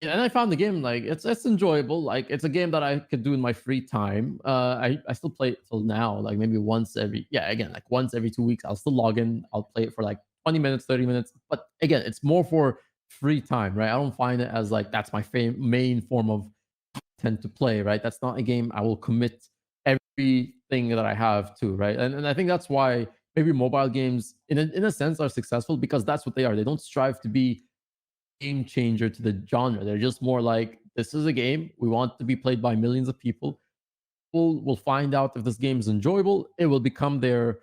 And I found the game like it's enjoyable. Like it's a game that I could do in my free time. I still play it till now, like maybe once every 2 weeks. I'll still log in. I'll play it for like 20 minutes, 30 minutes. But again, it's more for free time, right? I don't find it as like that's my main form of content to play, right? That's not a game I will commit everything that I have to, right? And I think that's why maybe mobile games in a sense are successful because that's what they are. They don't strive to be game changer to the genre. They're just more like, this is a game we want to be played by millions of people. People will find out if this game is enjoyable. It will become their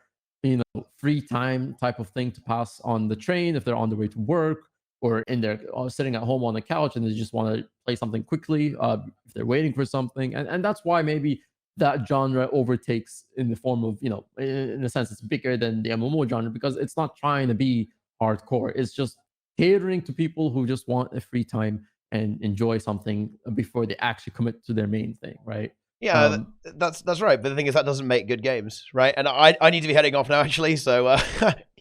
free time type of thing to pass on the train if they're on the way to work or in their sitting at home on the couch and they just want to play something quickly if they're waiting for something. And that's why maybe that genre overtakes in the form of, in a sense, it's bigger than the MMO genre because it's not trying to be hardcore. It's just catering to people who just want a free time and enjoy something before they actually commit to their main thing, right? Yeah, that's right. But the thing is, that doesn't make good games, right? And I need to be heading off now, actually. So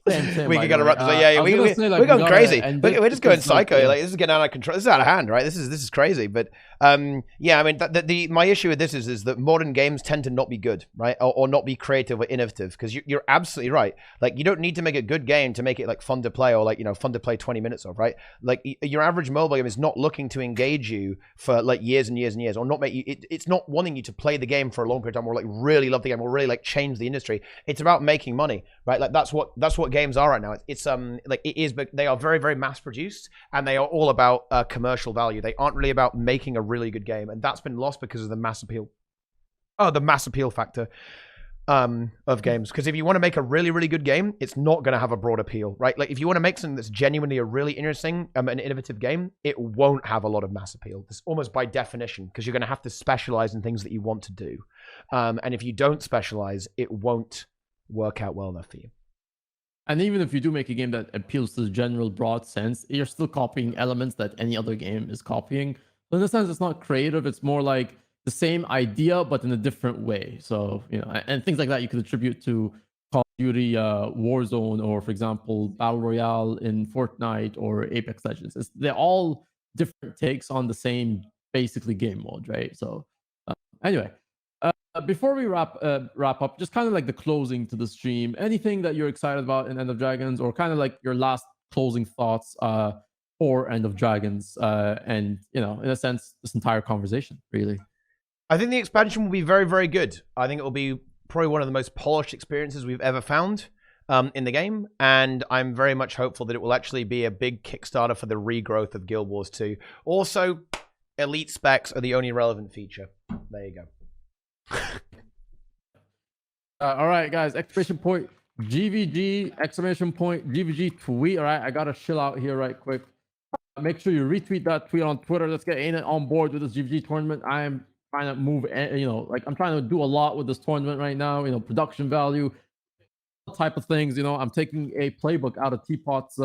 same, we can get a wrap this up. Yeah, we're going crazy. We're just going psycho. Yeah. Like this is getting out of control. This is out of hand, right? This is crazy. But yeah, I mean, my issue with this is that modern games tend to not be good, right? Or not be creative or innovative. Because you're absolutely right. Like you don't need to make a good game to make it like fun to play or like fun to play 20 minutes of, right? Like your average mobile game is not looking to engage you for like years and years and years, or not make you. It's not wanting you to play the game for a long period of time, or like really love the game, or really like change the industry. It's about making money, right? Like that's what games are right now. It's like it is, but they are very, very mass produced, and they are all about commercial value. They aren't really about making a really good game, and that's been lost because of the mass appeal. Oh, the mass appeal factor of games. Because if you want to make a really, really good game, it's not going to have a broad appeal, right? Like if you want to make something that's genuinely a really interesting an innovative game, it won't have a lot of mass appeal. It's almost by definition, because you're going to have to specialize in things that you want to do, and if you don't specialize, it won't work out well enough for you. And even if you do make a game that appeals to the general broad sense, you're still copying elements that any other game is copying. So in a sense, it's not creative. It's more like the same idea, but in a different way. So, and things like that you could attribute to Call of Duty Warzone, or for example, Battle Royale in Fortnite or Apex Legends. They're all different takes on the same basically game mode, right? So anyway, before we wrap up, just kind of like the closing to the stream, anything that you're excited about in End of Dragons, or kind of like your last closing thoughts for End of Dragons, and in a sense, this entire conversation, really. I think the expansion will be very, very good. I think it will be probably one of the most polished experiences we've ever found in the game, and I'm very much hopeful that it will actually be a big Kickstarter for the regrowth of Guild Wars 2. Also, elite specs are the only relevant feature. There you go. All right, guys, exclamation point GVG, exclamation point GVG tweet. All right, I gotta chill out here right quick. Make sure you retweet that tweet on Twitter. Let's get ArenaNet on board with this GVG tournament. I am trying to move, like I'm trying to do a lot with this tournament right now. Production value, type of things. I'm taking a playbook out of Teapot's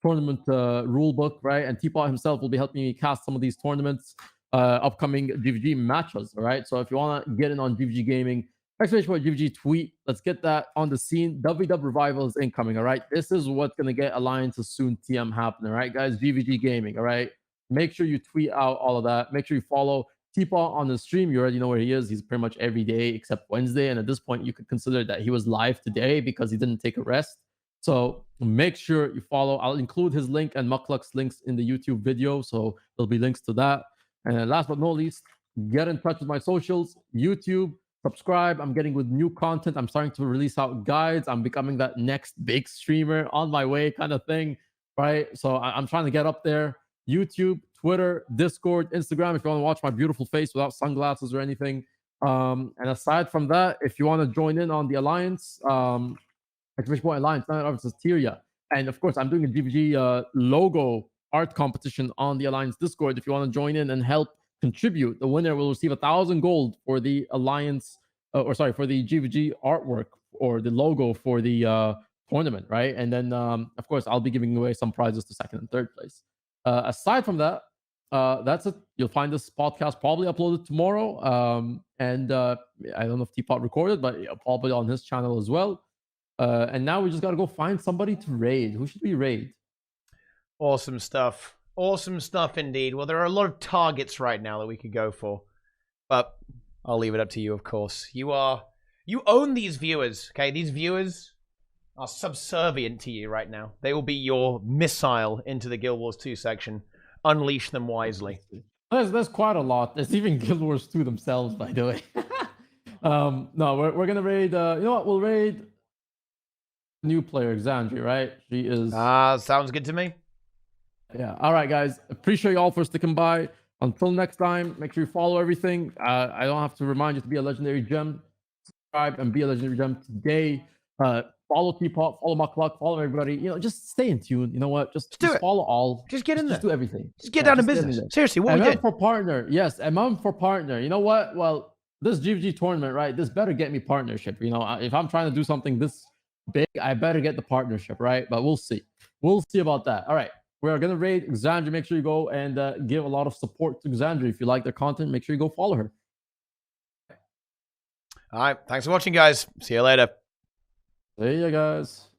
tournament rule book, right? And Teapot himself will be helping me cast some of these tournaments, upcoming GVG matches. All right, so if you want to get in on GVG gaming, Exclamation point GVG tweet. Let's get that on the scene. WW Revival is incoming. All right. This is what's gonna get Alliances soon TM happening. All right, guys. GVG Gaming. All right. Make sure you tweet out all of that. Make sure you follow Teapot on the stream. You already know where he is. He's pretty much every day except Wednesday. And at this point, you could consider that he was live today because he didn't take a rest. So make sure you follow. I'll include his link and Mukluk's links in the YouTube video. So there'll be links to that. And then last but not least, get in touch with my socials, YouTube. Subscribe. I'm getting with new content. I'm starting to release out guides. I'm becoming that next big streamer on my way kind of thing, right? So I'm trying to get up there. YouTube, Twitter, Discord, Instagram, if you want to watch my beautiful face without sunglasses or anything. And aside from that, if you want to join in on the Alliance, Exclamation point Alliance, not versus Tyria. And of course, I'm doing a GVG logo art competition on the Alliance Discord. If you want to join in and help contribute, the winner will receive 1,000 gold for the Alliance, for the GVG artwork or the logo for the tournament, right? And then, of course, I'll be giving away some prizes to second and third place. Aside from that, that's it. You'll find this podcast probably uploaded tomorrow. And I don't know if Teapot recorded, but probably on his channel as well. And now we just got to go find somebody to raid. Who should we raid? Awesome stuff. Awesome stuff indeed. Well, there are a lot of targets right now that we could go for, but I'll leave it up to you, of course. You own these viewers, okay? These viewers are subservient to you right now. They will be your missile into the Guild Wars 2 section. Unleash them wisely. There's quite a lot. There's even Guild Wars 2 themselves, by the way. No, we're gonna raid. You know what? We'll raid new player Xandri, right? She is. Sounds good to me. Yeah. All right, guys. Appreciate you all for sticking by. Until next time, make sure you follow everything. I don't have to remind you to be a legendary gem. Subscribe and be a legendary gem today. Follow Teapot, follow Mukluk, follow everybody. You know, just stay in tune. You know what? Just follow all. Just get in there. Just do everything. Just get down to business. Seriously, what we did. for partner. Yes, MM for partner. You know what? Well, this GVG tournament, right? This better get me partnership. You know, if I'm trying to do something this big, I better get the partnership, right? But we'll see. We'll see about that. All right. We're going to raid Xandri. Make sure you go and give a lot of support to Xandri. If you like their content, make sure you go follow her. All right. Thanks for watching, guys. See you later. See ya, guys.